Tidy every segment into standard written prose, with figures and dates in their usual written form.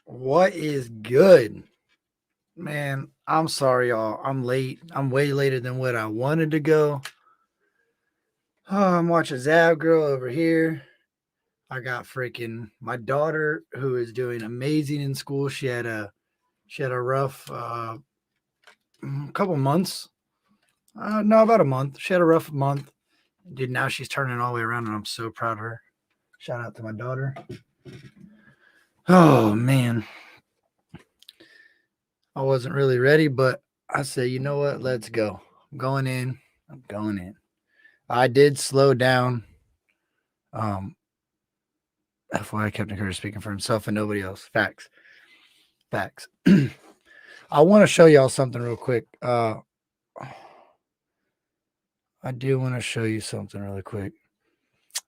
What is good? Man, I'm sorry, y'all. I'm late. I'm way later than what I wanted to go. Oh, I'm watching Zab Girl over here. I got freaking my daughter who is doing amazing in school. She had a rough couple months. No, about a month. She had a rough month. Dude, now she's turning all the way around and I'm so proud of her. Shout out to my daughter. Oh man. I wasn't really ready, but I said, you know what? Let's go. I'm going in. I'm going in. I did slow down. Um, FYI, Captain Curtis speaking for himself and nobody else. Facts. Facts. I want to show y'all something real quick. I do want to show you something really quick.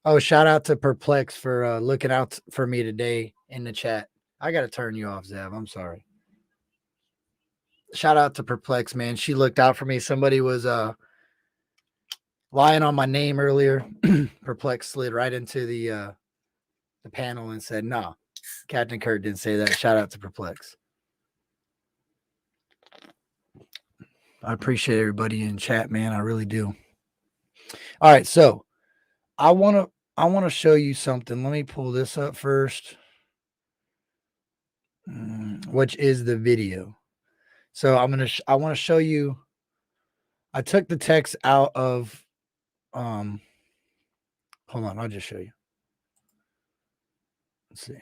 Oh, shout out to Perplex for looking out for me today in the chat. I got to turn you off, Zav. I'm sorry. Shout out to Perplex, man. She looked out for me. Somebody was lying on my name earlier. Perplex slid right into the panel and said, "No, Captain Kurt didn't say that." Shout out to Perplex. I appreciate everybody in chat, man. I really do. All right, so I want to show you something. Let me pull this up first, which is the video. So I want to show you. I took the text out of. Hold on, I'll just show you. Let's see.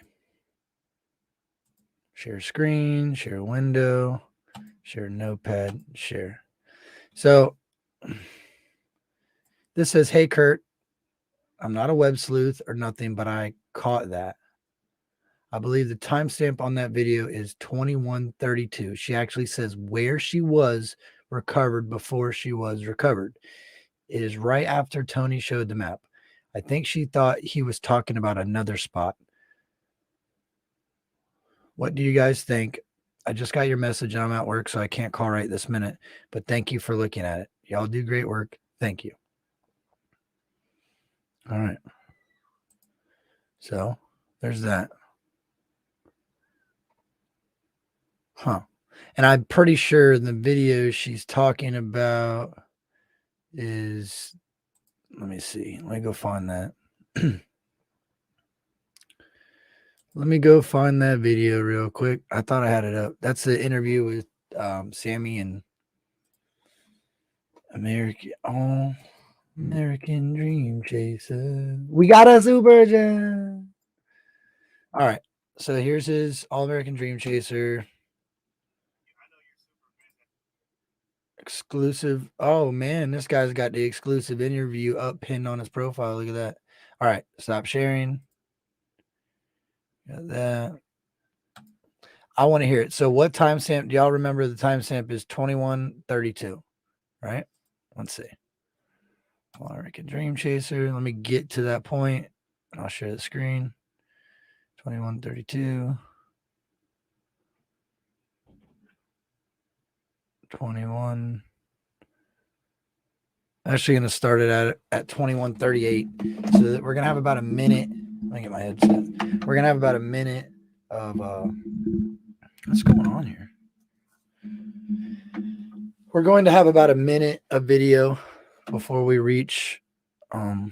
Share screen, share window, share notepad, share. So this says, "Hey Kurt, I'm not a web sleuth or nothing, but I caught that. I believe the timestamp on that video is 21:32. She actually says where she was recovered before she was recovered. It is right after Tony showed the map. I think she thought he was talking about another spot. What do you guys think? I just got your message. I'm at work, so I can't call right this minute, but thank you for looking at it. Y'all do great work. Thank you." All right. So there's that. Huh. And I'm pretty sure the video she's talking about is, let me see. Let me go find that. Let me go find that video real quick. I thought I had it up. That's the interview with Sami and American Dream Chaser. We got a super jam. All right. So here's his All American Dream Chaser exclusive. Oh man, this guy's got the exclusive interview up pinned on his profile. Look at that. All right, stop sharing. Got that. I want to hear it. So what timestamp do y'all remember? The timestamp is 21:32, right? Let's see. American Dream Chaser. Let me get to that point and I'll share the screen. 21:32. 21. Actually going to start it at 21:38. So that we're going to have about a minute. Let me get my headset. We're going to have about a minute of what's going on here? We're going to have about a minute of video before we reach where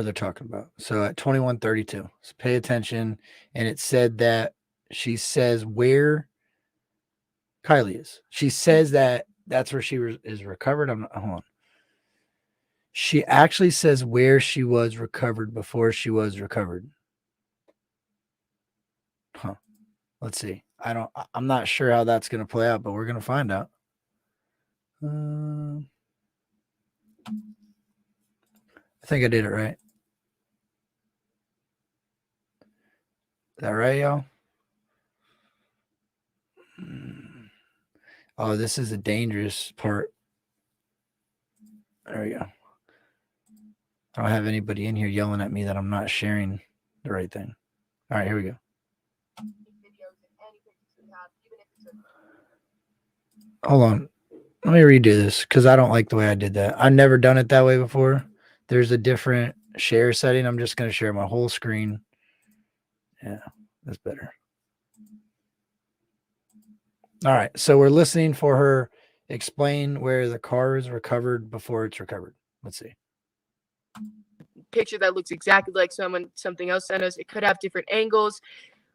they're talking about. So at 21:32. So pay attention. And it said that she says where Kylie is. She says that that's where she is recovered. Hold on. She actually says where she was recovered before she was recovered. Huh. Let's see. I'm not sure how that's going to play out, but we're going to find out. I think I did it right. Is that right, y'all? Oh, this is a dangerous part. There we go. I don't have anybody in here yelling at me that I'm not sharing the right thing. All right, here we go. Hold on. Let me redo this because I don't like the way I did that. I've never done it that way before. There's a different share setting. I'm just going to share my whole screen. Yeah, that's better. All right. So we're listening for her explain where the car is recovered before it's recovered. Let's see. Picture that looks exactly like something else sent us. It could have different angles.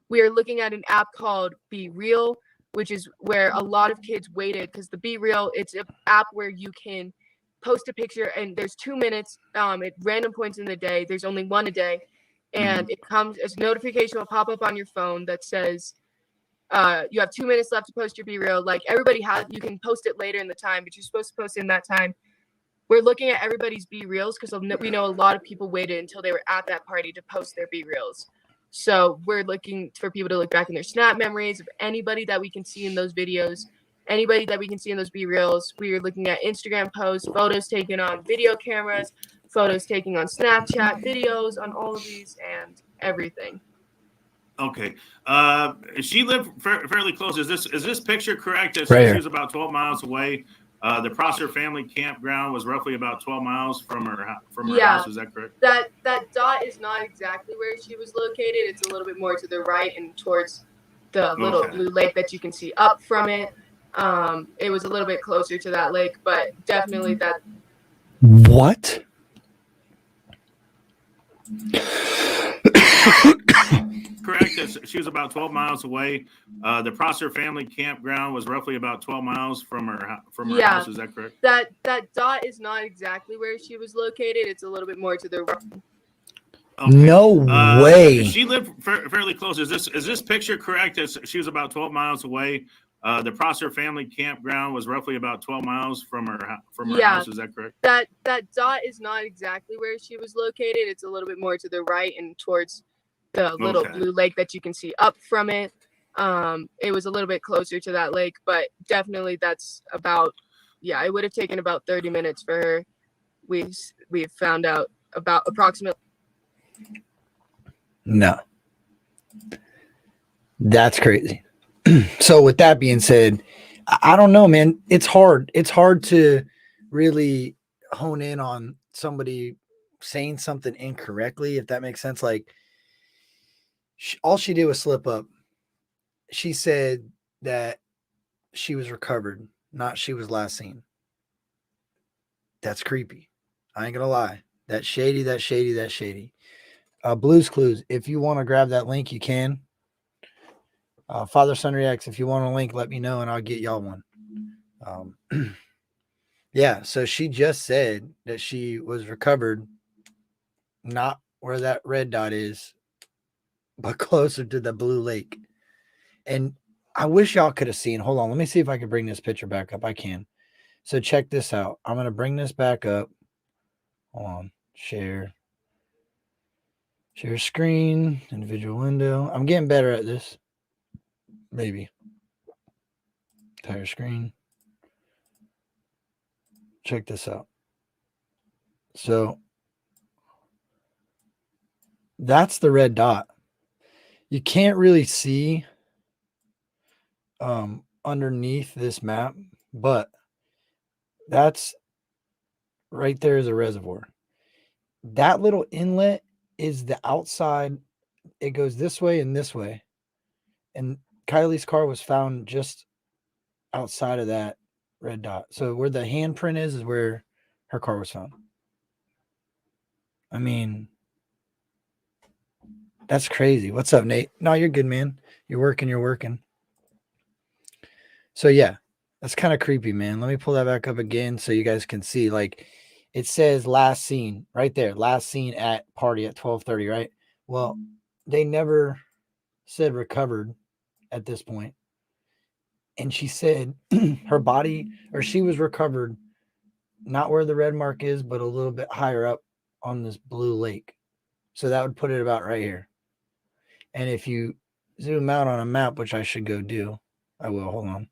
We are looking at an app called Be Real, which is where a lot of kids waited, because the Be Real, it's an app where you can post a picture and there's 2 minutes at random points in the day. There's only one a day, and it comes as a notification will pop up on your phone that says you have 2 minutes left to post your Be Real. Like, everybody has, you can post it later in the time, but you're supposed to post it in that time. We're looking at everybody's Be Reals because we know a lot of people waited until they were at that party to post their Be Reals. So we're looking for people to look back in their Snap memories of anybody that we can see in those videos, anybody that we can see in those Be Reals. We are looking at Instagram posts, photos taken on video cameras, photos taken on Snapchat, videos on all of these, and everything. Okay. She lived fairly close. Is this picture correct? That Right she was about 12 miles away. The Prosser family campground was roughly about 12 miles from her house. Is that correct? That dot is not exactly where she was located. It's a little bit more to the right and towards the little blue lake that you can see up from it. It was a little bit closer to that lake, but definitely that. What? Correct. She was about 12 miles away. The Prosser family campground was roughly about 12 miles from her house. Is that correct? That dot is not exactly where she was located. It's a little bit more to the right. Okay. No way. She lived fairly close. Is this picture correct? She was about 12 miles away. The Prosser family campground was roughly about 12 miles from her house. Is that correct? That dot is not exactly where she was located. It's a little bit more to the right and towards the little blue lake that you can see up from it. It was a little bit closer to that lake, but definitely that's about, it would have taken about 30 minutes for her. We've found out about approximately. No. That's crazy. So with that being said, I don't know, man. It's hard. It's hard to really hone in on somebody saying something incorrectly, if that makes sense. Like, all she did was slip up. She said that she was recovered, not she was last seen. That's creepy. I ain't gonna lie. That's shady. That's shady. That's shady. Blues Clues. If you want to grab that link, you can. Father Son Reacts. If you want a link, let me know and I'll get y'all one. Yeah. So she just said that she was recovered, not where that red dot is, but closer to the blue lake. And I wish y'all could have seen. Hold on. Let me see if I can bring this picture back up. I can. So check this out. I'm going to bring this back up. Hold on. Share screen, individual window. I'm getting better at this. Maybe. Entire screen. Check this out. So that's the red dot. You can't really see underneath this map, but that's right there is a reservoir. That little inlet is the outside. It goes this way and this way. And Kylie's car was found just outside of that red dot. So where the handprint is where her car was found. I mean, that's crazy. What's up, Nate? No, you're good, man. You're working. So yeah, that's kind of creepy, man. Let me pull that back up again so you guys can see. Like, it says last seen right there. Last seen at party at 12:30, right? Well, they never said recovered at this point. And she said her body, or she was recovered not where the red mark is, but a little bit higher up on this blue lake. So that would put it about right here. And if you zoom out on a map, which I should go do, I will. Hold on.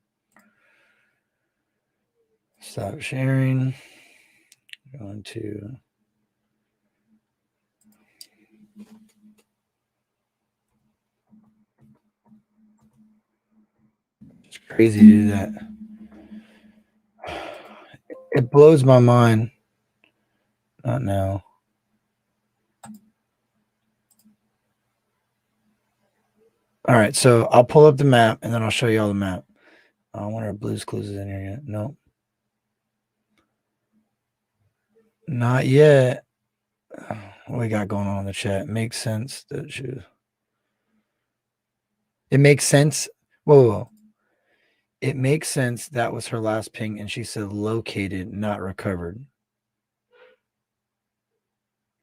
Stop sharing. Going to. It's crazy to do that. It blows my mind. Not now. All right, so I'll pull up the map and then I'll show you all the map. I wonder if Blue's Clues is in here yet. No. Not yet. What we got going on in the chat? Makes sense that she. It makes sense. Whoa. It makes sense that was her last ping, and she said located, not recovered.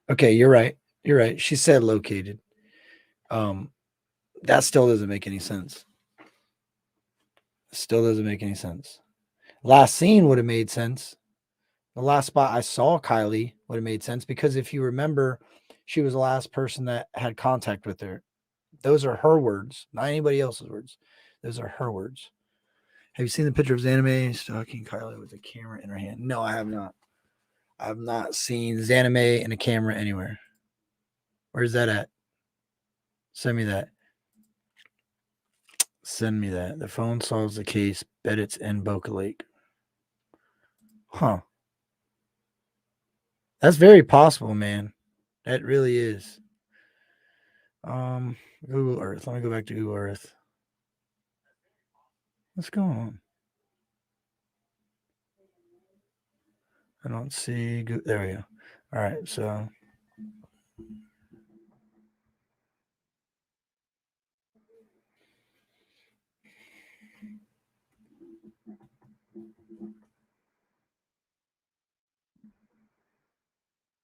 Okay, you're right. You're right. She said located. That still doesn't make any sense. Still doesn't make any sense. Last scene would have made sense. The last spot I saw Kylie would have made sense because if you remember, she was the last person that had contact with her. Those are her words, not anybody else's words. Those are her words. Have you seen the picture of Zanime stalking Kylie with a camera in her hand? No, I have not. I have not seen Zanime and a camera anywhere. Where's that at? Send me that. Send me that. The phone solves the case. Bet it's in Boca Lake. Huh. That's very possible, man. That really is. Google Earth. Let me go back to Google Earth. What's going on? I don't see. There we go. All right, so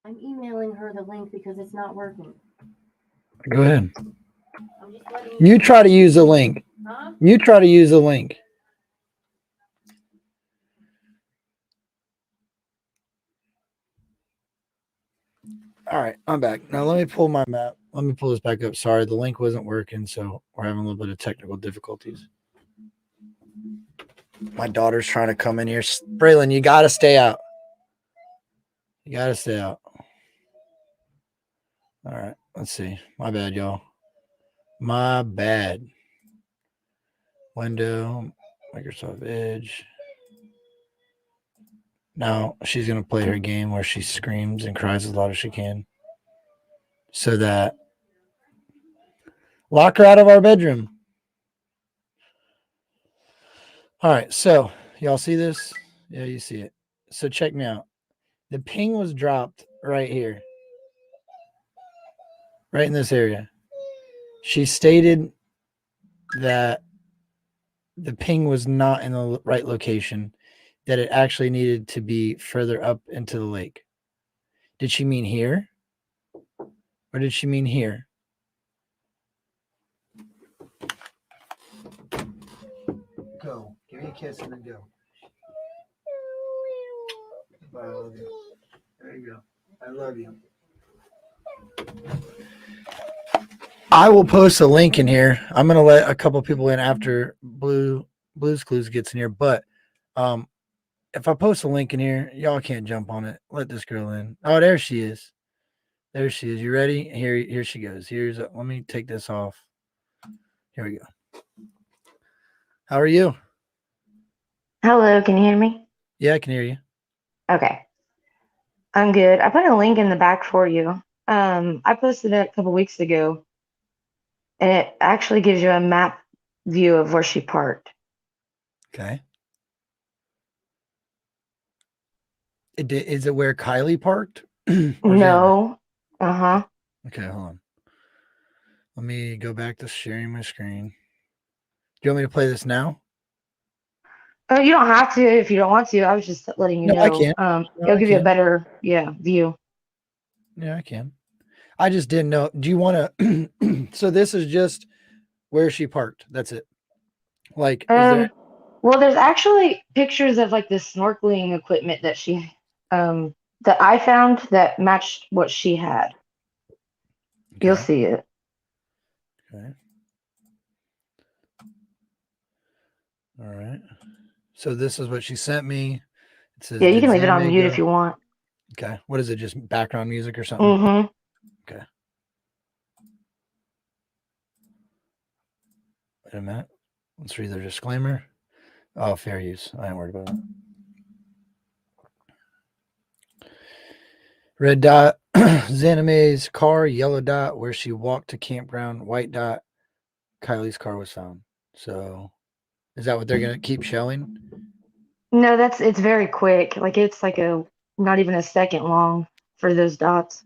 I'm emailing her the link because it's not working. go ahead. I'm just letting You try to use the link. Huh? You try to use the link. All right, I'm back. Now let me pull my map. Let me pull this back up. Sorry, the link wasn't working, so we're having a little bit of technical difficulties. My daughter's trying to come in here. Braylon, you got to stay out. You got to stay out. All right, let's see. My bad, y'all. My bad. Window, Microsoft Edge. Now she's going to play her game where she screams and cries as loud as she can. So that lock her out of our bedroom. All right, so y'all see this? Yeah, you see it. So check me out. The ping was dropped right here, right in this area. She stated that the ping was not in the right location, that it actually needed to be further up into the lake. Did she mean here? Or did she mean here? Go. Give me a kiss and then go. Bye, I love you. There you go. I love you. I will post a link in here. I'm going to let a couple people in after Blue's Clues gets in here. But if I post a link in here, y'all can't jump on it. Let this girl in. Oh, there she is. There she is. You ready? Here she goes. Let me take this off. Here we go. How are you? Hello, can you hear me? Yeah, I can hear you. Okay. I'm good. I put a link in the back for you. I posted it a couple weeks ago, and it actually gives you a map view of where she parked. Okay. Is it where Kylie parked? No. Uh-huh. Okay, hold on. Let me go back to sharing my screen. Do you want me to play this now? Oh, you don't have to if you don't want to. I was just letting you No, I know. can. No, It'll I give you a can. better, view. Yeah, I can. I just didn't know. Do you want to? So this is just where she parked. That's it. Like, is there? Well, there's actually pictures of like the snorkeling equipment that that I found that matched what she had. Okay. You'll see it. Okay. All right. So this is what she sent me. It says, Yeah, you "Did can leave it on Zanme mute go?" if you want. Okay. What is it? Just background music or something? Mm-hmm. Okay. Wait a minute. Let's read the disclaimer. Oh, fair use. I ain't worried about it. Red dot, Zanime's car. Yellow dot, where she walked to campground. White dot, Kylie's car was found. So is that what they're gonna keep showing? No, it's very quick. Like it's like a not even a second long for those dots.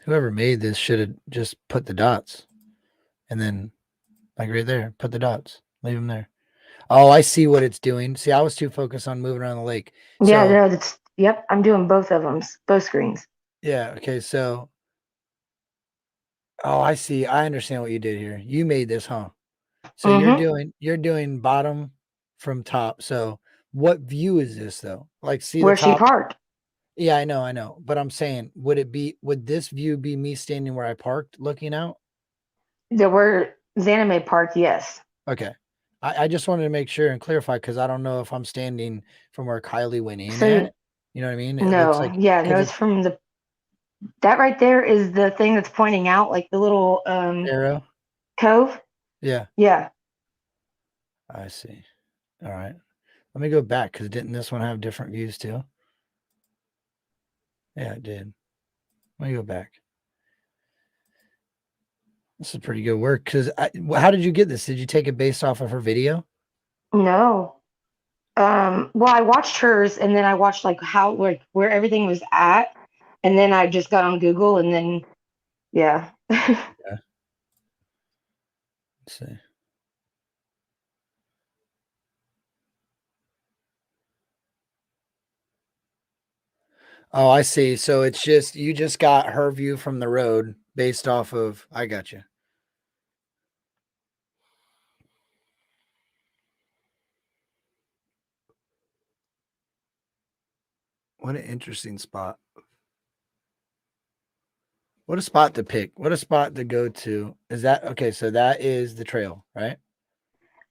Whoever made this should have just put the dots, and then like right there, put the dots. Leave them there. Oh, I see what it's doing. See, I was too focused on moving around the lake. Yeah, So no, that's yep. I'm doing both of them, both screens. yeah, okay. So oh, I see. I understand what you did here. You made this, huh? So Mm-hmm. you're doing bottom from top. So what view is this though? Like see the Where she top? parked. Yeah, I know. But I'm saying, would this view be me standing where I parked looking out? There were Zanime parked, yes. Okay. I just wanted to make sure and clarify because I don't know if I'm standing from where Kylie went in So at. You know what I mean? It looks no, like yeah, no, because it's it's from that right there is the thing that's pointing out, like the little arrow. cove. Yeah, Yeah. I see. All right. Let me go back because didn't this one have different views too? Yeah, it did. Let me go back. This is pretty good work because how did you get this? Did you take it based off of her video? No. Well, I watched hers and then I watched like how like where everything was at, and then I just got on Google and then yeah. Yeah. Let's see. Oh, I see. So it's just you just got her view from the road based off of I got you. What an interesting spot. What a spot to pick. What a spot to go to. Is that okay? So that is the trail, right?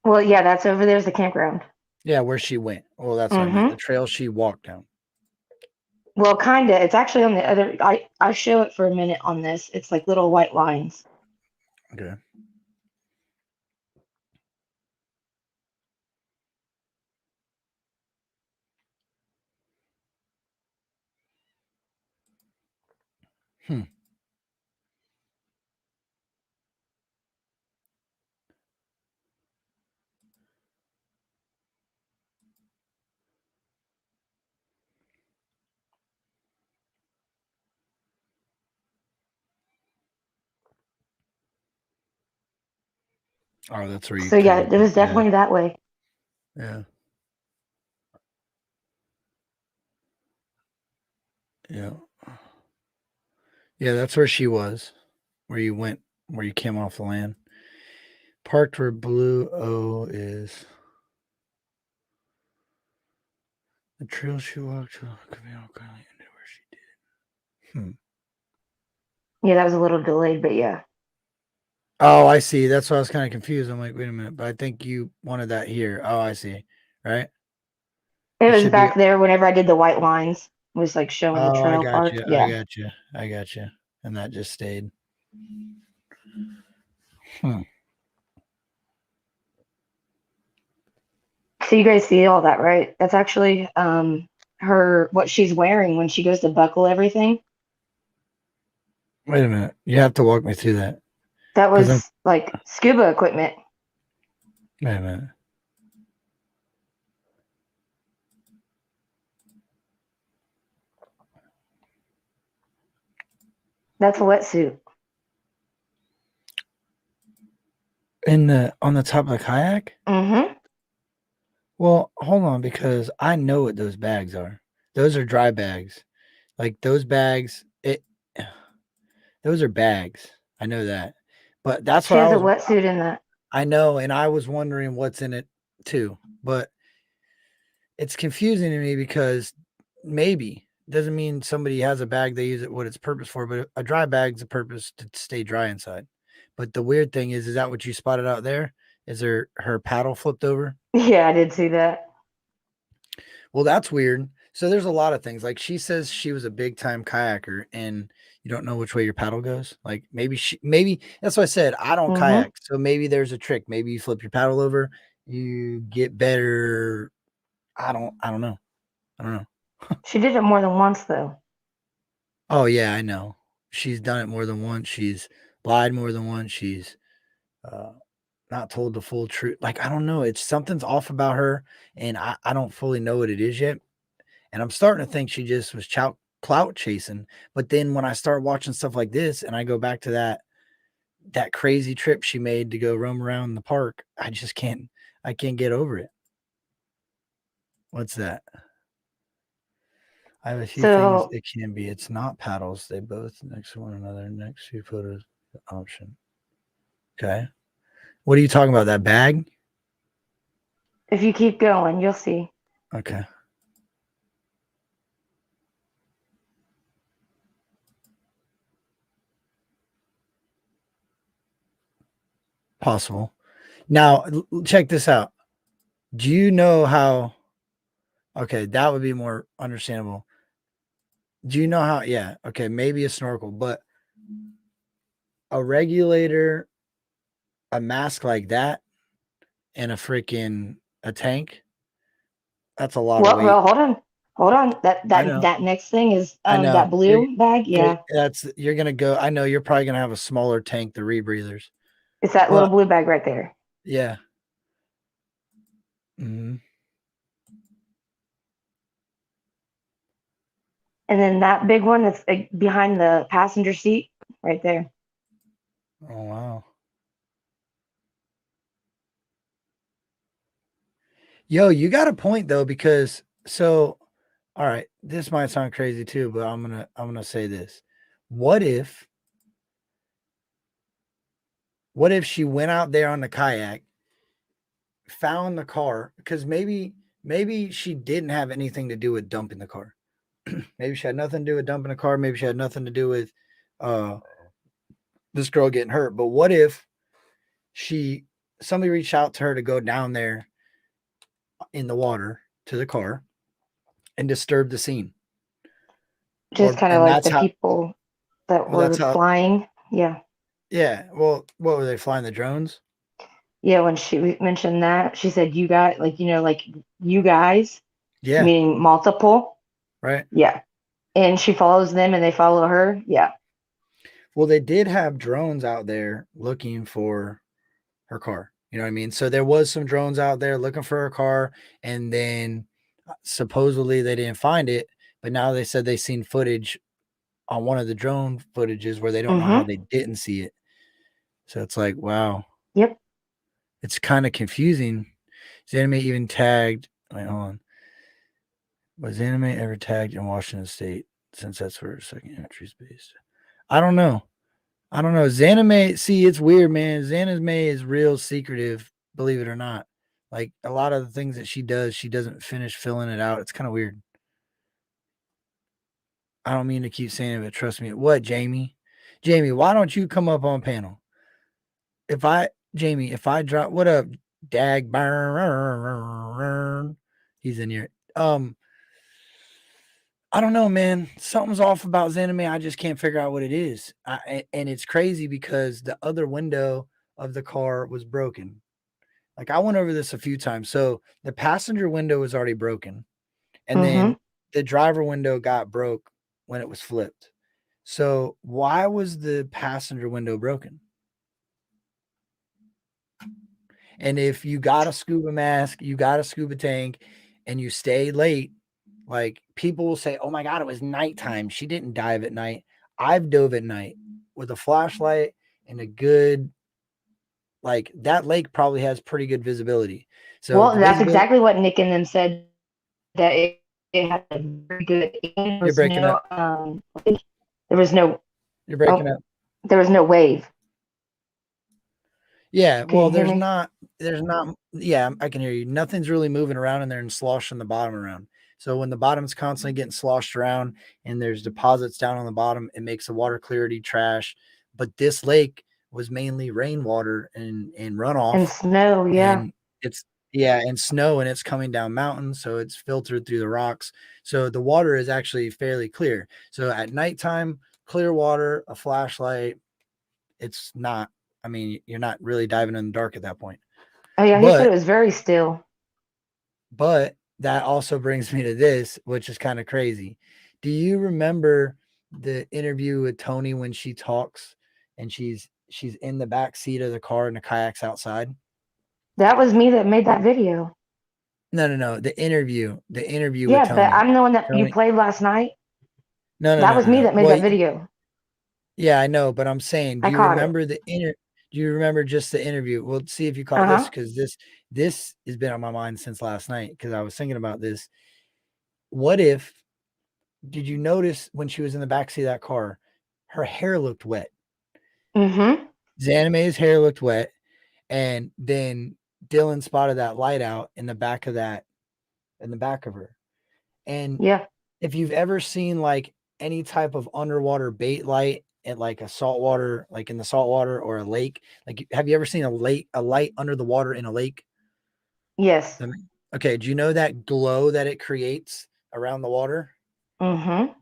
Well, yeah, that's over there's the campground. Yeah, where she went. Well, that's what I meant. Mm-hmm. The trail she walked down. Well, kinda. It's actually on the other. I show it for a minute on this. It's like little white lines. Okay. Hmm. Oh, that's where you So yeah, kind of it was yeah. definitely that way. Yeah. Yeah. Yeah, that's where she was. Where you went, where you came off the land. Parked where blue O is. The trail she walked to could be all kind of into where she did. Hmm. Yeah, that was a little delayed, but yeah. Oh, I see. That's why I was kind of confused. I'm like, wait a minute, but I think you wanted that here. Oh, I see. Right? It It was should be. back there whenever I did the white lines, was like showing the Oh, I trail got part. you. I Yeah. got you. I got you. And that just stayed. Hmm. So you guys see all that, right? That's actually her what she's wearing when she goes to buckle everything. Wait a minute. You have to walk me through that That because I'm. was like scuba equipment. Wait a minute. That's a wetsuit. In the on the top of the kayak. Mm-hmm. Well, hold on because I know what those bags are. Those are dry bags. Like those bags. Those are bags. I know that. But that's She what I has a was. wetsuit in that. I know, and I was wondering what's in it too. But it's confusing to me because maybe doesn't mean somebody has a bag they use it what it's purpose for, but a dry bag's a purpose to stay dry inside. But the weird thing is that what you spotted out there? Is there her paddle flipped over? Yeah, I did see that. Well, that's weird. So there's a lot of things. Like she says she was a big time kayaker, and You don't know which way your paddle goes. Like maybe that's what I said. I don't Mhm. kayak, so maybe there's a trick. Maybe you flip your paddle over, you get better. I don't know. I don't know. She did it more than once though. Oh yeah, I know. She's done it more than once. She's lied more than once. She's uh, not told the full truth. Like I don't know. It's something's off about her, and I don't fully know what it is yet. And I'm starting to think she just was clout chasing. But then when I start watching stuff like this, and I go back to that crazy trip she made to go roam around the park, I just can't. I can't get over it. What's that? I have a few things So it can be. It's not paddles. They both next to one another. Next few photos option. Okay. What are you talking about? That bag? if you keep going, you'll see. Okay. Possible. Now, check this out. Do you know how? Okay, that would be more understandable. Do you know how? Yeah. Okay, maybe a snorkel, but a regulator, a mask like that, and a tank. That's a lot of weight. Well, hold on. That I that know. that next thing is I know. that blue bag. Yeah, You're gonna go. I know you're probably gonna have a smaller tank, the rebreathers. it's that little But blue bag right there. yeah. Hmm. And then that big one that's behind the passenger seat right there. Oh wow. Yo, you got a point though, because all right, this might sound crazy too, but I'm gonna say this. What if what if she went out there on the kayak, found the car, because maybe she didn't have anything to do with dumping the car. Maybe she had nothing to do with dumping the car, maybe she had nothing to do with uh this girl getting hurt. But what if she somebody reached out to her to go down there in the water to the car and disturb the scene? Just kind of And like that's the how people that well that's were how flying. Yeah. yeah. Well, what were they flying, the drones? Yeah, when she mentioned that, she said, you got, like, like you guys, Yeah, meaning multiple. right. Yeah. And she follows them and they follow her. Yeah. Well, they did have drones out there looking for her car. You know what I mean? So there was some drones out there looking for her car, and then supposedly they didn't find it, but now they said they seen footage on one of the drone footages where they don't know how Mm-hmm. they didn't see it. So it's like, wow, Yep. it's kind of confusing. Is anime even tagged? Wait, hold on. Was anime ever tagged in Washington State, since that's where second entry is based? I don't know. I don't know. Zanime, see, it's weird, man. Zanime is real secretive, believe it or not. Like a lot of the things that she does, she doesn't finish filling it out. It's kind of weird. I don't mean to keep saying it, but trust me. What, Jamie? Jamie, why don't you come up on panel? Jamie, if I drop, what up, Dag burn? He's in here. I don't know, man. Something's off about Zanime. I just can't figure out what it is. And it's crazy because the other window of the car was broken. Like I went over this a few times. So the passenger window was already broken, and Mm-hmm. then the driver window got broke when it was flipped. So why was the passenger window broken? And if you got a scuba mask, you got a scuba tank, and you stay late, like people will say, "Oh my God, it was nighttime. She didn't dive at night." I've dove at night with a flashlight and a good, like that lake probably has pretty good visibility. So Well, the that's visibility, exactly what Nick and them said, that it had a very good, and there you're was breaking no, up. there was no, You're breaking oh, up. there was no wave. Yeah, Can you well, hear me? yeah, I can hear you. Nothing's really moving around in there and sloshing the bottom around. So when the bottom's constantly getting sloshed around and there's deposits down on the bottom, it makes the water clarity trash. But this lake was mainly rainwater and And runoff, snow, yeah. and it's yeah, and snow, and it's coming down mountains, so it's filtered through the rocks. So the water is actually fairly clear. So at nighttime, clear water, a flashlight. It's not. I mean, you're not really diving in the dark at that point. Oh yeah, he said it But was very still. that also brings me to this, which is kind of crazy. Do you remember the interview with Tony when she talks and she's in the back seat of the car and the kayak's outside? That was me that made that video. No. The interview with Yeah, but Tony. I'm the one that you Tony. played last night. No. That was me that made Well, that video. yeah, I know, but I'm saying, do I you caught it. remember do you remember just the interview? We'll see if you caught this, Uh-huh. because this has been on my mind since last night, because I was thinking about this. What if, did you notice when she was in the backseat of that car, her hair looked wet? Mm-hmm. Xanime's hair looked wet, and then Dylan spotted that light out in the back of her. And Yeah. if you've ever seen like any type of underwater bait light at like a saltwater, like in the saltwater or a lake, like have you ever seen a light under the water in a lake? Yes. Okay, do you know that glow that it creates around the water? Mm-hmm.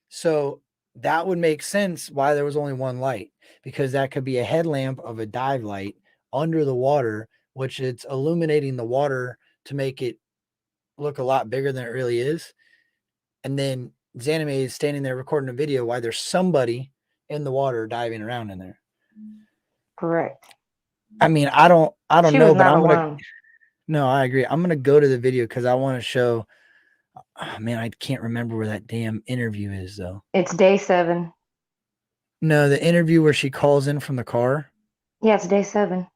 So that would make sense why there was only one light, because that could be a headlamp of a dive light under the water, which it's illuminating the water to make it look a lot bigger than it really is. And then Zanime is standing there recording a video while there's somebody in the water diving around in there. Correct. I mean, I don't She know, was but not I'm gonna. alone. No, I agree. I'm gonna go to the video because I want to show. Oh, man, I can't remember where that damn interview is though. It's day 7. No, the interview where she calls in from the car. Yeah, it's day 7.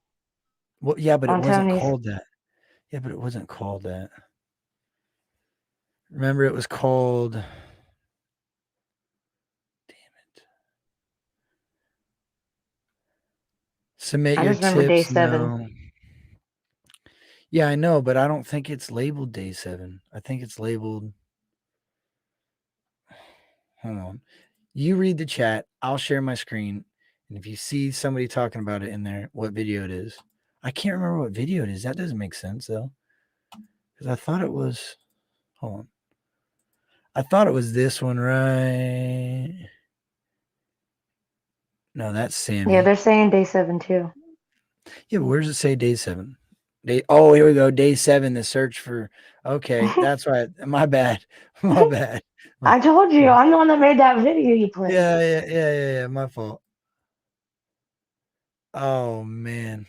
Well, yeah, but it On wasn't Tony's. called that. Yeah, but it wasn't called that. Remember, it was called. Damn it. Submit I your just remember day tips 7. now. Yeah, I know, but I don't think it's labeled day 7. I think it's labeled. Hold on. You read the chat. I'll share my screen. And if you see somebody talking about it in there, what video it is. I can't remember what video it is. That doesn't make sense, though. Because I thought it was. Hold on. I thought it was this one, right? No, that's Sami. Yeah, they're saying day 7 too. Yeah, but where does it say day 7? Oh, here we go. Day 7, the search for. Okay, that's right. My bad. My bad. I told you, I'm the one that made that video you played. Yeah. My fault. Oh, man.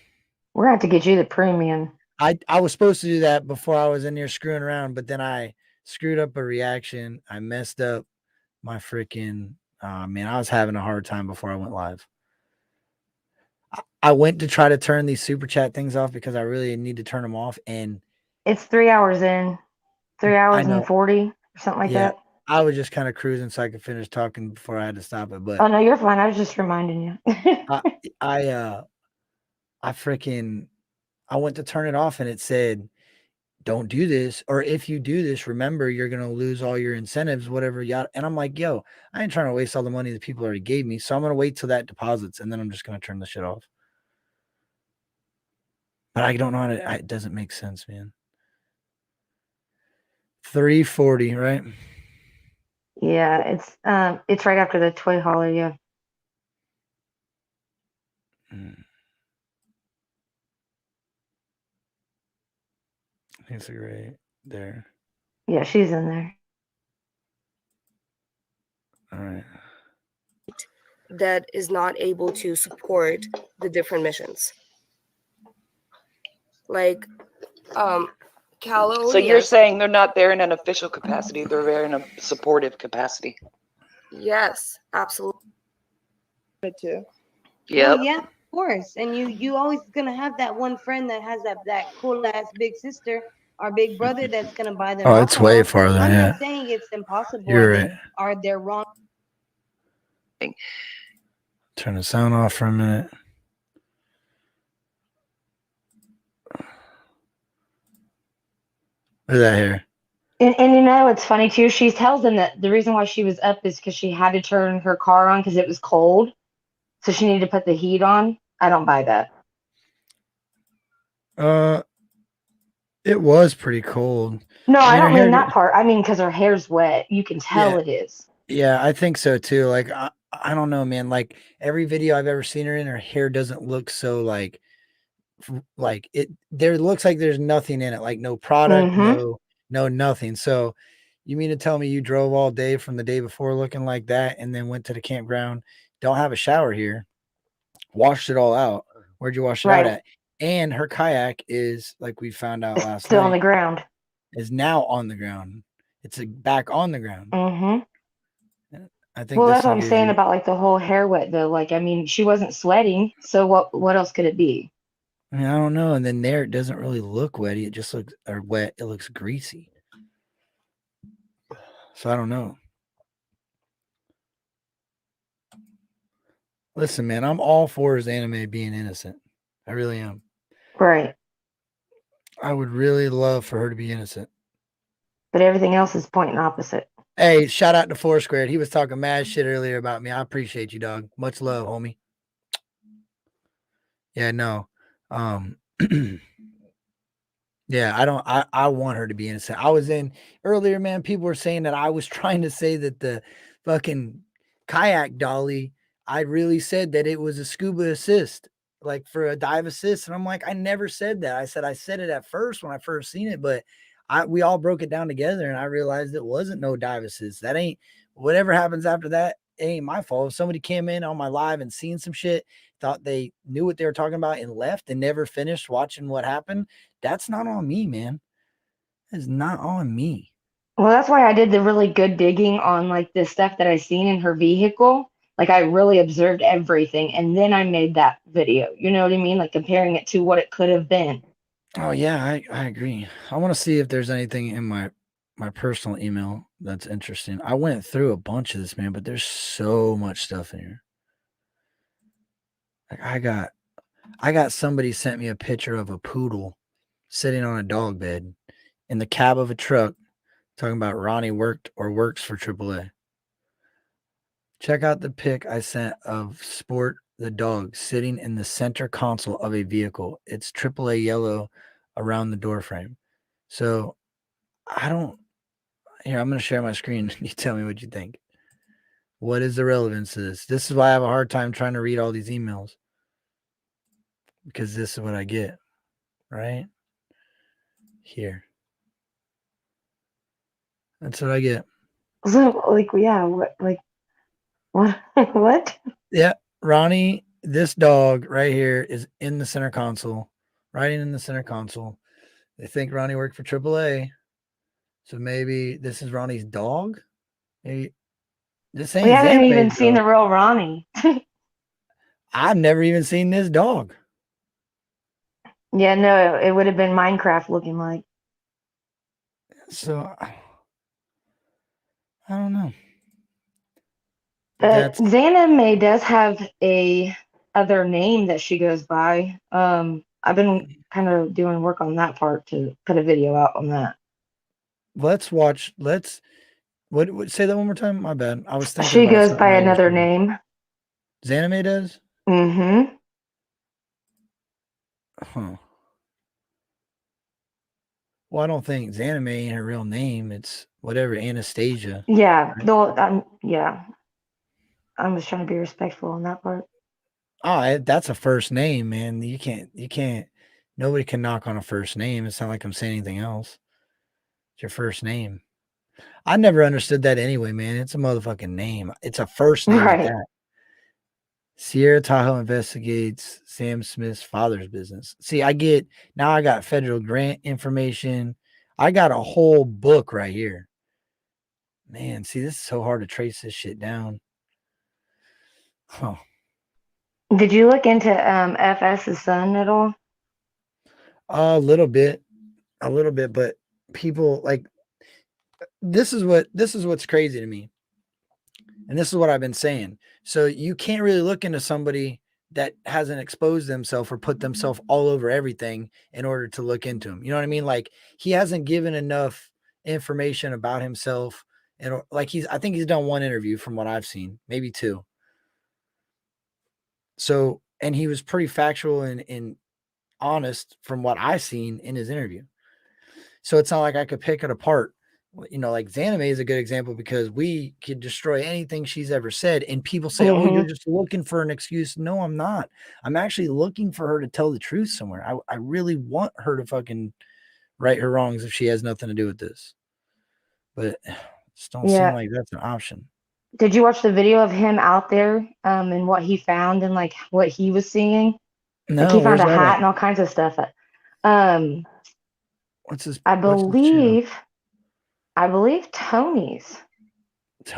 We're going to have to get you the premium. I was supposed to do that before I was in here screwing around, but then I screwed up a reaction. I messed up my freaking. Man, I was having a hard time before I went live. I went to try to turn these super chat things off because I really need to turn them off. And It's 3 hours in. 3 hours and 40 or something like that. I was just kind of cruising so I could finish talking before I had to stop it. But oh no, you're fine. I was just reminding you. I went to turn it off and it said, don't do this. Or if you do this, remember, you're going to lose all your incentives, whatever. And I'm like, yo, I ain't trying to waste all the money that people already gave me. So I'm going to wait till that deposits and then I'm just going to turn the shit off. But I don't know how to, it doesn't make sense, man. 340, right? Yeah, it's right after the toy hauler, yeah. It's right there. Yeah, she's in there. All right. That is not able to support the different missions. Like, Calo. So you're saying they're not there in an official capacity; they're there in a supportive capacity. Yes, absolutely. Too. Yep. Well, yeah, of course. And you always gonna have that one friend that has that cool ass big sister or big brother that's gonna buy them. Oh, it's way alcohol. farther. I'm Yeah. not saying it's impossible. You're right. Are there wrong? Turn the sound off for a minute. Look at that here. And you know, it's funny too. She tells them that the reason why she was up is because she had to turn her car on because it was cold. So she needed to put the heat on. I don't buy that. It was pretty cold. No, I her don't mean hair- that part. I mean, because her hair's wet. You can tell Yeah. it is. Yeah, I think so too. Like I don't know, man. Like every video I've ever seen her in, her hair doesn't look so like it. There looks like there's nothing in it, like no product, Mm-hmm. no nothing. So, you mean to tell me you drove all day from the day before looking like that, and then went to the campground? Don't have a shower here. Washed it all out. Where'd you wash it out Right. at? And her kayak is like we found out It's last still on the night ground. is now on the ground. It's back on the ground. Mm-hmm. I think Well, this that's what will I'm give saying you. about like the whole hair wet though. Like, I mean, she wasn't sweating, so what else could it be? I mean, I don't know. And then there, it doesn't really look wetty. It just looks or wet. It looks greasy. So I don't know. Listen, man, I'm all for his anime being innocent. I really am. Right. I would really love for her to be innocent. But everything else is pointing opposite. Hey, shout out to Foursquared. He was talking mad shit earlier about me. I appreciate you, dog. Much love, homie. Yeah, no. Yeah, I want her to be innocent. I was in earlier, man. People were saying that I was trying to say that the fucking kayak dolly, I really said that it was a scuba assist, like for a dive assist. And I'm like, I never said that. I said it at first when I first seen it, but we all broke it down together and I realized it wasn't no dive assist. That ain't whatever happens after that, it ain't my fault. If somebody came in on my live and seen some shit, thought they knew what they were talking about and left and never finished watching what happened, that's not on me, man. That's not on me. Well, that's why I did the really good digging on like the stuff that I seen in her vehicle. Like I really observed everything and then I made that video. You know what I mean? Like comparing it to what it could have been. Oh yeah, I agree. I want to see if there's anything in my personal email that's interesting. I went through a bunch of this, man, but there's so much stuff in here. Like I got somebody sent me a picture of a poodle sitting on a dog bed in the cab of a truck talking about Ronnie worked or works for AAA. Check out the pic I sent of Sport the dog sitting in the center console of a vehicle. It's AAA yellow around the door frame. So I don't. Here, I'm going to share my screen. You tell me what you think. What is the relevance of this? This is why I have a hard time trying to read all these emails because this is what I get, right? Here. That's what I get. So like yeah, what like what what? Yeah. Ronnie, this dog right here is in the center console, riding in the center console. They think Ronnie worked for AAA. So maybe this is Ronnie's dog? Maybe this We ain't haven't even Xanime's seen dog. the real Ronnie. I've never even seen this dog. Yeah, no, it would have been Minecraft looking like. So I don't know. But That's Xana May does have a other name that she goes by. I've been kind of doing work on that part to put a video out on that. let's watch. What say that one more time? My bad. I was thinking She about goes something by while you were another speaking. name. Xanime does? Mm-hmm. Huh. Well, I don't think Xanime ain't her real name. It's whatever, Anastasia. Yeah. Right? Though yeah. I'm just trying to be respectful on that part. Oh, that's a first name, man. You can't, nobody can knock on a first name. It's not like I'm saying anything else. It's your first name. I never understood that anyway, man. It's a motherfucking name. It's a first name at Right. that. Sierra Tahoe investigates Sam Smith's father's business. See, I got federal grant information. I got a whole book right here. Man, see, this is so hard to trace this shit down. Huh. Did you look into FS's son at all? A little bit, but people like this is what's crazy to me. And this is what I've been saying. So you can't really look into somebody that hasn't exposed themselves or put themselves all over everything in order to look into him. You know what I mean? Like he hasn't given enough information about himself. And like I think he's done one interview from what I've seen, maybe two. So, and he was pretty factual and honest from what I've seen in his interview. So it's not like I could pick it apart. you know, like Zanime is a good example because we could destroy anything she's ever said, and people say, "Oh, you're just looking for an excuse." No, I'm not. I'm actually looking for her to tell the truth somewhere. I really want her to fucking right her wrongs if she has nothing to do with this, but it just don't seem Yeah. like that's an option. Did you watch the video of him out there and what he found and like what he was seeing? Like No, he found where's a that hat at? and all kinds of stuff. Um, What's his I What's his channel? believe Tony's.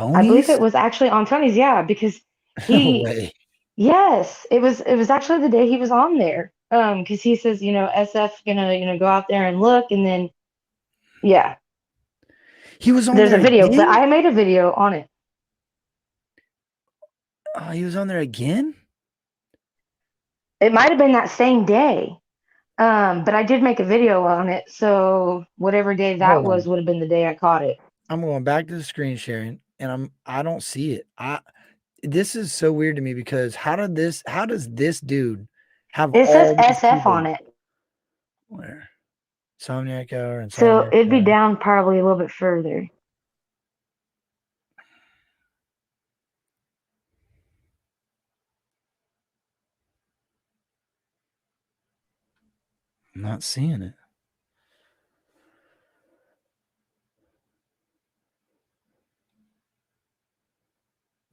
I believe Tony's? it was actually on Tony's, yeah, because No he, way. yes, it was actually the day he was on there. Because he says, SF gonna, go out there and look, and then yeah, He was on there's there a video, but again? I made a video on it. He was on there again? It might have been that same day. But I did make a video on it, so whatever day that Hold was on. would have been the day I caught it. I'm going back to the screen sharing, and I don't see it. This is so weird to me because how does this dude have It says all these SF people? on it, Where? Insomniac Hour, so Insomniac it'd be Hour. down probably a little bit further. I'm not seeing it.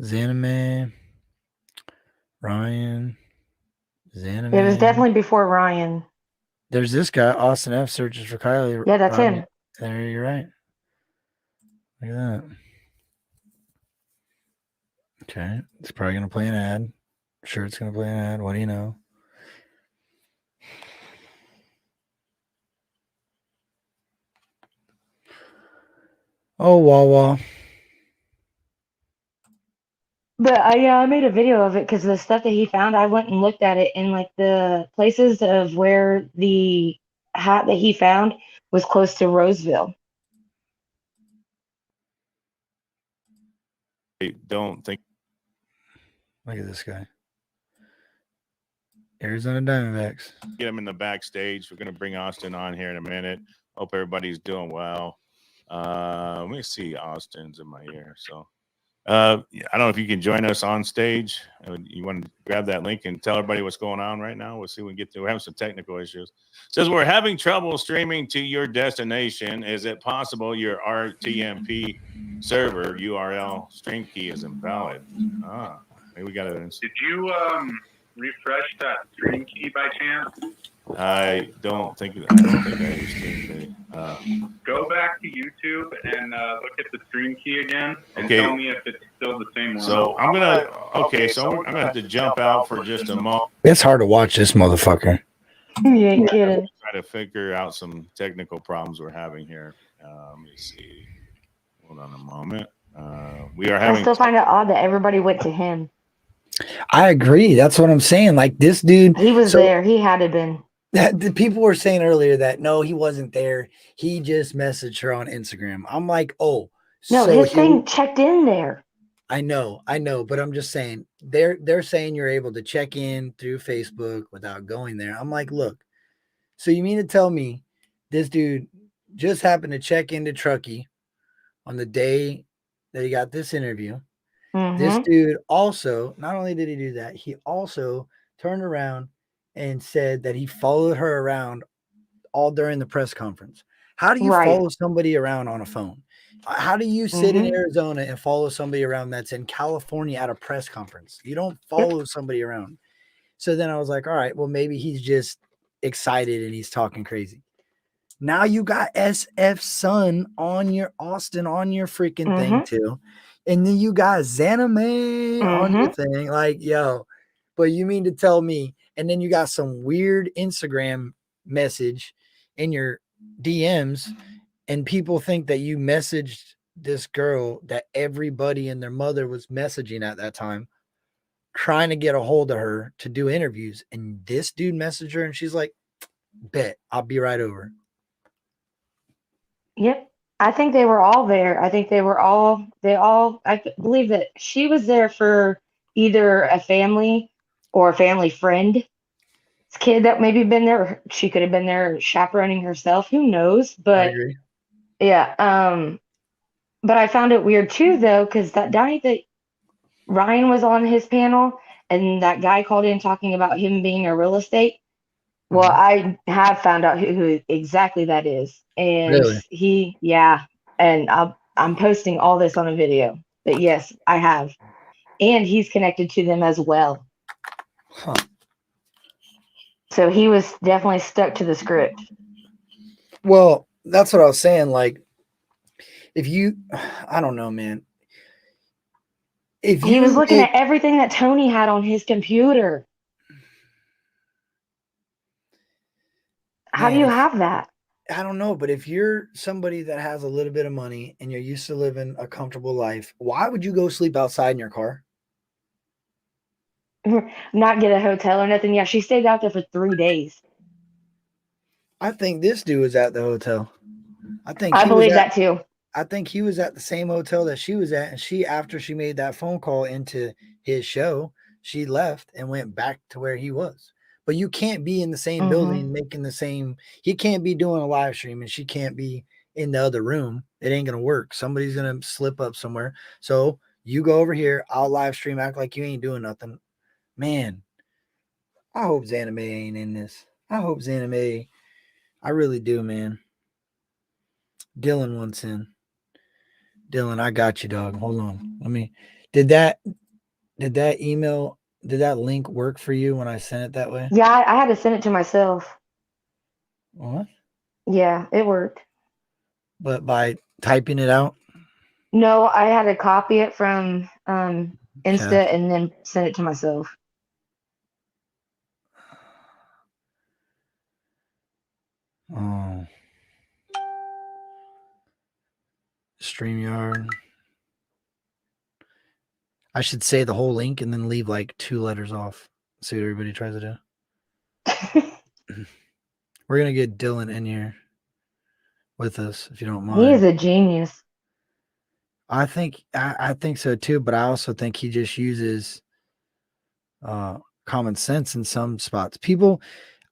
Zanime, Ryan, Zanime. It was definitely before Ryan. There's this guy, Austin F. searches for Kylie. Yeah, that's Rodney. him. There, you're right. Look at that. Okay, it's probably gonna play an ad. Sure, it's gonna play an ad. What do you know? Oh, Wawa. But I made a video of it because the stuff that he found, I went and looked at it, and like the places of where the hat that he found was close to Roseville. I don't think. Look at this guy. Arizona Diamondbacks. Get him in the backstage. We're going to bring Austin on here in a minute. Hope everybody's doing well. Let me see. Austin's in my ear. So I don't know if you can join us on stage. You want to grab that link and tell everybody what's going on right now? We'll see what we can get to. We're having some technical issues. It says we're having trouble streaming to your destination. Is it possible your RTMP server URL stream key is invalid? Maybe we got it. Did you refresh that stream key by chance? I don't think I streamed it. Go back to YouTube and look at the stream key again and Okay. tell me if it's still the same one. So I'm gonna have to jump out for just a moment. It's hard to watch this motherfucker. You ain't kidding. Try to figure out some technical problems we're having here. Let me see. Hold on a moment. We are I having. still find it odd that everybody went to him. I agree. That's what I'm saying. Like this dude, He was there. He had to been. the people were saying earlier that no, he wasn't there. He just messaged her on Instagram. I'm like, oh, No, so his thing checked in there. I know, but I'm just saying they're saying you're able to check in through Facebook without going there. I'm like, look, so you mean to tell me this dude just happened to check into Truckee on the day that he got this interview? This dude also, not only did he do that, he also turned around and said that he followed her around all during the press conference. How do you follow somebody around on a phone? How do you sit in Arizona and follow somebody around that's in California at a press conference? You don't follow somebody around. So then I was like, all right, well, maybe he's just excited and he's talking crazy. Now you got SF's son on your Austin on your freaking thing too. And then you got Zanime on your thing. Like, yo, but you mean to tell me, and then you got some weird Instagram message in your DMs, and people think that you messaged this girl that everybody and their mother was messaging at that time, trying to get a hold of her to do interviews. And this dude messaged her, and she's like, bet, I'll be right over. Yep. I think they were all there. I think I believe that she was there for either a family or a family friend. Kid that maybe been there. She could have been there chaperoning herself. Who knows? I But agree. yeah, But I found it weird too, though, because that night that Ryan was on his panel and that guy called in talking about him being a real estate. Well, Mhm. I have found out who exactly that is. And Really? yeah. And I'm posting all this on a video. But yes, I have. And he's connected to them as well. Huh. So he was definitely stuck to the script. Well, that's what I was saying. Like, if you, I don't know, man. If He was you, looking at everything that Tony had on his computer. How do man, you if have that? I don't know, but if you're somebody that has a little bit of money and you're used to living a comfortable life, why would you go sleep outside in your car? Not get a hotel or nothing. Yeah, she stayed out there for 3 days. I think this dude was at the hotel. I think I he was believe at that too. I think he was at the same hotel that she was at, and she, after she made that phone call into his show, she left and went back to where he was. But you can't be in the same building making the same. He can't be doing a live stream, and she can't be in the other room. It ain't gonna work. Somebody's gonna slip up somewhere. So you go over here. I'll live stream, act like you ain't doing nothing. Man, I hope Zanime ain't in this. I hope Zanime. I really do, man. Dylan wants in. Dylan, I got you, dog. Hold on. Let me. Did that email, did that link work for you when I sent it that way? Yeah, I had to send it to myself. What? Yeah, it worked. But by typing it out? No, I had to copy it from Okay. Insta and then send it to myself. Oh. StreamYard. I should say the whole link and then leave like 2 letters off. See what everybody tries to do. We're gonna get Dylan in here with us, if you don't He is mind. a genius. I think so too, but I also think he just uses common sense in some spots. People,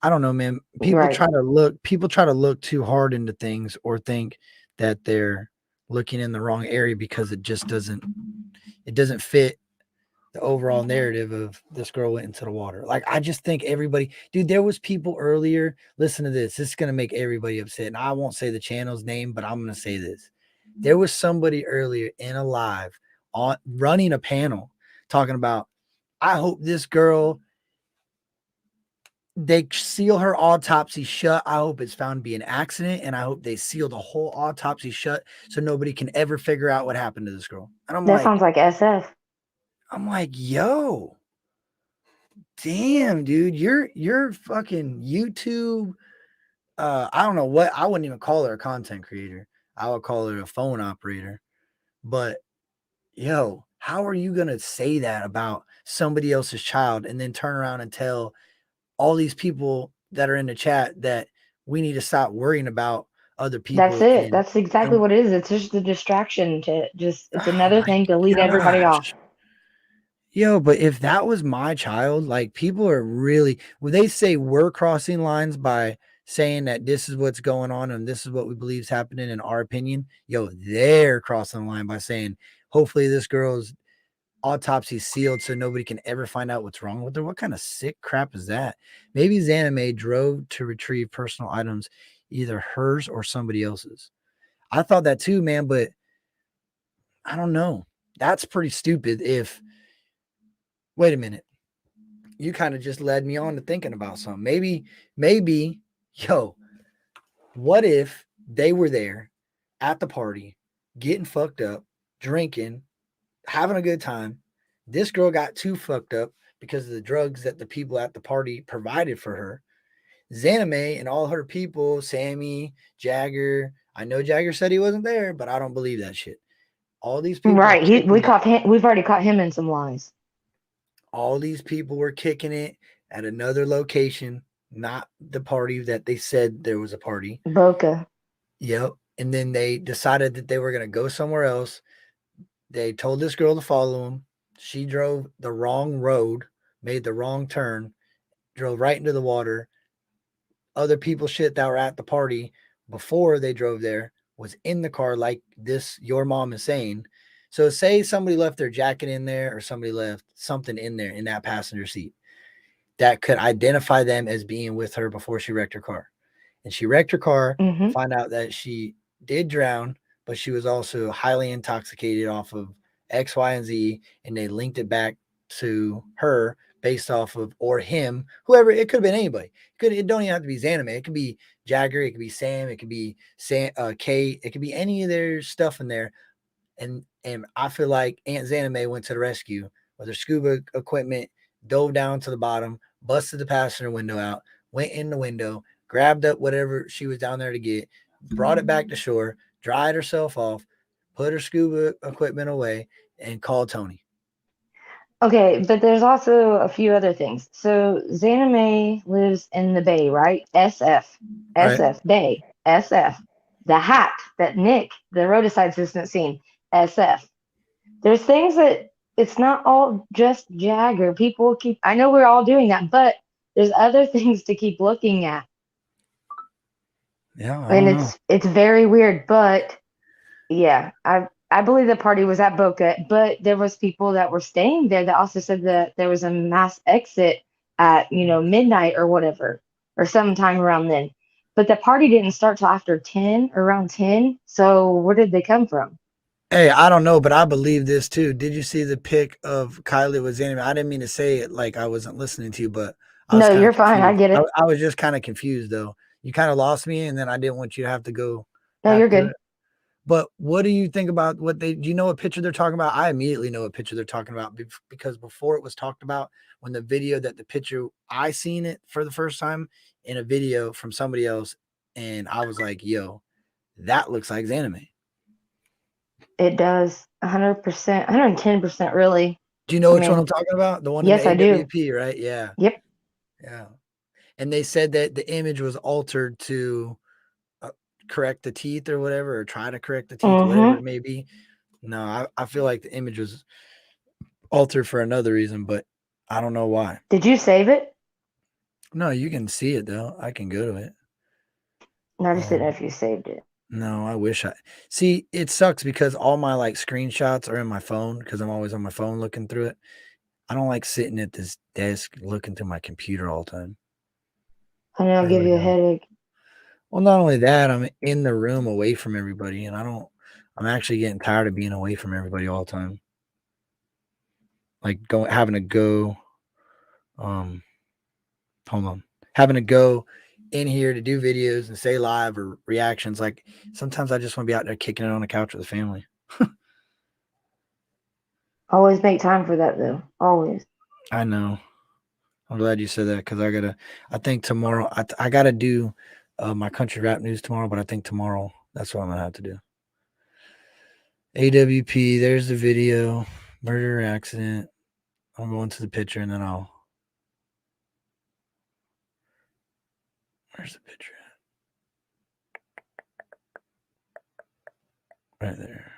I don't know, man. People Right. try to look too hard into things or think that they're looking in the wrong area because it doesn't fit the overall narrative of this girl went into the water. Like, I just think everybody, dude, there was people earlier. Listen to this. This is gonna make everybody upset. And I won't say the channel's name, but I'm gonna say this. There was somebody earlier in a live on running a panel talking about, I hope this girl, they seal her autopsy shut. I hope it's found to be an accident, and I hope they seal the whole autopsy shut so nobody can ever figure out what happened to this girl. And That sounds like SF. I'm like, yo, damn, dude, you're fucking YouTube. I don't know what, I wouldn't even call her a content creator. I would call her a phone operator. But yo, how are you gonna say that about somebody else's child and then turn around and tell all these people that are in the chat that we need to stop worrying about other That's people it. That's exactly and what it is. It's just a distraction to just, it's oh another my thing to lead everybody off. gosh. Yo, but if that was my child, like, people are really, when they say we're crossing lines by saying that this is what's going on and this is what we believe is happening in our opinion, yo, they're crossing the line by saying, hopefully this girl's autopsy sealed so nobody can ever find out what's wrong with her. What kind of sick crap is that? Maybe Zanime drove to retrieve personal items, either hers or somebody else's. I thought that too, man, but I don't know. That's pretty stupid. Wait a minute. You kind of just led me on to thinking about something. Maybe, yo, what if they were there at the party, getting fucked up, drinking, having a good time? This girl got too fucked up because of the drugs that the people at the party provided for her. Zanime and all her people, Sami, Jagger. I know Jagger said he wasn't there, but I don't believe that shit. All these people were Right. kicking it. We've already caught him in some lies. All these people were kicking it at another location, not the party that they said there was a party. Boca. Yep. And then they decided that they were going to go somewhere else. They told this girl to follow them. She drove the wrong road, made the wrong turn, drove right into the water. Other people shit that were at the party before they drove there was in the car like this, your mom is saying. So say somebody left their jacket in there or somebody left something in there in that passenger seat that could identify them as being with her before she wrecked her car. And she wrecked her car Mm-hmm. and find out that she did drown, but she was also highly intoxicated off of X, Y, and Z, and they linked it back to her based off of, or him, whoever. It could have been anybody. It don't even have to be Zanime. It could be Jagger. It could be Sam. It could be Kate. It could be any of their stuff in there. And I feel like Aunt Zanime went to the rescue with her scuba equipment, dove down to the bottom, busted the passenger window out, went in the window, grabbed up whatever she was down there to get, brought it back to shore, dried herself off, put her scuba equipment away, and called Tony. Okay, but there's also a few other things. So Zanime lives in the Bay, right? SF, Right. SF, Bay, SF. The hat that Nick, the roadside assistant, seen, SF. There's things that it's not all just Jagger. People keep, I know we're all doing that, but there's other things to keep looking at. Yeah, I And don't know. it's very weird, but yeah, I believe the party was at Boca, but there was people that were staying there that also said that there was a mass exit at, midnight or whatever, or sometime around then. But the party didn't start till after 10, around 10. So where did they come from? Hey, I don't know, but I believe this too. Did you see the pic of Kylie with Zanime? I didn't mean to say it like I wasn't listening to you, but I was No, kind you're of fine. I confused. get it. I was just kind of confused though. You kind of lost me, and then I didn't want you to have to go No, back you're through good. it. But what do you think about do you know what picture they're talking about? I immediately know what picture they're talking about because before it was talked about when the picture, I seen it for the first time in a video from somebody else. And I was like, yo, that looks like Zanime. It does 100%, 110% really. Do you know I which one mean, I'm talking about? The one yes, in I the do. AWP, right? Yeah. Yep. Yeah. And they said that the image was altered to correct the teeth or whatever, or try to correct the teeth, whatever it may be. No, I feel like the image was altered for another reason, but I don't know why. Did you save it? No, you can see it though. I can go to it. No, I just didn't know if you saved it. No, I wish I see. It sucks because all my like screenshots are in my phone because I'm always on my phone looking through it. I don't like sitting at this desk looking through my computer all the time. I know, I'll give you a headache. Well, not only that, I'm in the room away from everybody, and I'm actually getting tired of being away from everybody all the time. Like having to go, having to go in here to do videos and say live or reactions. Like sometimes I just want to be out there kicking it on the couch with the family. Always make time for that though. Always. I know. I'm glad you said that because I think tomorrow, I got to do my country rap news tomorrow, but I think tomorrow that's what I'm going to have to do. AWP, there's the video, murder accident. I'm going to the picture and then where's the picture at? Right there.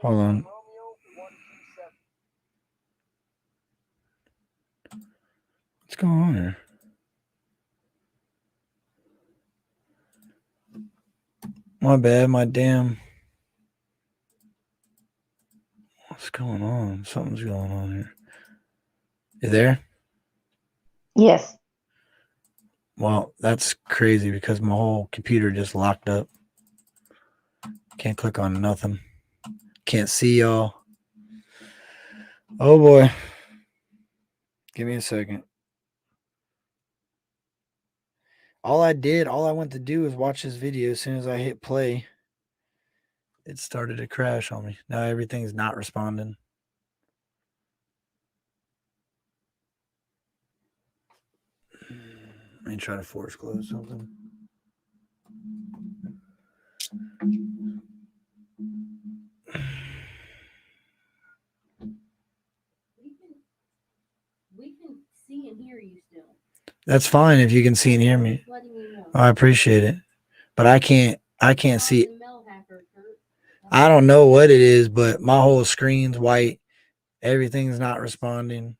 Hold on. What's going on here? My bad, my damn. What's going on? Something's going on here. You there? Yes. Well, that's crazy because my whole computer just locked up. Can't click on nothing. Can't see y'all. Oh boy. Give me a second. All I went to do was watch this video. As soon as I hit play, it started to crash on me. Now everything's not responding. Let me try to force close something. We can see and hear you still. That's fine if you can see and hear me. I appreciate it. But I can't see. I don't know what it is, but my whole screen's white. Everything's not responding.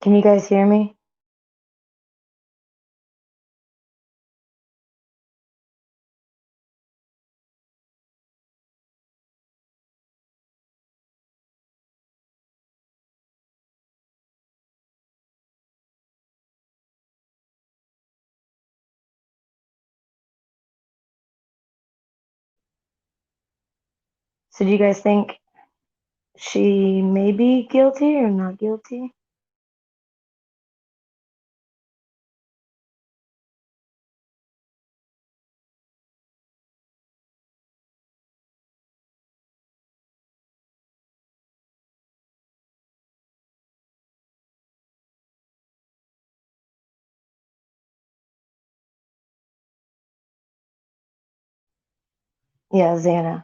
Can you guys hear me? So do you guys think she may be guilty or not guilty? Yeah, Xana.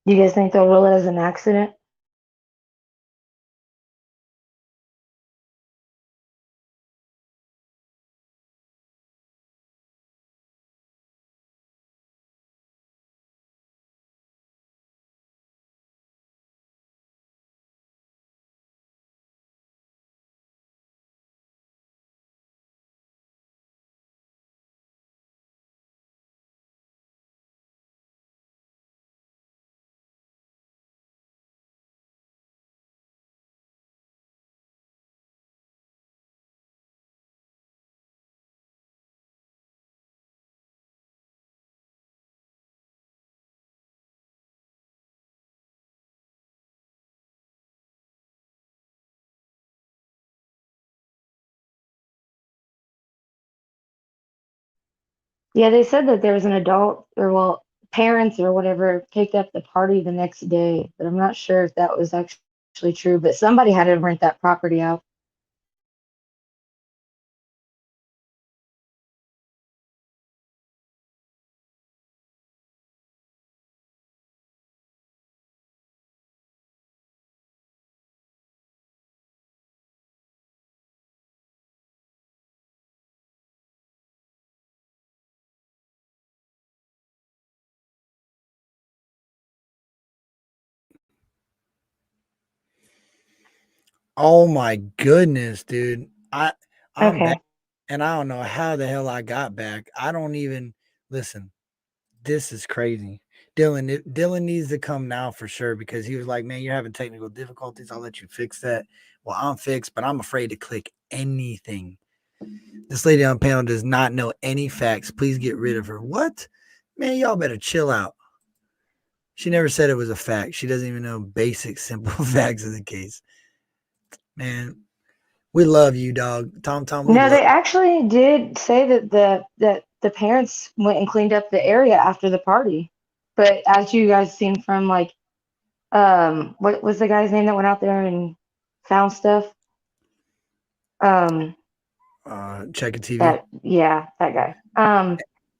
You guys think they'll rule it as an accident? Yeah, they said that there was an adult, or well, parents or whatever, picked up the party the next day, but I'm not sure if that was actually true. But somebody had to rent that property out. Oh my goodness, dude. I'm back Okay. and I don't know how the hell I got back. I don't even listen. This is crazy. Dylan needs to come now for sure because he was like, "Man, you're having technical difficulties. I'll let you fix that." Well, I'm fixed, but I'm afraid to click anything. This lady on panel does not know any facts. Please get rid of her. What? Man, y'all better chill out. She never said it was a fact. She doesn't even know basic, simple facts of the case. Man, we love you, dog. Tom, we No, love they actually did say that the parents went and cleaned up the area after the party. But as you guys seen from like what was the guy's name that went out there and found stuff? Um checking TV. that yeah, that guy.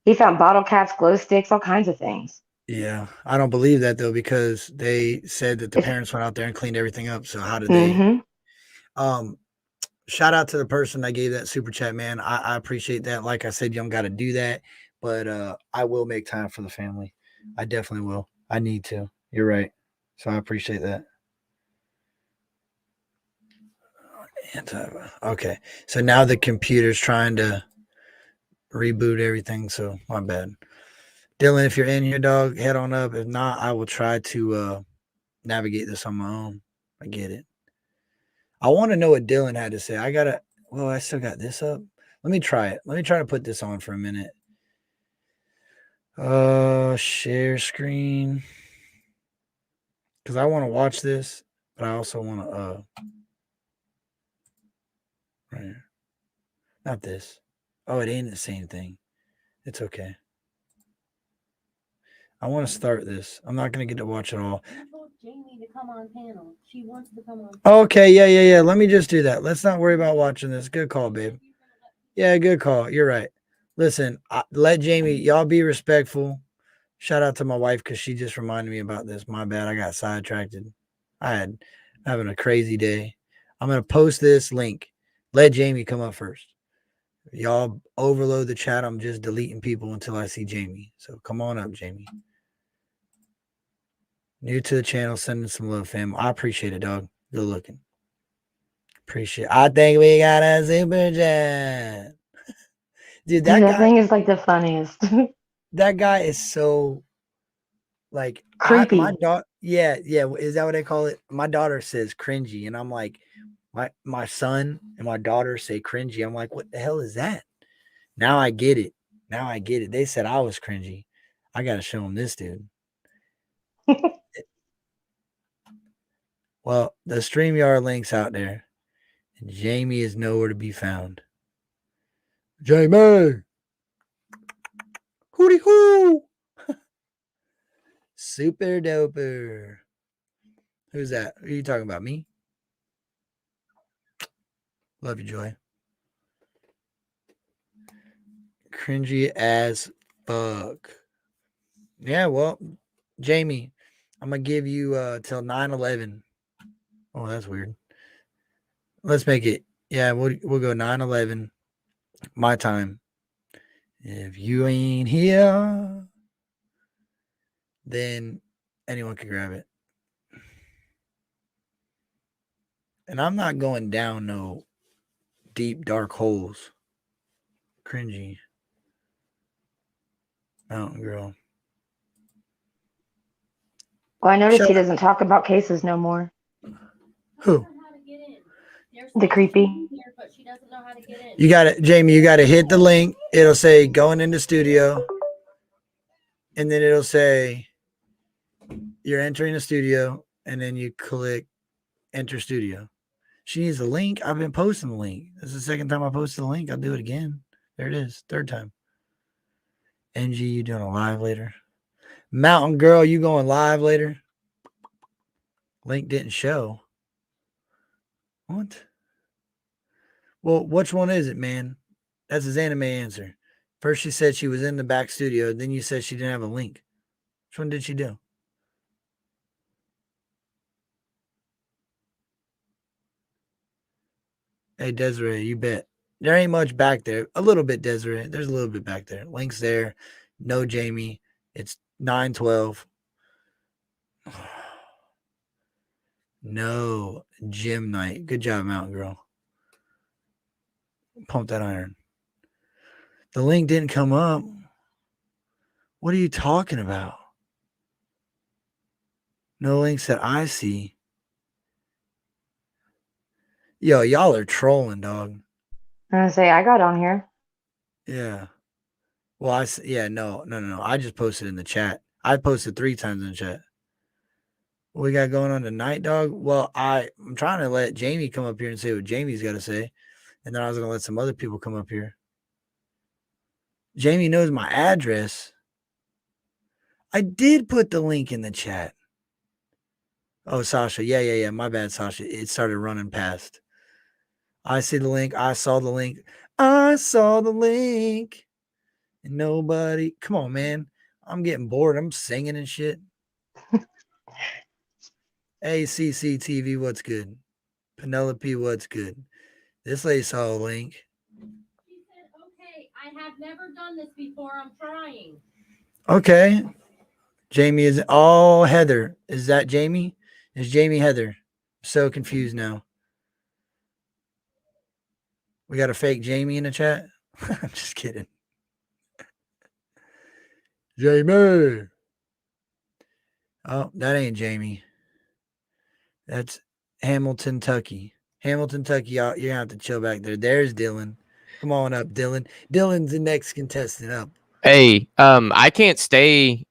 He found bottle caps, glow sticks, all kinds of things. Yeah, I don't believe that though because they said that the If parents went out there and cleaned everything up. So how did they? mm-hmm. Um, shout out to the person that gave that super chat, man. I appreciate that. Like I said, you don't got to do that, but I will make time for the family. I definitely will. I need to. You're right. So I appreciate that. Okay, so now the computer's trying to reboot everything. So my bad. Dylan, if you're in here, dog, head on up. If not, I will try to navigate this on my own. I get it. I want to know what Dylan had to say. Well, I still got this up. Let me try it. Let me try to put this on for a minute. Share screen. Because I want to watch this, but I also want to right here. Not this. Oh, it ain't the same thing. It's okay. I want to start this. I'm not gonna get to watch it all. You told Jamie to come on panel. She wants to come on panel. Okay, yeah. Let me just do that. Let's not worry about watching this. Good call, babe. Yeah, good call. You're right. Listen, let Jamie, y'all be respectful. Shout out to my wife because she just reminded me about this. My bad. I got sidetracked. Having a crazy day. I'm gonna post this link. Let Jamie come up first. Y'all overload the chat. I'm just deleting people until I see Jamie. So come on up, Jamie. New to the channel, sending some love, fam. I appreciate it, dog. Good looking. Appreciate it. I think we got a super chat. Dude, Dude, that thing is like the funniest. that guy is so like Creepy. my daughter. Yeah. Is that what they call it? My daughter says cringy, and I'm like, my son and my daughter say cringy. I'm like, what the hell is that? Now I get it. They said I was cringy. I gotta show them this dude. Well, the StreamYard link's out there, and Jamie is nowhere to be found. Jamie! Hootie hoo! Super doper. Who's that? Are you talking about me? Love you, Joy. Cringy as fuck. Yeah, well, Jamie, I'm gonna give you till 9/11. Oh, that's weird. Let's make it. Yeah, we'll go 9/11. My time. If you ain't here, then anyone can grab it. And I'm not going down no deep dark holes. Cringy. Mountain girl. Well, I noticed he doesn't talk about cases no more. Who? The creepy. You got it, Jamie. You got to hit the link. It'll say going into studio, and then it'll say you're entering the studio, and then you click enter studio. She needs a link. I've been posting the link. This is the second time I posted the link. I'll do it again. There it is. Third time. NG, you doing a live later? Mountain girl, you going live later? Link didn't show. What? Well, which one is it, man? That's his anime answer. First she said she was in the back studio. Then you said she didn't have a link. Which one did she do? Hey, Desiree, you bet. There ain't much back there. A little bit, Desiree. There's a little bit back there. Link's there. No Jamie. It's 9/12. No gym night. Good job, Mountain Girl. Pump that iron. The link didn't come up. What are you talking about? No links that I see. Yo, y'all are trolling, dog. I'm gonna say I got on here. Yeah. Well, no. I just posted in the chat. I posted 3 times in the chat. What we got going on tonight, dog? Well, I'm trying to let Jamie come up here and say what Jamie's got to say. And then I was going to let some other people come up here. Jamie knows my address. I did put the link in the chat. Oh, Sasha. Yeah. My bad, Sasha. It started running past. I see the link. I saw the link. And nobody. Come on, man. I'm getting bored. I'm singing and shit. ACCTV, what's good? Penelope, what's good? This lady saw a link. She said, okay, I have never done this before. I'm trying. Okay. Jamie is. Oh, Heather. Is that Jamie? Is Jamie Heather? I'm so confused now. We got a fake Jamie in the chat? I'm just kidding. Jamie. Oh, that ain't Jamie. That's Hamilton, Tucky. Hamilton, Tucky, you're going to have to chill back there. There's Dylan. Come on up, Dylan. Dylan's the next contestant up. Hey, I can't stay.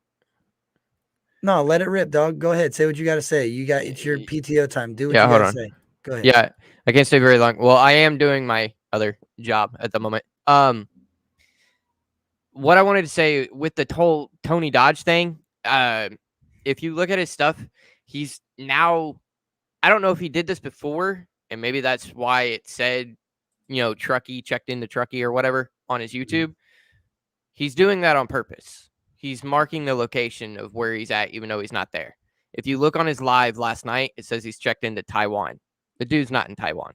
No, let it rip, dog. Go ahead. Say what you got to say. It's your PTO time. Do what Yeah, you hold got to on. say. Go ahead. Yeah, I can't stay very long. Well, I am doing my other job at the moment. What I wanted to say with the whole Tony Dodge thing, if you look at his stuff, he's now, I don't know if he did this before, and maybe that's why it said, Truckee checked into Truckee or whatever on his YouTube. He's doing that on purpose. He's marking the location of where he's at, even though he's not there. If you look on his live last night, it says he's checked into Taiwan. The dude's not in Taiwan.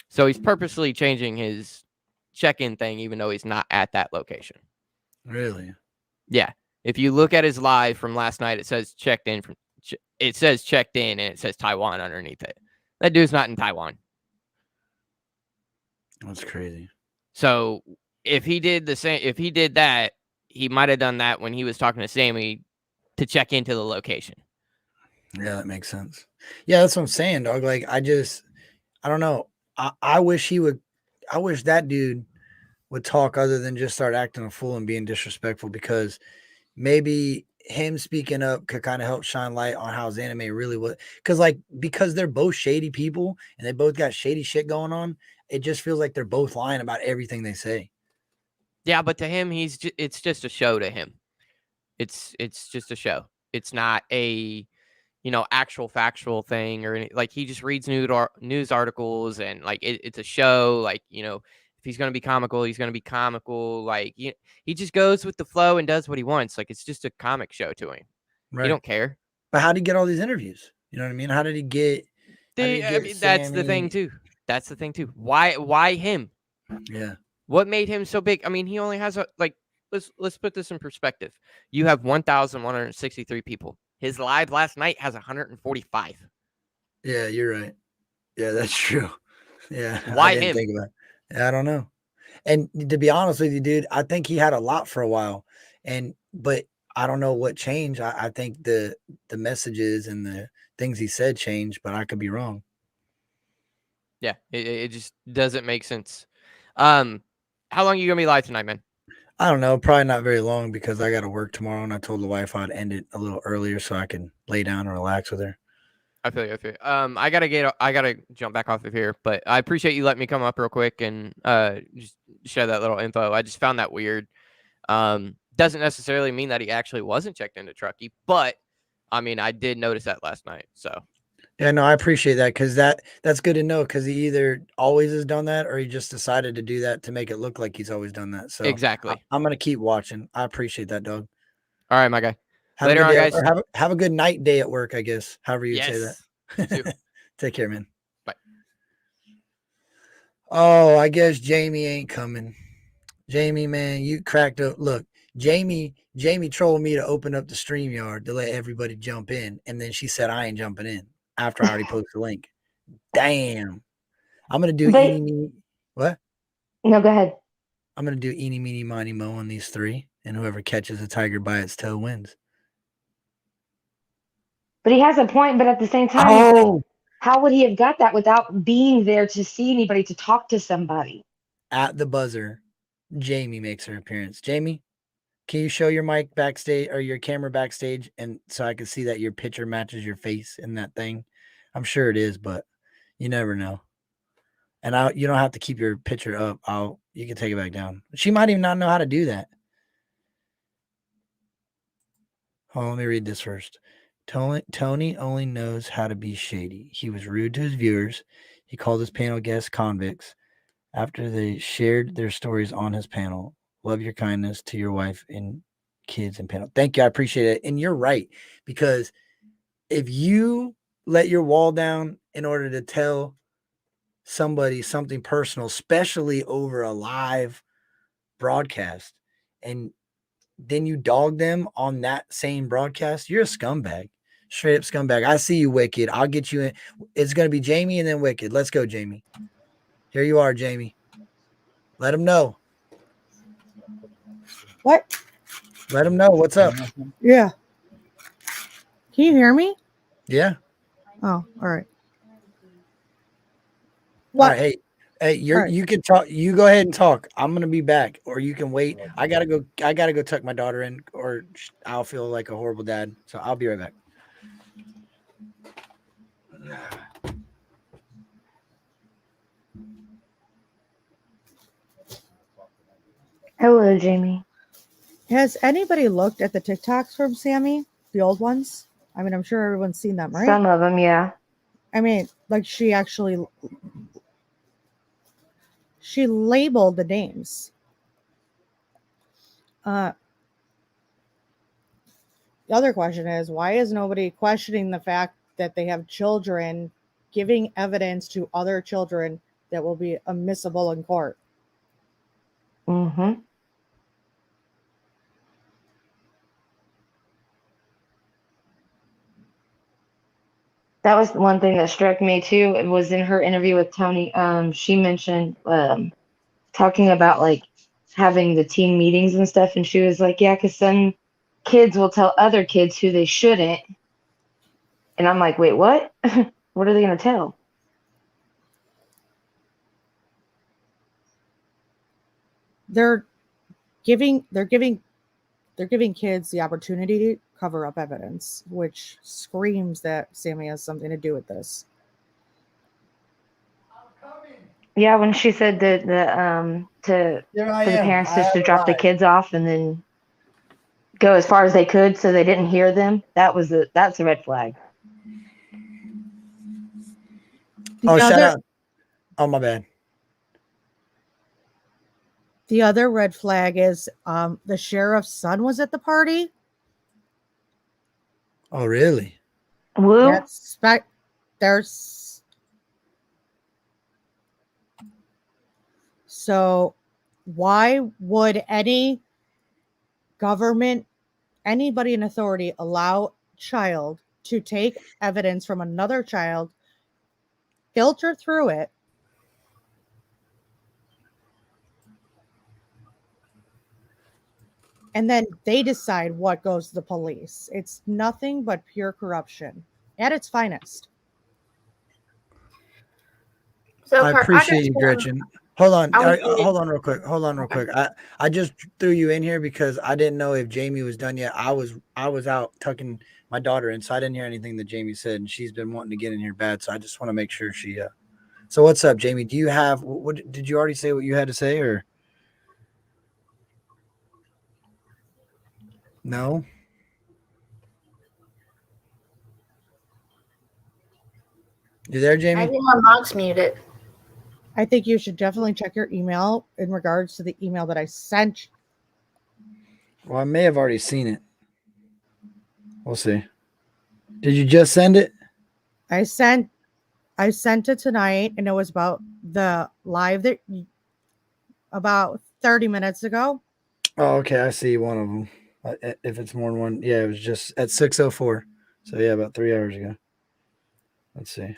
So he's purposely changing his check-in thing, even though he's not at that location. Really? Yeah. If you look at his live from last night, it says checked in it says checked in and it says Taiwan underneath it. That dude's not in Taiwan. That's crazy. So if he did that, he might have done that when he was talking to Sami to check into the location. Yeah, that makes sense. Yeah, that's what I'm saying, dog. Like, I don't know. I wish that dude would talk other than just start acting a fool and being disrespectful, because maybe him speaking up could kind of help shine light on how his anime really was. Because they're both shady people and they both got shady shit going on, it just feels like they're both lying about everything they say. Yeah, but to him, it's just a show to him. It's just a show. It's not a actual factual thing or like he just reads news articles and like it's a show. Like if he's gonna be comical, he's gonna be comical. Like he just goes with the flow and does what he wants. Like it's just a comic show to him. Right. He don't care. But how did he get all these interviews? You know what I mean? How did he get? That's the thing too. That's the thing too. Why him? Yeah. What made him so big? I mean, he only has let's put this in perspective. You have 1,163 people. His live last night has 145. Yeah, you're right. Yeah, that's true. Yeah. Why I didn't him? think about it. Yeah, I don't know. And to be honest with you, dude, I think he had a lot for a while. But I don't know what changed. I think the messages and the things he said changed, but I could be wrong. Yeah, it just doesn't make sense. How long are you gonna be live tonight, man? I don't know, probably not very long because I got to work tomorrow, and I told the wife I'd end it a little earlier so I can lay down and relax with her. I feel you. I gotta jump back off of here, but I appreciate you letting me come up real quick and just share that little info. I just found that weird. Doesn't necessarily mean that he actually wasn't checked into Truckee, but I mean I did notice that last night. So yeah, no, I appreciate that because that's good to know, because he either always has done that or he just decided to do that to make it look like he's always done that. So exactly. I'm gonna keep watching. I appreciate that, dog. All right, my guy. Have Later a good on, day, guys. or have a good night, day at work, I guess. However you'd say that. You too. Take care, man. Bye. Oh, I guess Jamie ain't coming. Jamie, man, you cracked up. Look, Jamie trolled me to open up the StreamYard to let everybody jump in, and then she said I ain't jumping in after I already posted the link. Damn. I'm gonna do eeny meeny. What? No, go ahead. I'm gonna do eeny meeny miny mo on these three, and whoever catches a tiger by its toe wins. But he has a point, but at the same time, how would he have got that without being there to see anybody, to talk to somebody? At the buzzer, Jamie makes her appearance. Jamie, can you show your mic backstage or your camera backstage, and so I can see that your picture matches your face in that thing? I'm sure it is, but you never know. And you don't have to keep your picture up. You can take it back down. She might even not know how to do that. Hold on, let me read this first. Tony only knows how to be shady. He was rude to his viewers. He called his panel guests convicts after they shared their stories on his panel. Love your kindness to your wife and kids and panel. Thank you. I appreciate it. And you're right, because if you let your wall down in order to tell somebody something personal, especially over a live broadcast, and then you dog them on that same broadcast, you're a scumbag. Straight up scumbag. I see you, Wicked. I'll get you in. It's going to be Jamie and then Wicked. Let's go, Jamie. Here you are, Jamie. Let him know. What? Let him know what's up. Yeah. Can you hear me? Yeah. Oh, all right. What? All right, hey, Hey, All right. you can talk. You go ahead and talk. I'm gonna be back, or you can wait. I gotta go. I gotta go tuck my daughter in, or I'll feel like a horrible dad. So I'll be right back. Hello, Jamie. Has anybody looked at the TikToks from Sammy, the old ones? I mean, I'm sure everyone's seen them, right? Some of them, yeah. I mean, like she labeled the names. The other question is, why is nobody questioning the fact that they have children giving evidence to other children that will be admissible in court? Mm-hmm. That was one thing that struck me too. It was in her interview with Tony. She mentioned talking about like having the team meetings and stuff, and she was like, "Yeah, because some kids will tell other kids who they shouldn't," and I'm like, "Wait, what? What are they gonna tell?" They're giving kids the opportunity to cover up evidence, which screams that Sammy has something to do with this. Yeah, when she said that for the parents just to drop the kids off and then go as far as they could so they didn't hear them, that's a red flag. Shout out. Oh, my bad. The other red flag is the sheriff's son was at the party. Oh, really? Woo? So why would any government, anybody in authority allow child to take evidence from another child, filter through it, and then they decide what goes to the police? It's nothing but pure corruption at its finest. So I appreciate you, Gretchen. Hold on. Hold on real quick. I just threw you in here because I didn't know if Jamie was done yet. I was out tucking my daughter in, so I didn't hear anything that Jamie said, and she's been wanting to get in here bad. So I just want to make sure she. So what's up, Jamie? Do you have what? Did you already say what you had to say, or no? You there, Jamie? I think my mic's muted. I think you should definitely check your email in regards to the email that I sent. Well, I may have already seen it. We'll see. Did you just send it? I sent it tonight, and it was about the live that about 30 minutes ago. Oh, okay. I see one of them. If it's more than one, yeah, it was just at 6:04. So yeah, about 3 hours ago. Let's see.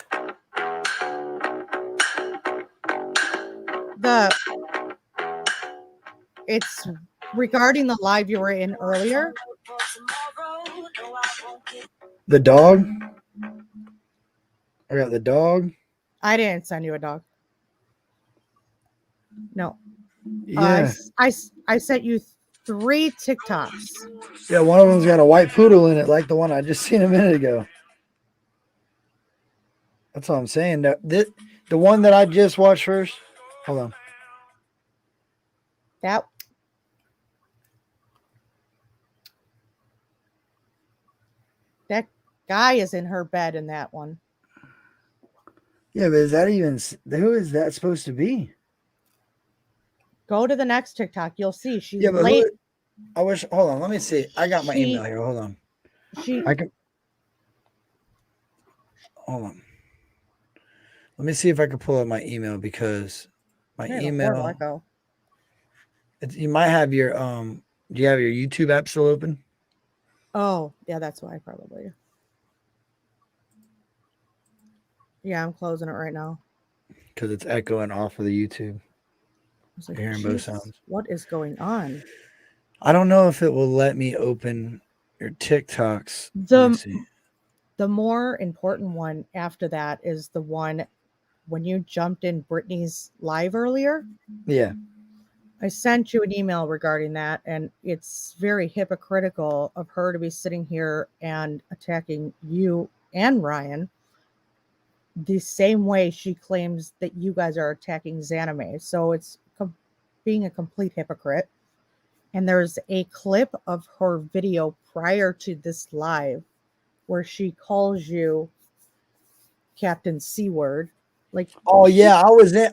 It's regarding the live you were in earlier. The dog? I got the dog. I didn't send you a dog. No. Yeah. I sent you 3 TikToks. Yeah, one of them's got a white poodle in it, like the one I just seen a minute ago. That's all I'm saying. The one that I just watched first. Hold on. That guy is in her bed in that one. Yeah, but is that even who is that supposed to be? Go to the next TikTok. You'll see she's but late. I wish. Hold on. Let me see. I got my email here. Hold on. Hold on. Let me see if I can pull up my email because my email. You might have your Do you have your YouTube app still open? Oh yeah, that's why probably. Yeah, I'm closing it right now. Because it's echoing off of the YouTube. Like, You're hearing both sounds. What is going on? I don't know if it will let me open your TikToks. The more important one after that is the one when you jumped in Brittany's live earlier, Yeah. I sent you an email regarding that, and it's very hypocritical of her to be sitting here and attacking you and Ryan the same way she claims that you guys are attacking Zanime. So it's being a complete hypocrite. And there's a clip of her video prior to this live where she calls you Captain C word. Like, Oh yeah,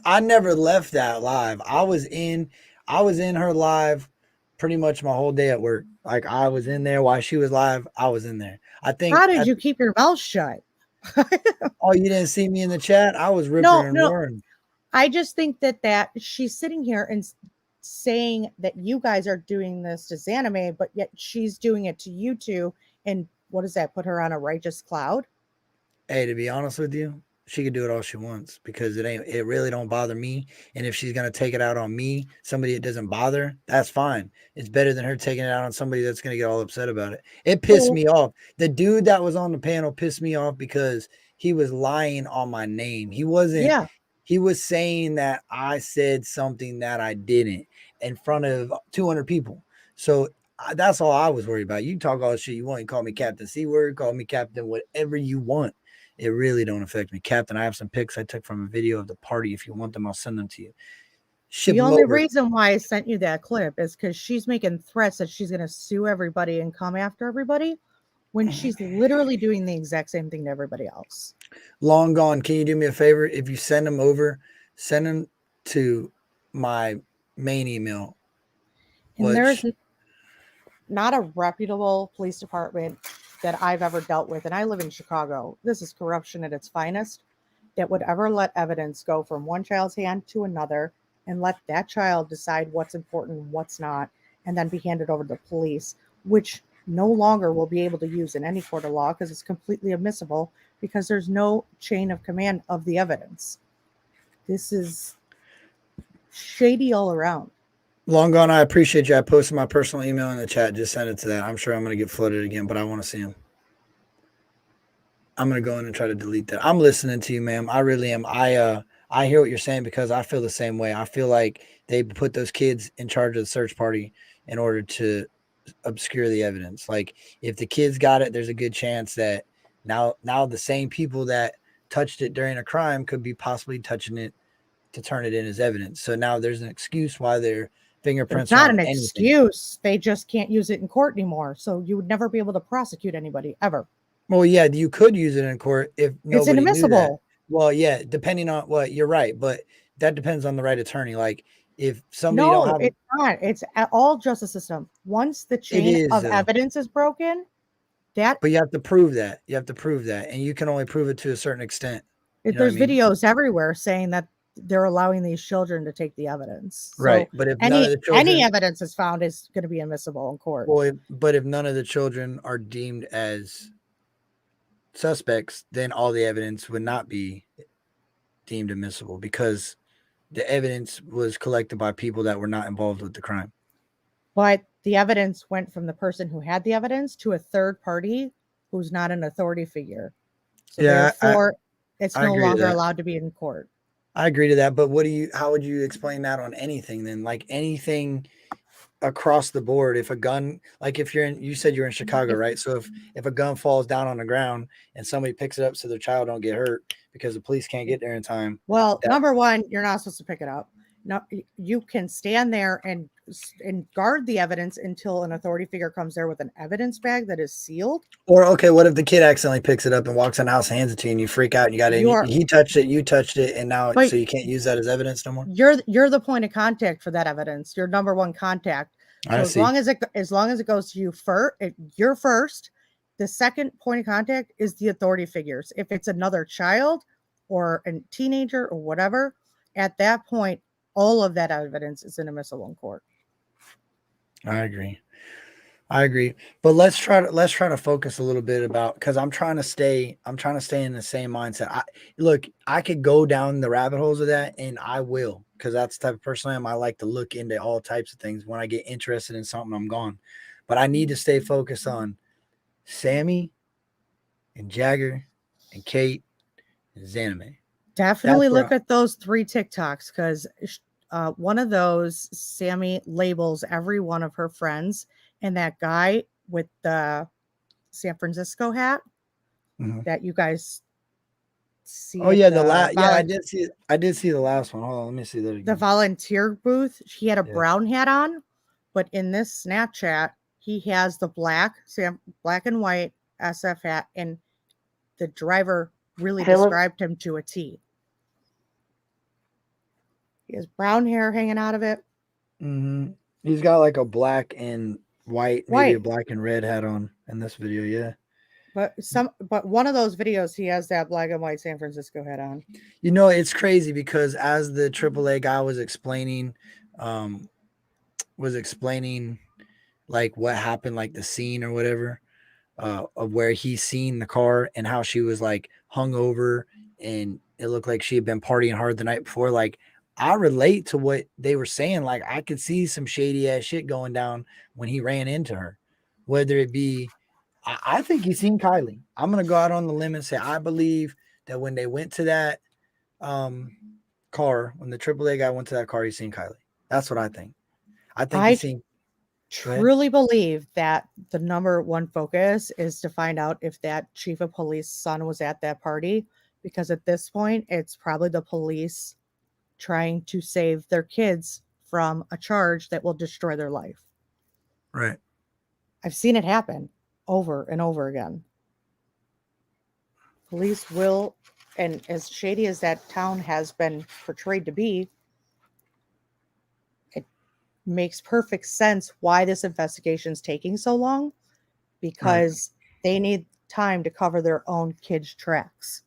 I never left that live. I was in her live pretty much my whole day at work. Like I was in there while she was live. I was in there. I think how did you keep your mouth shut? oh, you didn't see me in the chat? I was ripping No, and no. roaring. I just think that she's sitting here and saying that you guys are doing this to Zanime, but yet she's doing it to you two. And what does that put her on a righteous cloud? Hey, to be honest with you, she could do it all she wants because it really don't bother me. And if she's gonna take it out on me, somebody it doesn't bother, that's fine. It's better than her taking it out on somebody that's gonna get all upset about it. It pissed me off. The dude that was on the panel pissed me off because he was lying on my name. He wasn't. Yeah. He was saying that I said something that I didn't in front of 200 people. So that's all I was worried about. You talk all the shit you want. You call me Captain C word, call me Captain whatever you want. It really don't affect me. Captain, I have some pics I took from a video of the party. If you want them, I'll send them to you. Ship The them only over. reason why I sent you that clip is because she's making threats that she's going to sue everybody and come after everybody when she's literally doing the exact same thing to everybody else. Long gone. Can you do me a favor? If you send them over, send them to my main email. And there's not a reputable police department that I've ever dealt with, and I live in Chicago. This is corruption at its finest, that would ever let evidence go from one child's hand to another and let that child decide what's important and what's not, and then be handed over to the police, which no longer will be able to use in any court of law because it's completely admissible because there's no chain of command of the evidence. This is shady all around. Long gone. I appreciate you. I posted my personal email in the chat. Just send it to that. I'm sure I'm going to get flooded again, but I want to see him. I'm going to go in and try to delete that. I'm listening to you, ma'am. I really am. I hear what you're saying because I feel the same way. I feel like they put those kids in charge of the search party in order to obscure the evidence. Like if the kids got it, there's a good chance that now the same people that touched it during a crime could be possibly touching it to turn it in as evidence. So now there's an excuse why their fingerprints It's not are on an anything. excuse. They just can't use it in court anymore. So you would never be able to prosecute anybody ever. Well, yeah, you could use it in court if It's nobody knew that. inadmissible. Well, yeah, depending on what you're right, but that depends on the right attorney. Like if somebody don't No, have it's not. It's all justice system. Once the chain is, of though. evidence is broken, that But you have to prove that. You have to prove that, and you can only prove it to a certain extent. You know what I there's mean? videos everywhere saying that they're allowing these children to take the evidence. Right. So But if none of any the children, evidence is found is going to be admissible in court. well, but if none of the children are deemed as suspects, then all the evidence would not be deemed admissible because the evidence was collected by people that were not involved with the crime. But the evidence went from the person who had the evidence to a third party who's not an authority figure. So Yeah, therefore, it's I no agree to longer that. allowed to be in court. I agree to that, but how would you explain that on anything then? Like anything across the board, if a gun, like if you said you're in Chicago, right? So if a gun falls down on the ground and somebody picks it up so their child don't get hurt because the police can't get there in time. Well, number one, you're not supposed to pick it up. No, you can stand there and guard the evidence until an authority figure comes there with an evidence bag that is sealed. Or okay, what if the kid accidentally picks it up and walks in the house and hands it to you and you freak out and you got it? He touched it, you touched it, and now so you can't use that as evidence no more. You're the point of contact for that evidence. You're number one contact. So as long as it goes to you first, you're first. The second point of contact is the authority figures. If it's another child or a teenager or whatever, at that point, all of that evidence is inadmissible in court. I agree. But let's try to focus a little bit about, because I'm trying to stay in the same mindset. I could go down the rabbit holes of that, and I will, because that's the type of person I am. I like to look into all types of things. When I get interested in something, I'm gone. But I need to stay focused on Sami and Jagger and Kate and Zanime. Definitely where look at those 3 TikToks because one of those, Sammy labels every one of her friends, and that guy with the San Francisco hat Mhm. that you guys see Oh at yeah, the I did see the last one. Hold on, let me see that the again. volunteer booth. He had a Yeah. brown hat on, but in this Snapchat, he has the black and white SF hat, and the driver really Philip? described him to a T. He has brown hair hanging out of it. Mm-hmm. He's got like a black and white, maybe a White. black and red hat on in this video. Yeah. But one of those videos he has that black and white San Francisco hat on. You know, it's crazy because as the AAA guy was explaining like what happened, like the scene or whatever, of where he seen the car and how she was like hung over and it looked like she had been partying hard the night before. Like I relate to what they were saying. Like I could see some shady ass shit going down when he ran into her, whether it be, I think he's seen Kylie. I'm going to go out on the limb and say, I believe that when they went to that car, when the AAA guy went to that car, he's seen Kylie. That's what I think. I think he's seen. Truly believe that the number one focus is to find out if that chief of police son was at that party, because at this point it's probably the police trying to save their kids from a charge that will destroy their life. Right. I've seen it happen over and over again. Police will, and as shady as that town has been portrayed to be, it makes perfect sense why this investigation is taking so long, because they need time to cover their own kids' tracks.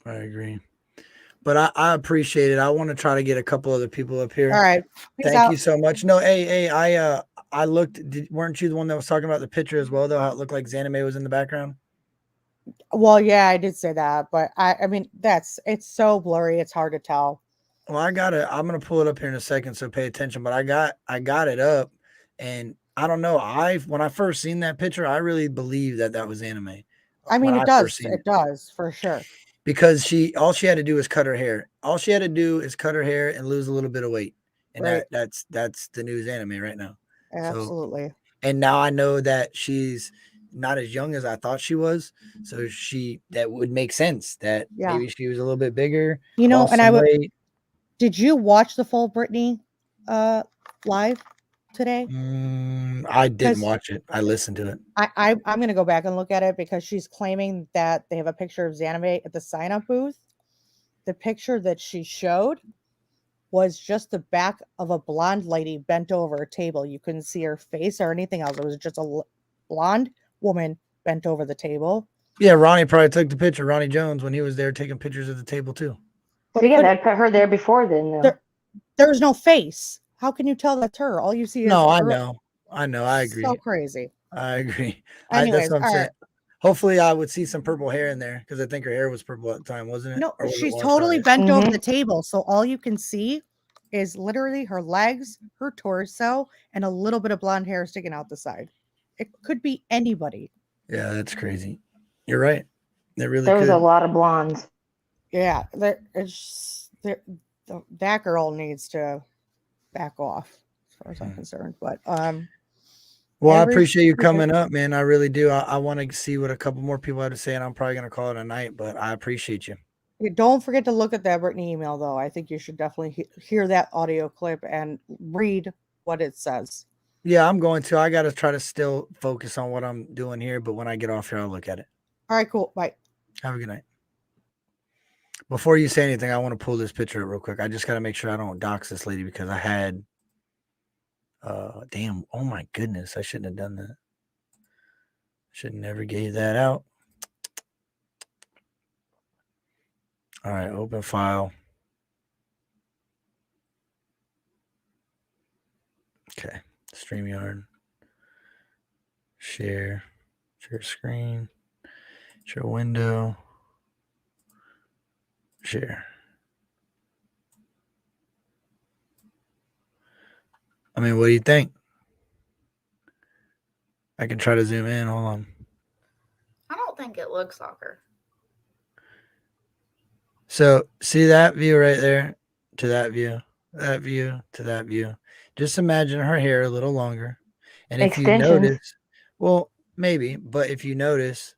I agree. But I appreciate it. I want to try to get a couple other people up here. All right. Peace Thank you out. so much. No, hey, I looked. Weren't you the one that was talking about the picture as well, though? How it looked like Zanime was in the background. Well, yeah, I did say that, but I mean, it's so blurry, it's hard to tell. Well, I'm gonna pull it up here in a second, so pay attention. But I got it up, and I don't know. When I first seen that picture, I really believed that was anime. I mean, When it I does. first seen It does for sure. because all she had to do was cut her hair. All she had to do is cut her hair and lose a little bit of weight, and Right. that's the news anime right now. Absolutely. So, and now I know that she's not as young as I thought she was. So that would make sense that Yeah. maybe she was a little bit bigger. You know, lost and some weight. Did you watch the full Britney live today? I didn't 'Cause watch it. I listened to it. I'm gonna go back and look at it because she's claiming that they have a picture of Zanime at the sign-up booth. The picture that she showed was just the back of a blonde lady bent over a table. You couldn't see her face or anything else. It was just a blonde woman bent over the table. Yeah, Ronnie probably took the picture. Ronnie Jones, when he was there taking pictures of the table too. So yeah, that put her there before then, though. There's no face. How can you tell that's her? All you see is No, I know. I agree. So crazy. I agree. Anyways, that's what I'm all saying. right. Hopefully, I would see some purple hair in there because I think her hair was purple at the time, wasn't it? No, Or was it she's washed totally already? bent over the table. So all you can see is literally her legs, her torso, and a little bit of blonde hair sticking out the side. It could be anybody. Yeah, that's crazy. You're right. It really There was could. a lot of blondes. Yeah, that girl needs to back off as far as I'm concerned. But well, I appreciate you coming up, man. I really do. I want to see what a couple more people have to say, and I'm probably gonna call it a night. But I appreciate you. Don't forget to look at that Britney email, though. I think you should definitely hear that audio clip and read what it says. Yeah, I'm going to. I got to try to still focus on what I'm doing here, but when I get off here, I'll look at it. All right, cool. Bye. Have a good night. Before you say anything, I want to pull this picture up real quick. I just got to make sure I don't dox this lady because I had, damn, oh my goodness, I shouldn't have done that. Should never gave that out. All right, open file. Okay, StreamYard. Share screen, share window, share. I mean, what do you think? I can try to zoom in. Hold on. I don't think it looks soccer. So see that view right there to that view to that view. Just imagine her hair a little longer. And if you Extensions. notice, well, maybe, but if you notice,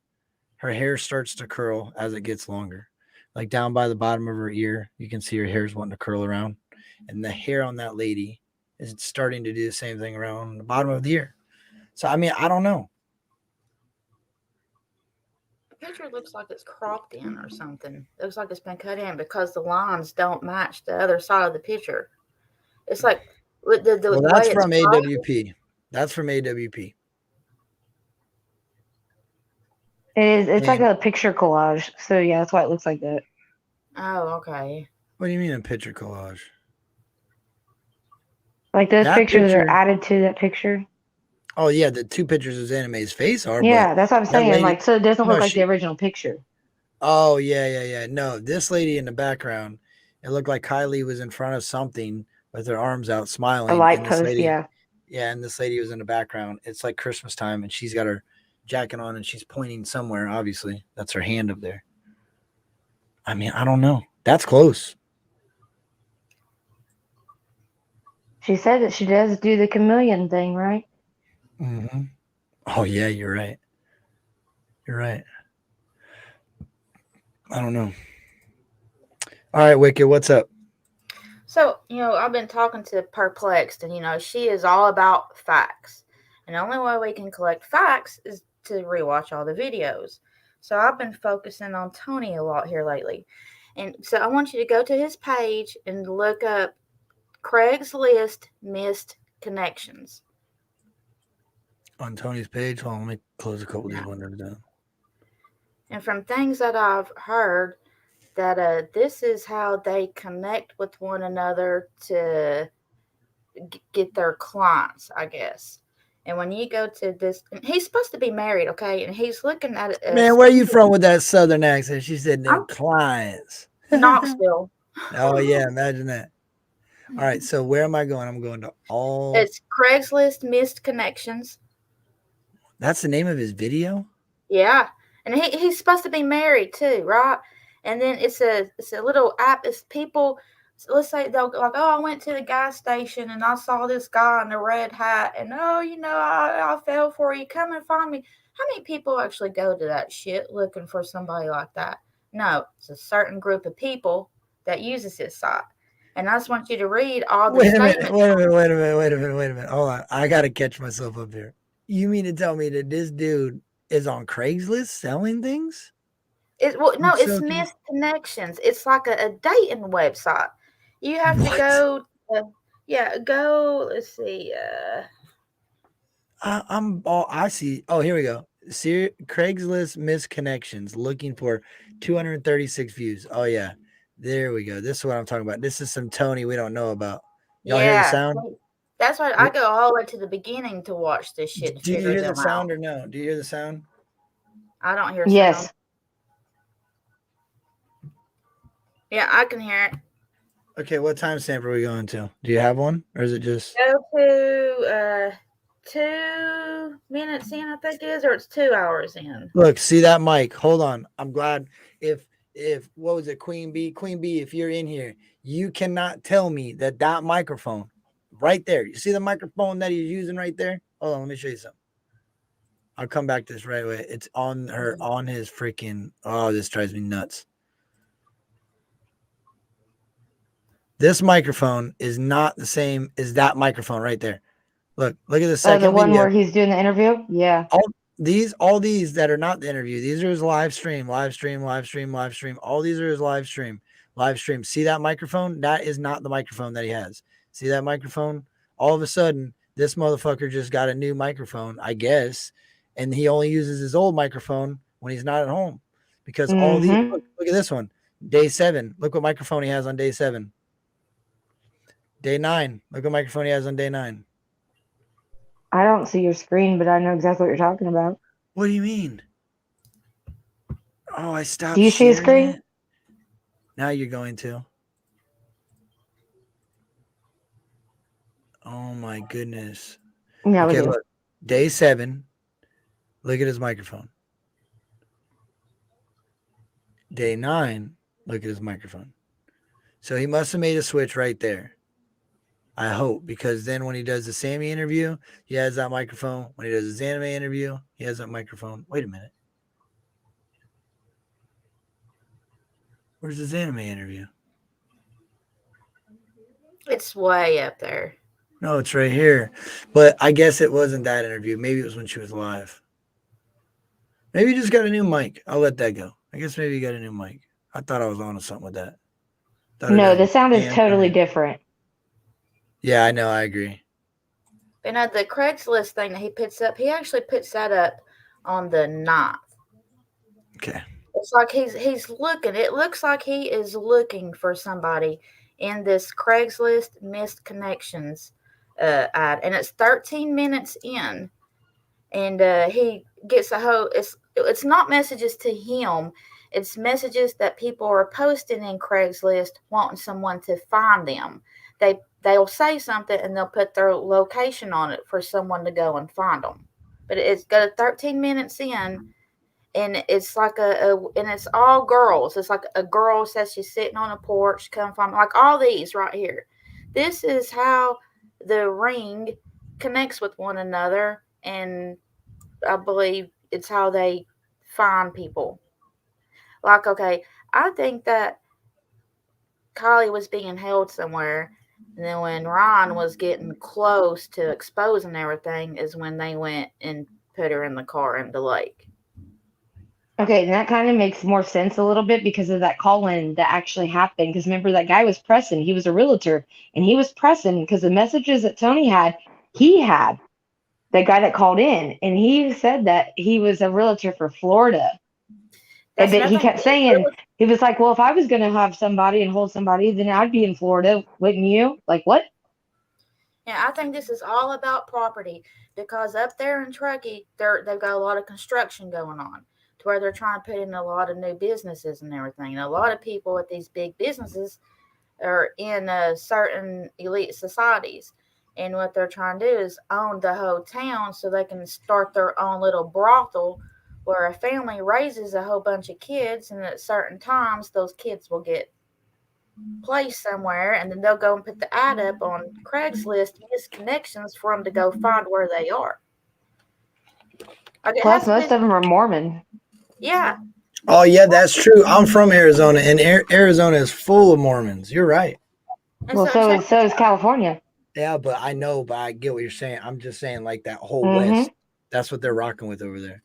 her hair starts to curl as it gets longer. Like down by the bottom of her ear, you can see her hair's wanting to curl around. And the hair on that lady is starting to do the same thing around the bottom of the ear. So, I mean, I don't know. The picture looks like it's cropped in or something. It looks like it's been cut in because the lines don't match the other side of the picture. It's like the Well, way that's it's from cropped. AWP. That's from AWP. It's like And a picture collage. So yeah, that's why it looks like that. Oh, okay. what do you mean a picture collage? Like those That pictures that are picture. added to that picture. Oh yeah, the two pictures of Anime's face are, but Yeah, that's what I'm that saying. lady. Like, so it doesn't No, look like the she. original picture. Oh yeah. No, this lady in the background, it looked like Kylie was in front of something with her arms out, A smiling, light and this post, lady, yeah. yeah, and this lady was in the background. It's like Christmas time, and she's got her jacket on, and she's pointing somewhere. Obviously, that's her hand up there. I mean, I don't know. That's close. She said that she does do the chameleon thing, right? Mm-hmm. Oh yeah, you're right. You're right. I don't know. All right, Wicked, what's up? So, I've been talking to Perplexed, and, she is all about facts. And the only way we can collect facts is to rewatch all the videos. So I've been focusing on Tony a lot here lately. And so I want you to go to his page and look up Craigslist missed connections. On Tony's page, hold on, let me close a couple of these windows down. And from things that I've heard, that this is how they connect with one another to get their clients, I guess. And when you go to this, and he's supposed to be married, okay? And he's looking at it. Man, where you from with that southern accent? She said, "Them I'm clients." Knoxville. Oh yeah, imagine that. All right, so where am I going? I'm going to all. It's Craigslist missed connections. That's the name of his video. Yeah, and he's supposed to be married too, right? And then it's a little app. It's people. Let's say they'll go like, oh, I went to the gas station and I saw this guy in a red hat, and oh, I fell for you. Come and find me. How many people actually go to that shit looking for somebody like that? No, it's a certain group of people that uses this site. And I just want you to read all the statements. Wait a minute. Hold on. I got to catch myself up here. You mean to tell me that this dude is on Craigslist selling things? It's missed connections. It's like a dating website. You have to go. Let's see. I see. Oh, here we go. See, Craigslist missed connections looking for 236 views. Oh yeah. There we go. This is what I'm talking about. This is some Tony we don't know about. Y'all hear the sound? That's why I go all the way to the beginning to watch this shit. Do you hear the sound or no? Do you hear the sound? I don't hear yes. sound. Yeah, I can hear it. Okay, what timestamp are we going to? Do you have one, or is it just go to 2 minutes in? I think it is, or it's 2 hours in. Look, see that mic? Hold on. I'm glad if what was it, Queen B? Queen B, if you're in here, you cannot tell me that microphone right there. You see the microphone that he's using right there? Hold on, let me show you something. I'll come back to this right away. It's on his freaking. Oh, this drives me nuts. This microphone is not the same as that microphone right there. Look at the second the one video. where he's doing the interview? Yeah. All these that are not the interview, these are his live stream. All these are his live stream. See that microphone? That is not the microphone that he has. See that microphone? All of a sudden, this motherfucker just got a new microphone, I guess, and he only uses his old microphone when he's not at home. Because all these look at this one. Day 7. Look what microphone he has on day 7. Day 9. Look what microphone he has on day 9. I don't see your screen, but I know exactly what you're talking about. What do you mean? Oh, I stopped. Do you see a screen? It? Now you're going to. Oh my goodness. No, okay, look. Day 7. Look at his microphone. Day 9. Look at his microphone. So he must have made a switch right there. I hope, because then when he does the Sami interview, he has that microphone. When he does his anime interview, he has that microphone. Wait a minute. Where's his anime interview? It's way up there. No, it's right here. But I guess it wasn't that interview. Maybe it was when she was live. Maybe he just got a new mic. I'll let that go. I guess maybe he got a new mic. I thought I was on to something with that. No, the sound is totally different. Yeah, I know. I agree. And the Craigslist thing that he puts up, he actually puts that up on the 9th. Okay. It's like he's looking. It looks like he is looking for somebody in this Craigslist missed connections ad, and it's 13 minutes in, and he gets a whole. It's not messages to him. It's messages that people are posting in Craigslist wanting someone to find them. They'll say something and they'll put their location on it for someone to go and find them. But it's got 13 minutes in, and it's like and it's all girls. It's like a girl says she's sitting on a porch, come find me. Like all these right here. This is how the ring connects with one another, and I believe it's how they find people. Like, okay, I think that Kylie was being held somewhere, and then when Ron was getting close to exposing everything is when they went and put her in the car in the lake. Okay, and that kind of makes more sense a little bit because of that call-in that actually happened. Because remember, that guy was pressing. He was a realtor, and he was pressing because the messages that Tony had, he had. The guy that called in, and he said that he was a realtor for Florida. And but he kept saying, he was like, well, if I was going to have somebody and hold somebody, then I'd be in Florida, wouldn't you? Like, what? Yeah, I think this is all about property because up there in Truckee, they've got a lot of construction going on to where they're trying to put in a lot of new businesses and everything. And a lot of people with these big businesses are in certain elite societies. And what they're trying to do is own the whole town so they can start their own little brothel where a family raises a whole bunch of kids, and at certain times those kids will get placed somewhere, and then they'll go and put the ad up on Craigslist, miss connections for them to go find where they are. Like plus, most of them are Mormon. Yeah. Oh, yeah, that's true. I'm from Arizona, and Arizona is full of Mormons. You're right. Well, so is California. Yeah, but I know, but I get what you're saying. I'm just saying, like, that whole West, that's what they're rocking with over there.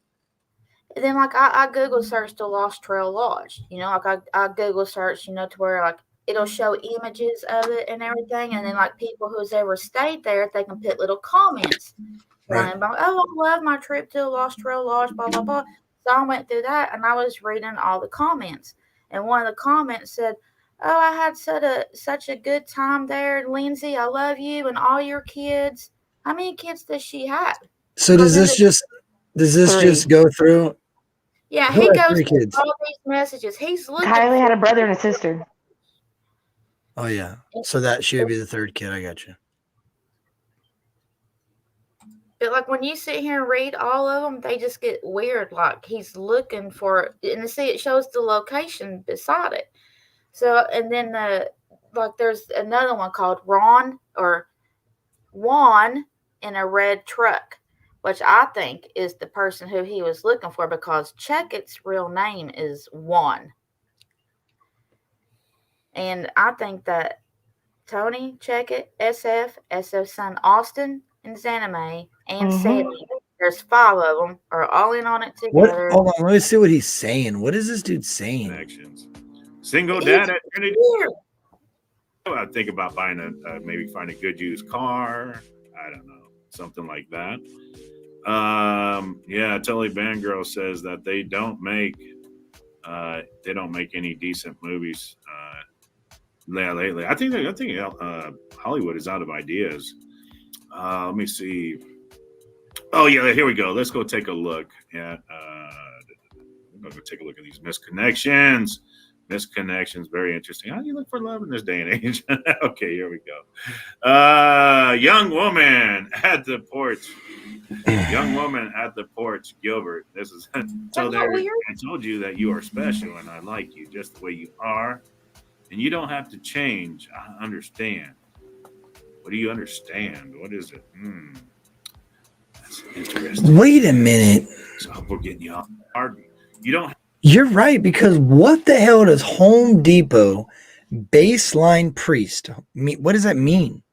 And then, like, I Google searched the Lost Trail Lodge. You know, like, I Google search, you know, to where, like, it'll show images of it and everything. And then, like, people who's ever stayed there, they can put little comments. Right. About, oh, I love my trip to the Lost Trail Lodge, blah, blah, blah. So I went through that, and I was reading all the comments. And one of the comments said, oh, I had such a good time there, Lindsay. I love you and all your kids. How many kids does she have? So does this just go through? Yeah, Who he has goes 3 through kids? all these messages. He's looking. Kylie had a brother and a sister. Oh, yeah. So that she would be the 3rd kid. I got you. But like when you sit here and read all of them, they just get weird. Like he's looking for, and see, it shows the location beside it. So, and then like there's another one called Ron or Juan in a red truck, which I think is the person who he was looking for because Checket's real name is Juan. And I think that Tony Checkett, SF's son Austin, and Zanime, and Sami, there's 5 of them, are all in on it together. What? Hold on, let me see what he's saying. What is this dude saying? Connections. Single dad at Trinity. I think about buying maybe find a good used car. I don't know, something like that. Yeah, Tully Bangirl says that they don't make any decent movies lately. I think Hollywood is out of ideas. Let me see. Oh yeah, here we go. Let's go take a look at. We're gonna go take a look at these missed connections. Misconnections, very interesting. How do you look for love in this day and age? Okay, here we go. Young woman at the porch. Young woman at the porch, Gilbert. This is so there. I told you that you are special and I like you just the way you are. And you don't have to change. I understand. What do you understand? What is it? That's interesting. Wait a minute. So we're getting you off hard. You don't. You're right, because what the hell does Home Depot baseline priest mean? What does that mean?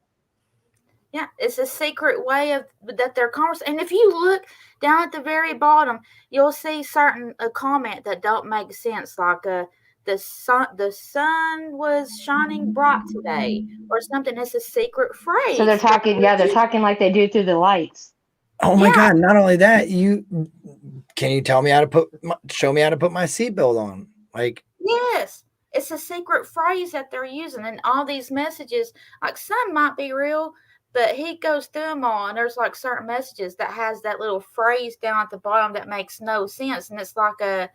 Yeah, it's a secret way of that they're conversing. And if you look down at the very bottom, you'll see certain comment that don't make sense, like the sun was shining bright today, or something. It's a secret phrase. So they're talking, they're talking like they do through the lights. Oh my God! Not only that, can you tell me how to show me how to put my seatbelt on? Like, yes, it's a secret phrase that they're using, and all these messages, like some might be real, but he goes through them all, and there's like certain messages that has that little phrase down at the bottom that makes no sense, and it's like a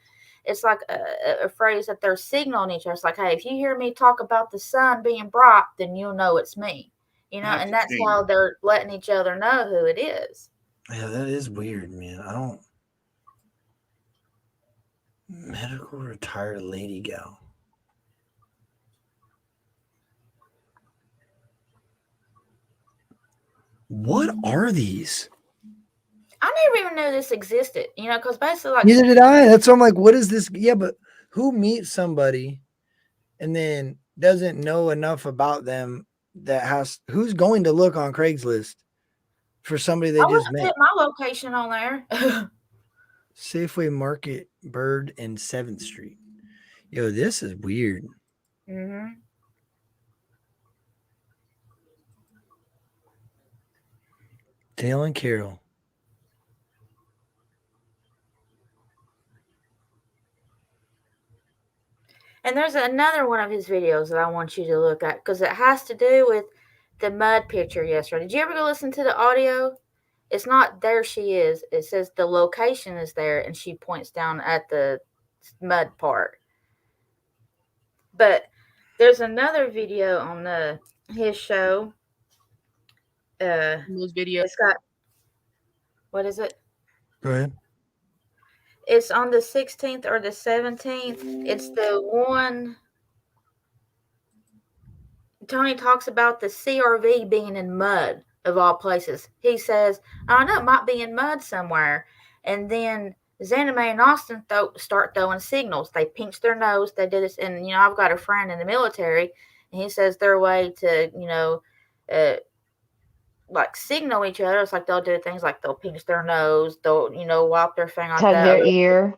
phrase that they're signaling each other. It's like, hey, if you hear me talk about the sun being bright, then you'll know it's me, and that's how they're letting each other know who it is. Yeah, that is weird, man. Medical retired lady gal. What are these? I never even knew this existed, because basically, like, neither did I. That's why I'm like, what is this? Yeah, but who meets somebody and then doesn't know enough about them who's going to look on Craigslist for somebody they just met? Put my location on there. Safeway Market, Bird, and 7th Street. Yo, this is weird. Mm-hmm. Dale and Carol. And there's another one of his videos that I want you to look at, because it has to do with the mud picture yesterday. Did you ever go listen to the audio? It's not "there she is." It says the location is there, and she points down at the mud part. But there's another video on his show. Those videos. It's got, what is it? Go ahead. It's on the 16th or the 17th. It's the one Tony talks about the CRV being in mud, of all places. He says, I don't know, it might be in mud somewhere. And then Xaname and Austin start throwing signals. They pinch their nose. They do this. And, I've got a friend in the military, and he says their way to, like signal each other. It's like they'll do things like they'll pinch their nose. They'll, wipe their finger. Tug their ear.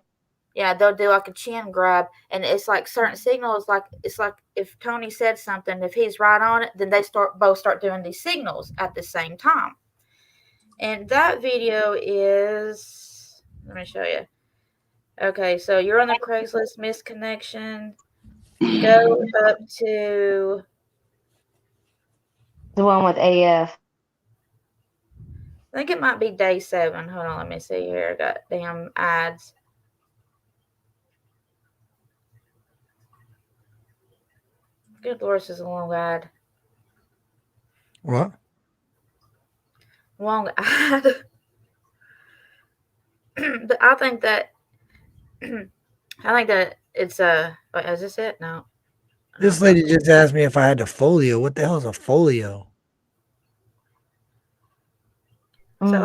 Yeah, they'll do like a chin grab, and it's like certain signals. It's like if Tony said something, if he's right on it, then they both start doing these signals at the same time. And that video is, let me show you. Okay, so you're on the Craigslist misconnection. Go up to the one with AF. I think it might be day 7. Hold on, let me see here. I got damn ads. Good Lord, this is a long ad. What? Long ad. But I think that it's wait, is this it? No. This lady just asked me if I had a folio. What the hell is a folio? So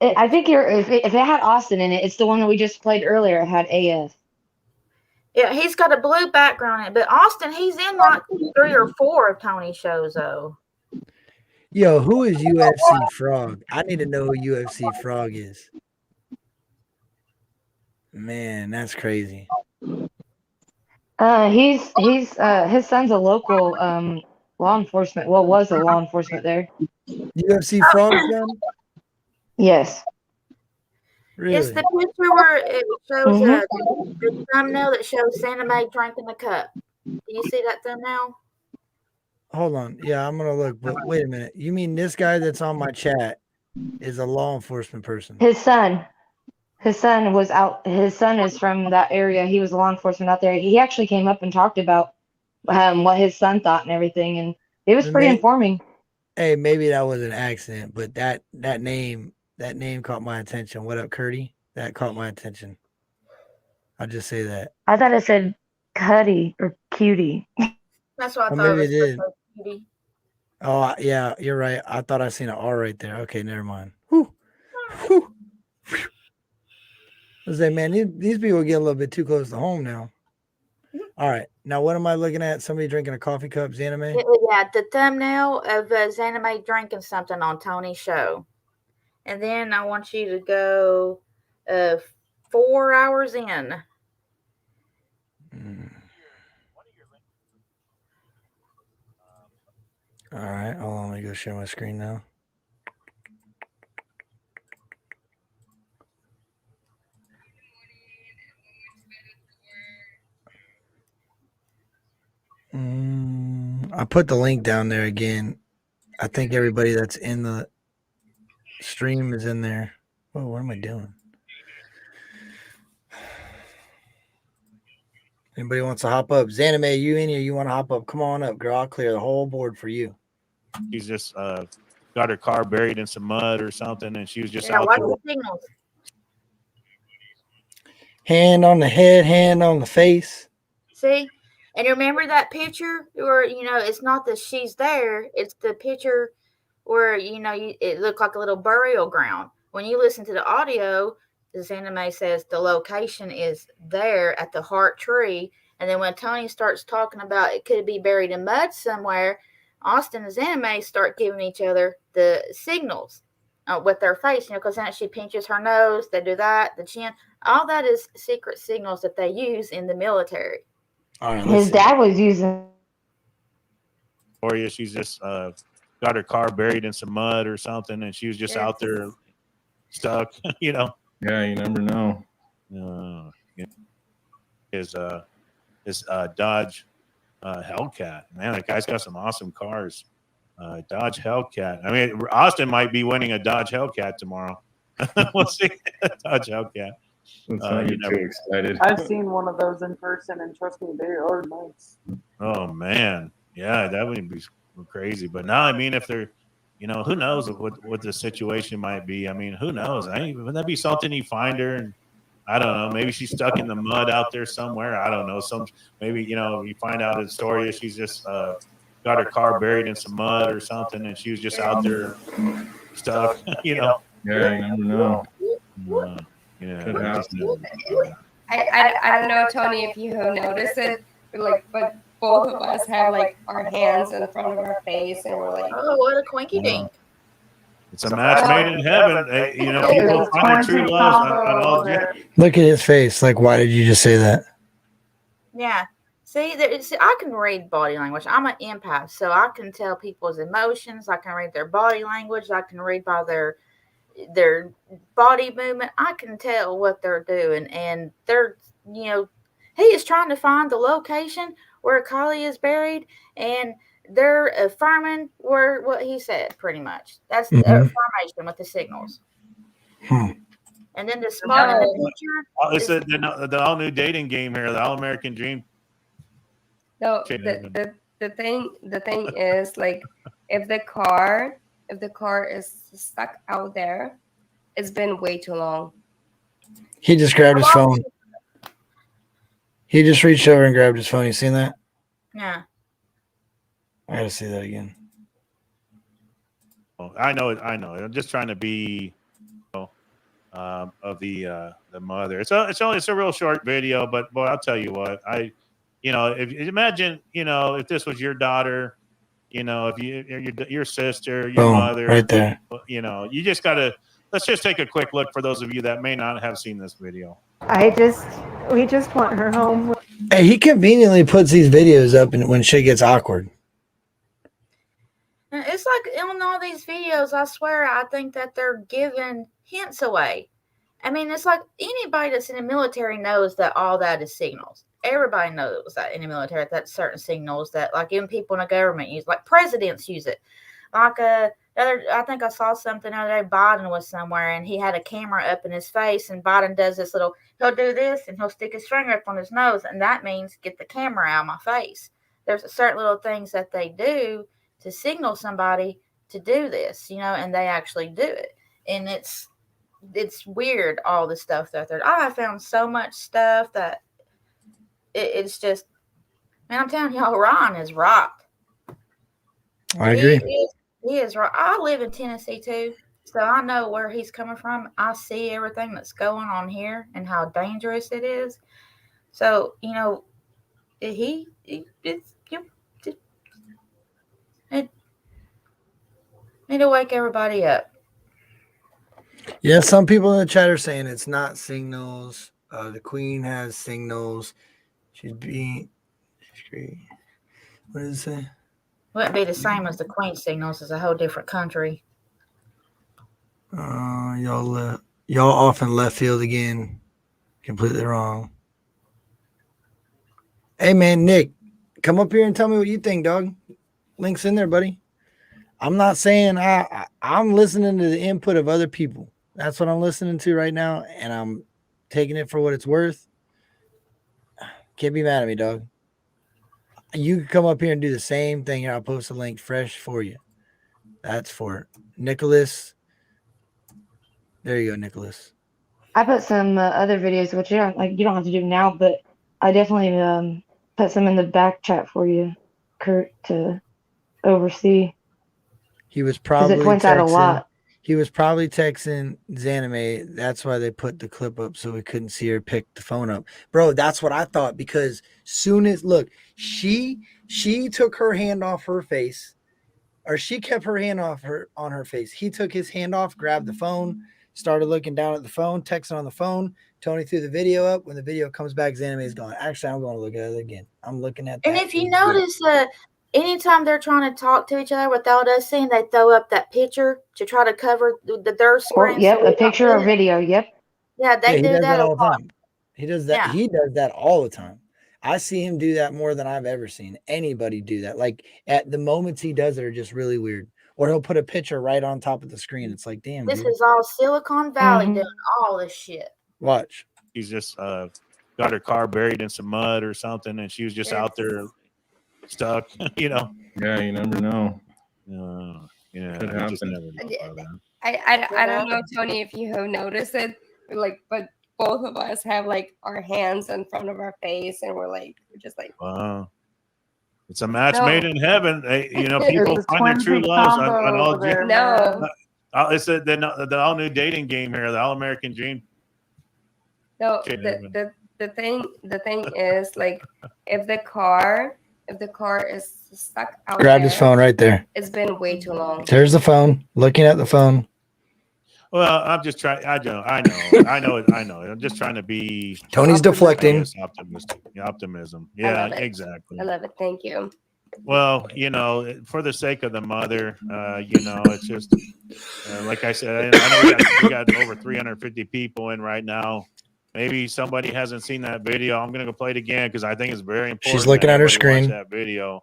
I think if it had Austin in it, it's the one that we just played earlier. It had AF. Yeah, he's got a blue background in it. But Austin, he's in like 3 or 4 of Tony's shows, though. Yo, who is UFC Frog? I need to know who UFC Frog is. Man, that's crazy. His son's a local law enforcement. Well, was a law enforcement there. UFC Frog son? Yes. Really? It's the picture where it shows the thumbnail that shows Santa Mae drinking the cup. Do you see that thumbnail? Hold on. Yeah, I'm gonna look. But wait a minute. You mean this guy that's on my chat is a law enforcement person? His son. His son was out. His son is from that area. He was law enforcement out there. He actually came up and talked about what his son thought and everything, and it was pretty informing. Hey, maybe that was an accident, but that name caught my attention. What up, Curdy? That caught my attention. I'll just say that. I thought it said Cuddy or Cutie. That's what I Or thought. maybe It it was did. supposed to be. Oh, yeah, you're right. I thought I seen an R right there. Okay, never mind. Whew. Whew. I was like, man, these people get a little bit too close to home now. All right. Now, what am I looking at? Somebody drinking a coffee cup, Zanime? Yeah, the thumbnail of Zanime drinking something on Tony's show. And then I want you to go 4 hours in. All right. Hold on. Let me go share my screen now. I put the link down there again. I think everybody that's in the stream is in there. Whoa, what am I doing? Anybody wants to hop up? Zanime, you in here? You want to hop up? Come on up, girl. I'll clear the whole board for you. She's just got her car buried in some mud or something, and she was just out watch there. the signals. Hand on the head, hand on the face. See? And remember that picture where, it's not that she's there. It's the picture where, it looked like a little burial ground. When you listen to the audio, the anime says the location is there at the heart tree. And then when Tony starts talking about it could be buried in mud somewhere, Austin and Zanime start giving each other the signals with their face, because then she pinches her nose, they do that, the chin. All that is secret signals that they use in the military. All right, his dad was using. Victoria, she's just got her car buried in some mud or something, and she was just out there stuck. Yeah, you never know. His Dodge Hellcat, man, that guy's got some awesome cars. Dodge Hellcat. I mean, Austin might be winning a Dodge Hellcat tomorrow. We'll see. Dodge Hellcat. Let's not get too excited. I've seen one of those in person, and trust me, they are nice. Oh man, yeah, that would be crazy. But now, I mean, if they're, who knows what the situation might be? I mean, who knows? Would that be something you find her and I don't know, maybe she's stuck in the mud out there somewhere. I don't know. Maybe you find out a story. She's just got her car buried in some mud or something, and she was just out there stuck. Yeah, you never know. Could happen. I don't know, Tony, if you have noticed it, but both of us have our hands in front of our face, and we're like, oh, what a quinky dink. It's a match made in heaven. People find their true love. Look at his face. Like, why did you just say that? Yeah. See, I can read body language. I'm an empath, so I can tell people's emotions. I can read their body language. I can read by their body movement. I can tell what they're doing, and they're he is trying to find the location where Kali is buried, and they're affirming what he said. Pretty much, that's the affirmation with the signals. And then the spot in the picture. It's the all new dating game here, the All American Dream. No, the thing is, if the car is stuck out there, it's been way too long. He just grabbed his phone. He just reached over and grabbed his phone. You seen that? Yeah. I gotta see that again. Oh, I know it. I'm just trying to be of the mother. It's a real short video, but boy, I'll tell you what. If imagine, if this was your daughter, if your sister, your mother, right there. You just gotta. Let's just take a quick look for those of you that may not have seen this video. We just want her home. Hey, he conveniently puts these videos up when shit gets awkward. It's like on all these videos, I swear, I think that they're giving hints away. I mean, it's like anybody that's in the military knows that all that is signals. Everybody knows that in the military, that's certain signals that, like, even people in the government use, like presidents use it. Like I think I saw something the other day. Biden was somewhere and he had a camera up in his face, and Biden does this little. He'll do this and he'll stick his finger up on his nose, and that means get the camera out of my face. There's certain little things that they do to signal somebody to do this, and they actually do it, and it's weird. All the stuff that they're. I found so much stuff that it's just. Man, I'm telling y'all, Ron is rocked. I agree. He is right. I live in Tennessee too, so I know where he's coming from. I see everything that's going on here and how dangerous it is. So it need to wake everybody up. Yeah, some people in the chat are saying it's not signals. The Queen has signals. She's being. What does it say? Wouldn't be the same as the Queen signals. It's a whole different country. Y'all off in left field again. Completely wrong. Hey man, Nick, come up here and tell me what you think, dog. Link's in there, buddy. I'm not saying I'm listening to the input of other people. That's what I'm listening to right now, and I'm taking it for what it's worth. Can't be mad at me, dog. You can come up here and do the same thing. Here, I'll post a link fresh for you. That's for Nicholas. There you go, Nicholas. I put some other videos, which you don't have to do now, but I definitely put some in the back chat for you, Kurt, to oversee. He was Because probably it points out a lot. He was probably texting Zanime. That's why they put the clip up so we couldn't see her pick the phone up. Bro, that's what I thought, because soon as she took her hand off her face, or she kept her hand on her face. He took his hand off, grabbed the phone, started looking down at the phone, texting on the phone. Tony threw the video up. When the video comes back, Zanime is gone. Actually, I'm going to look at it again. I'm looking at that. And if you notice, anytime they're trying to talk to each other without us seeing, they throw up that picture to try to cover their screen. Yep, a picture or video. Yep. Yeah, they do that all a the lot. time. He does that. Yeah. He does that all the time. I see him do that more than I've ever seen anybody do that. Like, at the moments he does it are just really weird. Or he'll put a picture right on top of the screen. It's like, damn, This dude. is all Silicon Valley doing all this shit. Watch. He's just got her car buried in some mud or something, and she was just out there stuck. Yeah, you never know. Yeah, Could you just happen. never know, man. I don't know, Tony, if you have noticed it, but both of us have our hands in front of our face, and we're just like, Wow. It's a match No. made in heaven. People It's a find their twin true peak loves combo on all. over there, No. man. It's the all new dating game here, the All American Dream. no. Okay, The thing is, if the car is stuck out Grabbed there, his phone right there. it's been way too long. There's the phone. Looking at the phone. Well, I'm just trying. I know. I'm just trying to be. Tony's deflecting. Optimistic. Optimism. I Yeah, love it. exactly. I love it. Thank you. Well, for the sake of the mother, it's just like I said. I know we got over 350 people in right now. Maybe somebody hasn't seen that video. I'm gonna go play it again because I think it's very important. She's looking at her everybody watch screen. That video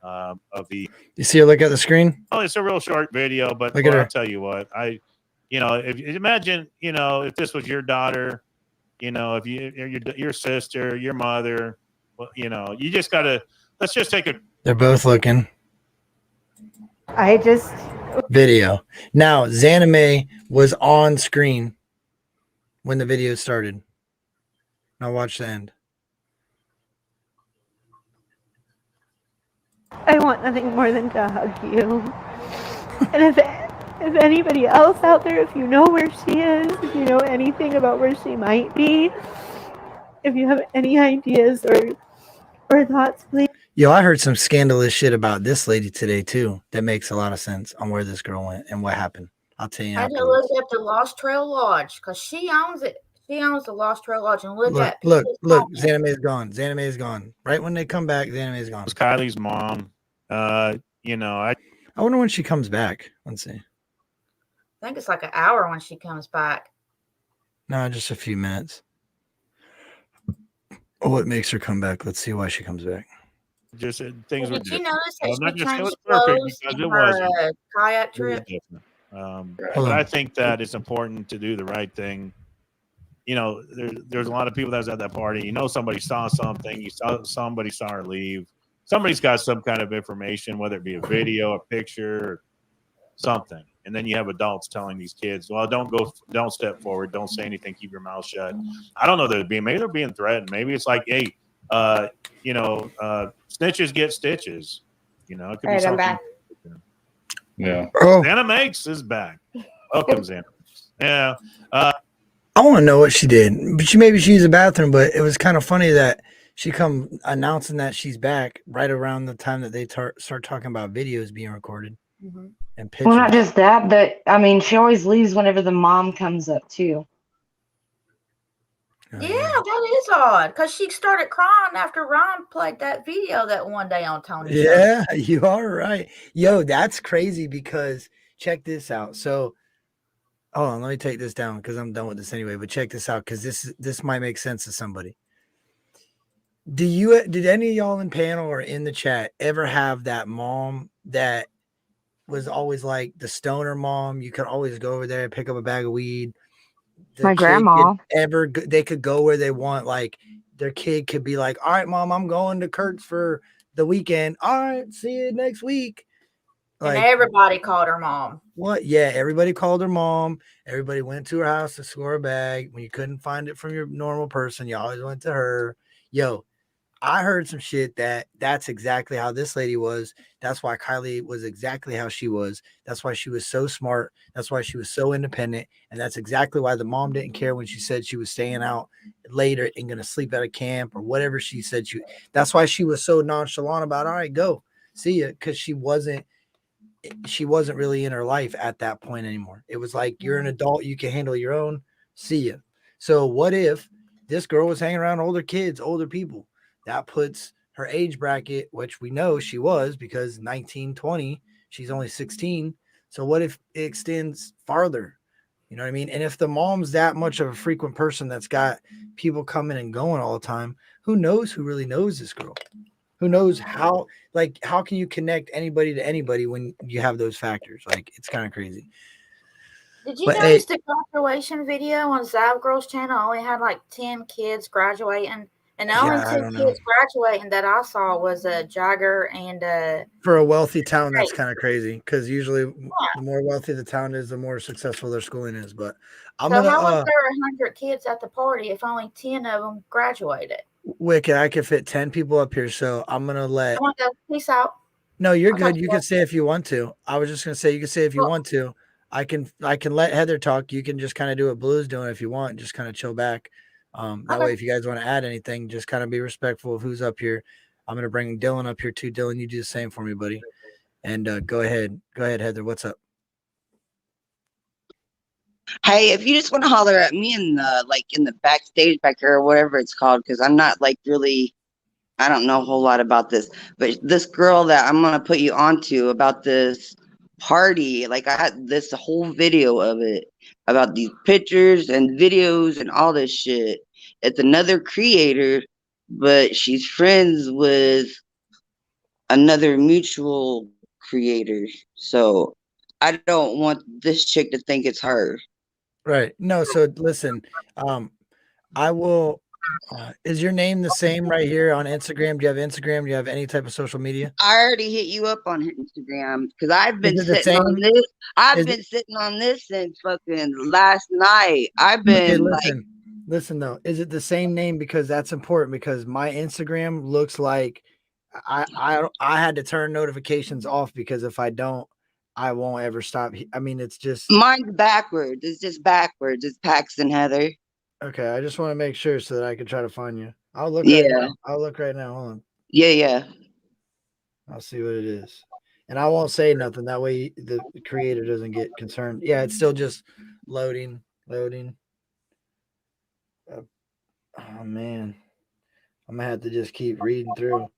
of the. You see her look at the screen? Oh, it's a real short video, but Look at her. I'll tell you what, if imagine, if this was your daughter, if your sister, your mother, well, you just gotta. Let's just take a. They're both looking. I just Video. Now, Zanime was on screen when the video started. Now watch the end. I want nothing more than to hug you. And if anybody else out there, if you know where she is, if you know anything about where she might be, if you have any ideas or thoughts, please. Yo, I heard some scandalous shit about this lady today too. That makes a lot of sense on where this girl went and what happened. I'll tell you I had to afterwards. look up the Lost Trail Lodge because she owns it. She owns the Lost Trail Lodge, and look. Look. Zanime is gone. Zanime is gone. Right when they come back, Zanime is gone. It was Kylie's mom. I wonder when she comes back. Let's see. I think it's like an hour when she comes back. No, just a few minutes. What makes her come back? Let's see why she comes back. just things were Did you different. notice I'm that not she gonna say it changed was perfect clothes because in it her wasn't. kayak It was trip? different. Hold But I on. think that it's important to do the right thing. You know, there's a lot of people that was at that party. You know, somebody saw something. You saw somebody saw her leave. Somebody's got some kind of information, whether it be a video, a picture, or something. And then you have adults telling these kids, "Well, don't step forward, don't say anything, keep your mouth shut." I don't know. Maybe they're being threatened. Maybe it's like, hey, snitches get stitches. You know, it could All be right, I'm something. back. Yeah. Oh, Santa Makes is back. Welcome, Santa Makes. Yeah. I want to know what she did. But maybe she used the bathroom. But it was kind of funny that she come announcing that she's back right around the time that they start talking about videos being recorded and Well, not pictures. just that, but I mean, she always leaves whenever the mom comes up too. Yeah, that is odd because she started crying after Ron played that video that one day on Tony's show. Yeah, you are right. Yo, that's crazy because check this out. So, hold on, let me take this down because I'm done with this anyway. But check this out because this might make sense to somebody. Did any of y'all in panel or in the chat ever have that mom that was always like the stoner mom? You could always go over there and pick up a bag of weed. The My kid grandma. they could go where they want. Like their kid could be like, "All right, mom, I'm going to Kurt's for the weekend. All right, see you next week." And Like everybody called her mom. what? Yeah, everybody called her mom. Everybody went to her house to score a bag. When you couldn't find it from your normal person, you always went to her. Yo, I heard some shit that's exactly how this lady was. That's why Kylie was exactly how she was. That's why she was so smart. That's why she was so independent. And that's exactly why the mom didn't care when she said she was staying out later and going to sleep at a camp or whatever she said. That's why she was so nonchalant about, all right, go see ya. Cause she wasn't really in her life at that point anymore. It was like, you're an adult. You can handle your own. See ya. So what if this girl was hanging around older kids, older people? That puts her age bracket, which we know she was because 19, 20, she's only 16. So what if it extends farther? You know what I mean? And if the mom's that much of a frequent person that's got people coming and going all the time, who knows who really knows this girl? Who knows how can you connect anybody to anybody when you have those factors? Like, it's kind of crazy. Did you But notice hey, the graduation video on Zav Girls channel only had like 10 kids graduating? And the only yeah, I two don't know. kids graduating that I saw was Jagger and For a wealthy town, that's Hey. kind of crazy because usually the more wealthy the town is, the more successful their schooling is. But I'm So gonna how was there 100 kids at the party if only 10 of them graduated? Wicked, I could fit 10 people up here, so I'm gonna I let. want to go. Peace out. No, you're I'll talk good. to You you can later. say if you want to. I was just gonna say you can say if you Well, want to. I can let Heather talk. You can just kind of do what Blue's doing if you want. Just kind of chill back. That Okay. way, if you guys want to add anything, just kind of be respectful of who's up here. I'm gonna bring Dylan up here too. Dylan, you do the same for me, buddy. And go ahead, Heather. What's up? Hey, if you just want to holler at me in the backstage back here or whatever it's called, because I'm not like really, I don't know a whole lot about this, but this girl that I'm gonna put you onto about this party, like I had this whole video of it about these pictures and videos and all this shit. It's another creator, but she's friends with another mutual creator. So I don't want this chick to think it's her. Right. No. So listen. I will. Is your name the same right here on Instagram? Do you have Instagram? Do you have any type of social media? I already hit you up on Instagram because I've Is been it the sitting on same? this. I've Is been sitting on this since fucking last night. I've Okay, been like, listen though. Is it the same name? Because that's important. Because my Instagram looks like I had to turn notifications off because if I don't, I won't ever stop. I mean, it's just mine's backwards. It's just backwards. It's Paxton Heather. okay. I just want to make sure so that I can try to find you. I'll look right Yeah. now. Hold on. Yeah. I'll see what it is. And I won't say nothing. That way the creator doesn't get concerned. Yeah, it's still just loading. Oh man. I'm gonna have to just keep reading through.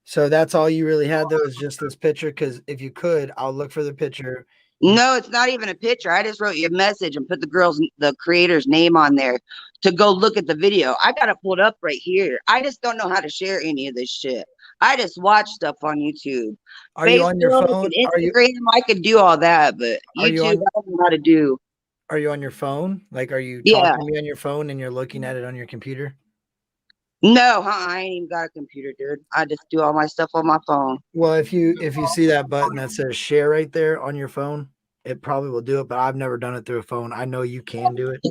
So that's all you really had though is just this picture. Because if you could, I'll look for the picture. No, it's not even a picture. I just wrote you a message and put the creator's name on there to go look at the video. I got it pulled up right here. I just don't know how to share any of this shit. I just watch stuff on YouTube. Are you on your Facebook phone? and Instagram, I could do all that, but Are you YouTube, on? I don't know how to do. Are you on your phone? Like, are you Yeah. talking to me on your phone and you're looking at it on your computer? No, I ain't even got a computer, dude. I just do all my stuff on my phone. Well, if you see that button that says share right there on your phone, it probably will do it, but I've never done it through a phone. I know you can do it.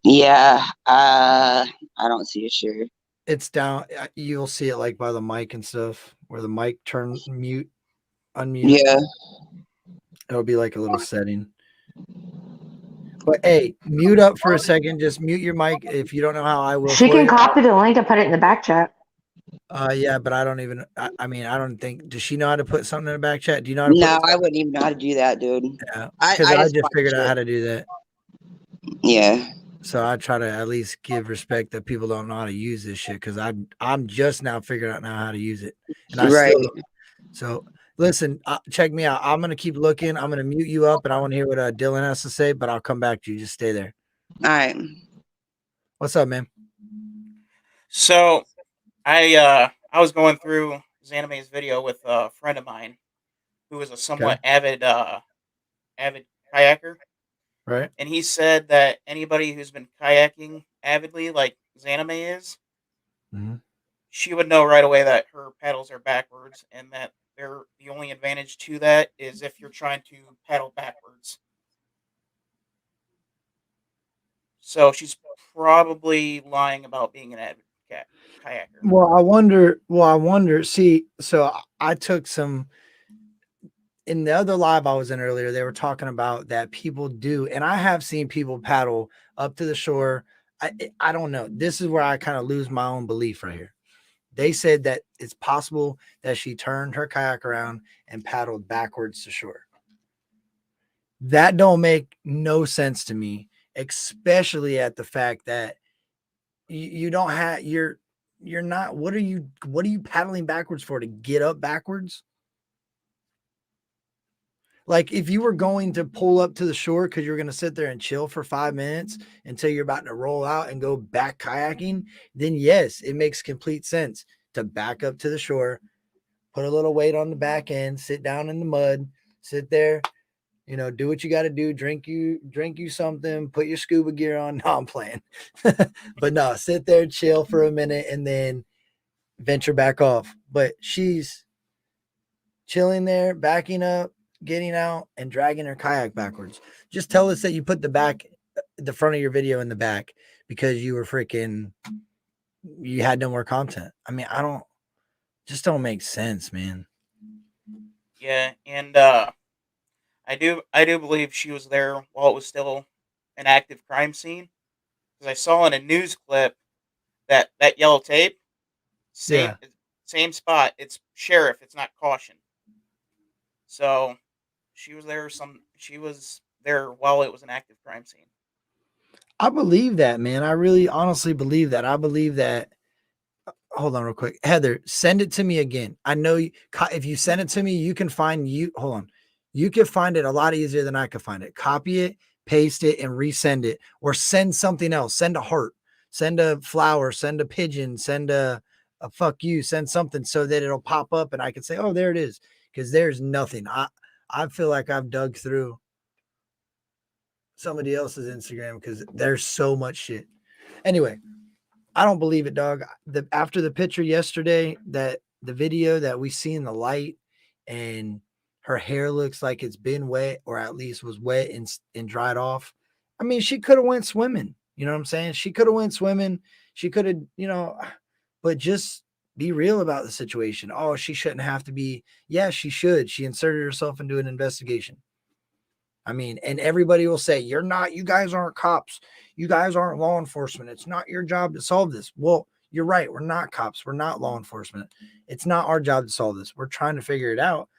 Yeah, I don't see a share. It's down. You'll see it like by the mic and stuff, where the mic turn mute, unmute. Yeah. It'll be like a little setting. But hey, mute up for a second. Just mute your mic if you don't know how. I will. She for can you. copy the link and put it in the back chat. Yeah, but I don't even. I mean, I don't think. Does she know how to put something in the back chat? Do you know how to put? No, I wouldn't even know how to do that, dude. Yeah, I because I just watch figured out it. how to do that. Yeah. So I try to at least give respect that people don't know how to use this shit because I'm just now figuring out now how to use it, and I Right. still. So listen, check me out. I'm gonna keep looking. I'm gonna mute you up, and I want to hear what Dylan has to say. But I'll come back to you. Just stay there. All right. What's up, man? So I was going through Xanime's video with a friend of mine who is a somewhat avid kayaker. Right. And he said that anybody who's been kayaking avidly, like Xanime is, Mhm. she would know right away that her paddles are backwards, and that the only advantage to that is if you're trying to paddle backwards. So she's probably lying about being an avid kayaker. Well, I wonder. See, so I took some in the other live I was in earlier. They were talking about that people do, and I have seen people paddle up to the shore. I don't know. This is where I kind of lose my own belief right here. They said that it's possible that she turned her kayak around and paddled backwards to shore. That don't make no sense to me, especially at the fact that you don't have you're not what are you paddling backwards for, to get up backwards? Like if you were going to pull up to the shore because you're going to sit there and chill for 5 minutes until you're about to roll out and go back kayaking, then yes, it makes complete sense to back up to the shore, put a little weight on the back end, sit down in the mud, sit there, do what you got to do, drink you something, put your scuba gear on. No, I'm playing. But no, sit there, chill for a minute, and then venture back off. But she's chilling there, backing up, getting out, and dragging her kayak backwards. Just tell us that you put the front of your video in the back because you had no more content. I mean, don't make sense, man. Yeah, and I do believe she was there while it was still an active crime scene, because I saw in a news clip that yellow tape, same spot. It's sheriff. It's not caution. So she was there. She was there while it was an active crime scene. I believe that, man. I really honestly believe that. I believe that. Hold on real quick. Heather, send it to me again. I know if you send it to me, you can find hold on. You can find it a lot easier than I could find it. Copy it, paste it, and resend it, or send something else. Send a heart, send a flower, send a pigeon, send a fuck you, send something so that it'll pop up and I can say, oh, there it is. Because there's nothing. I feel like I've dug through somebody else's Instagram because there's so much shit. Anyway, I don't believe it, dog. After the picture yesterday, that the video that we see in the light, and her hair looks like it's been wet, or at least was wet and dried off. I mean, she could have went swimming. You know what I'm saying? She could have went swimming. She could have, but just be real about the situation. Oh, she shouldn't have to be. Yeah, she should. She inserted herself into an investigation. I mean, and everybody will say, you guys aren't cops. You guys aren't law enforcement. It's not your job to solve this. Well, you're right. We're not cops. We're not law enforcement. It's not our job to solve this. We're trying to figure it out.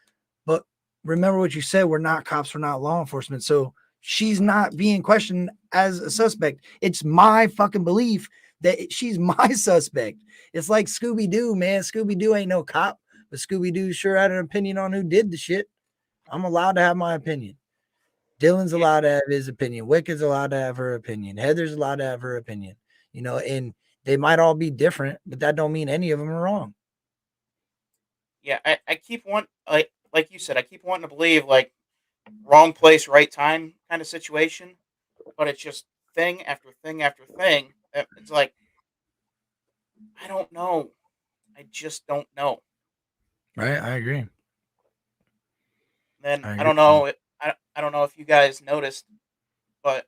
But remember what you said. We're not cops. We're not law enforcement. So she's not being questioned as a suspect. It's my fucking belief that she's my suspect. It's like Scooby-Doo, man. Scooby-Doo ain't no cop, but Scooby-Doo sure had an opinion on who did the shit. I'm allowed to have my opinion. Dylan's allowed to have his opinion. Wicked's allowed to have her opinion. Heather's allowed to have her opinion. You know, and they might all be different, but that don't mean any of them are wrong. Yeah, I keep like you said, I keep wanting to believe like wrong place, right time kind of situation, but it's just thing after thing after thing. It's like I don't know. I just don't know. Right? I agree. Then I I agree. don't know. I don't know if you guys noticed, but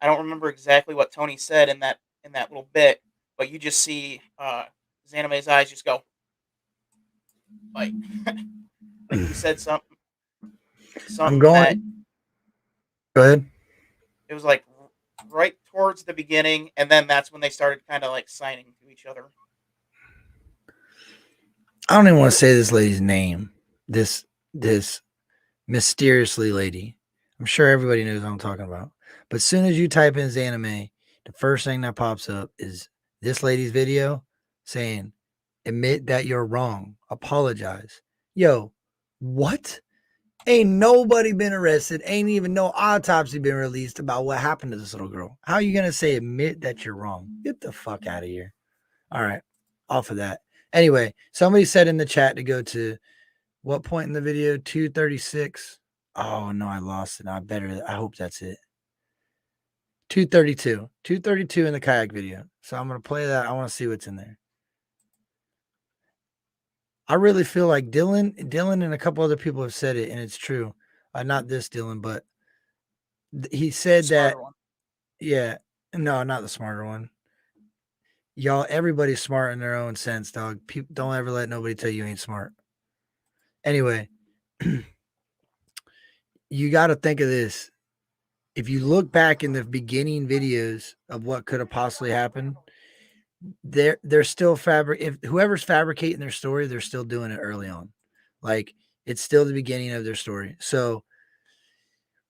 I don't remember exactly what Tony said in that little bit. But you just see Xanime's eyes just go like like he said something I'm that going. Go ahead. it was like right towards the beginning, and then that's when they started kind of like signing to each other. I don't even want to say this lady's name. This mysteriously lady. I'm sure everybody knows what I'm talking about. But as soon as you type in Xanime, the first thing that pops up is this lady's video saying, admit that you're wrong. Apologize. Yo, what? Ain't nobody been arrested. Ain't even no autopsy been released about what happened to this little girl. How are you going to say admit that you're wrong? Get the fuck out of here. All right. Off of that. Anyway, somebody said in the chat to go to what point in the video? 236. Oh no, I lost it. I hope that's it. 232. 232 in the kayak video. So I'm gonna play that. I want to see what's in there. I really feel like Dylan and a couple other people have said it, and it's true. Not this Dylan, but he said that. Yeah, no, not the smarter one. Y'all, everybody's smart in their own sense, dog. People don't ever let nobody tell you ain't smart. Anyway, you got to think of this. If you look back in the beginning videos of what could have possibly happened, they're still if whoever's fabricating their story, they're still doing it early on. Like it's still the beginning of their story. So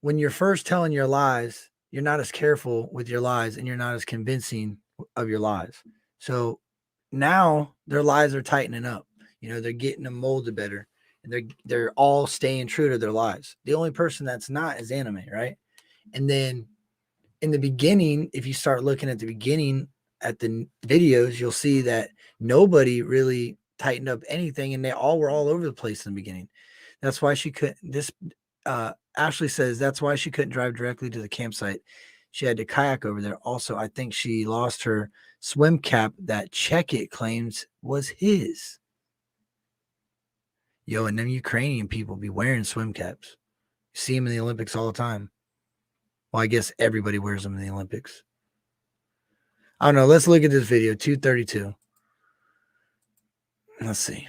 when you're first telling your lies, you're not as careful with your lies and you're not as convincing of your lies. So now their lies are tightening up. You know, they're getting them molded better and they're all staying true to their lies. The only person that's not is Anime, right? And then in the beginning, if you start looking at the beginning at the videos, you'll see that nobody really tightened up anything and they all were all over the place in the beginning. That's why she couldn't. Ashley says that's why she couldn't drive directly to the campsite. She had to kayak over there. Also, I think she lost her swim cap that Check It claims was his. Yo, and them Ukrainian people be wearing swim caps. You see them in the Olympics all the time. Well, I guess everybody wears them in the Olympics. I don't know. Let's look at this video. 232. Let's see.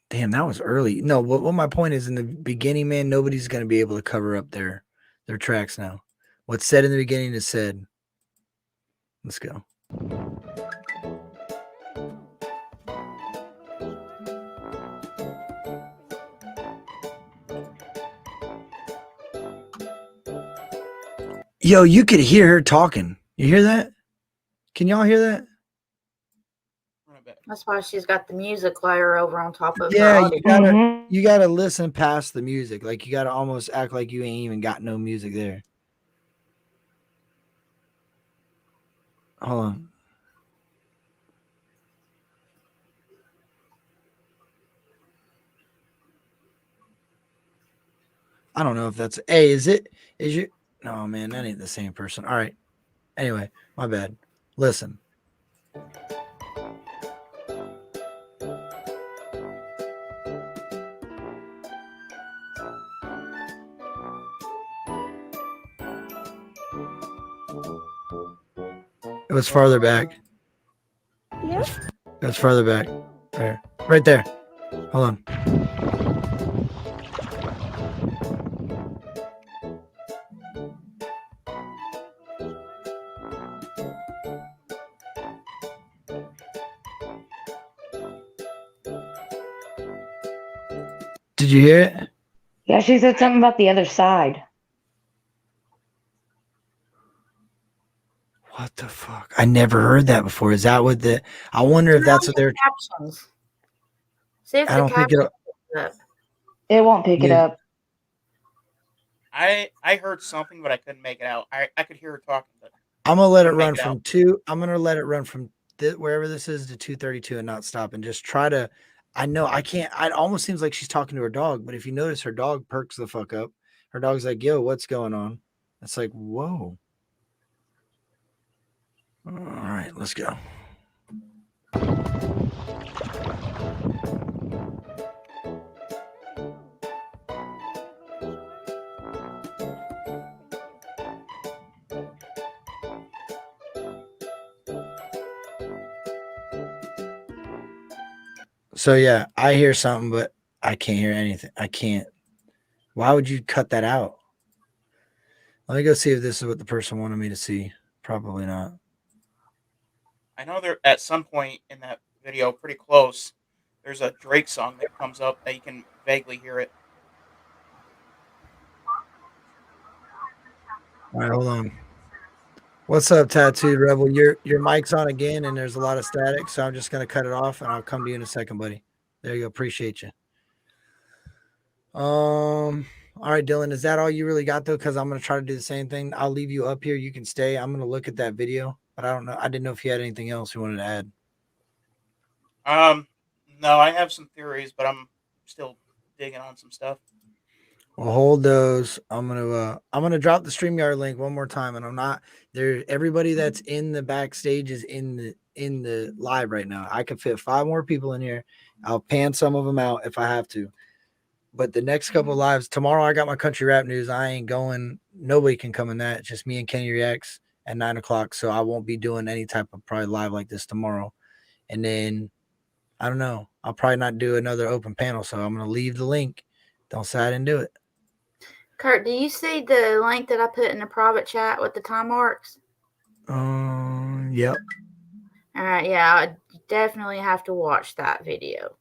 Damn, that was early. No, what my point is in the beginning, man, nobody's going to be able to cover up their tracks now. What's said in the beginning is said. Let's go. Yo, you could hear her talking. You hear that? Can y'all hear that? That's why she's got the music layer over on top of her Yeah, audio. you gotta listen past the music. Like you gotta almost act like you ain't even got no music there. Hold on. I don't know if that's is you no man, that ain't the same person. All right. Anyway, my bad. Listen. It was farther back. Yeah. It was farther back. There. Right there. Hold on. Did you hear it? Yeah, she said something about the other side. What the fuck? I never heard that before. Is that what I wonder if that's what they're captions. See if I the don't think caption it'll. picks it up. It won't pick it Yeah. up. I heard something, but I couldn't make it out. I could hear her talking, but I'm gonna let it couldn't make run it out. from two. I'm gonna let it run from wherever this is to 232 and not stop and just try to. I know I can't. It almost seems like she's talking to her dog, but if you notice, her dog perks the fuck up. Her dog's like, "Yo, what's going on?" It's like, "Whoa." All right, let's go. So yeah, I hear something, but I can't hear anything. I can't. Why would you cut that out? Let me go see if this is what the person wanted me to see. Probably not. I know there at some point in that video, pretty close, there's a Drake song that comes up that you can vaguely hear it. All right, hold on. What's up, Tattooed Rebel? Your mic's on again, and there's a lot of static, so I'm just gonna cut it off, and I'll come to you in a second, buddy. There you go. Appreciate you. All right, Dylan, is that all you really got though? Because I'm gonna try to do the same thing. I'll leave you up here. You can stay. I'm gonna look at that video, but I don't know. I didn't know if you had anything else you wanted to add. No, I have some theories, but I'm still digging on some stuff. Well, hold those. I'm gonna drop the StreamYard link one more time, and I'm not there. Everybody that's in the backstage is in the live right now. I could fit 5 more people in here. I'll pan some of them out if I have to. But the next couple of lives tomorrow, I got my country rap news. I ain't going. Nobody can come in that. It's just me and Kenny Reacts at 9 o'clock. So I won't be doing any type of probably live like this tomorrow. And then I don't know. I'll probably not do another open panel. So I'm gonna leave the link. Don't say I didn't do it. Kurt, do you see the link that I put in the private chat with the time marks? Yep. All right, yeah, I definitely have to watch that video.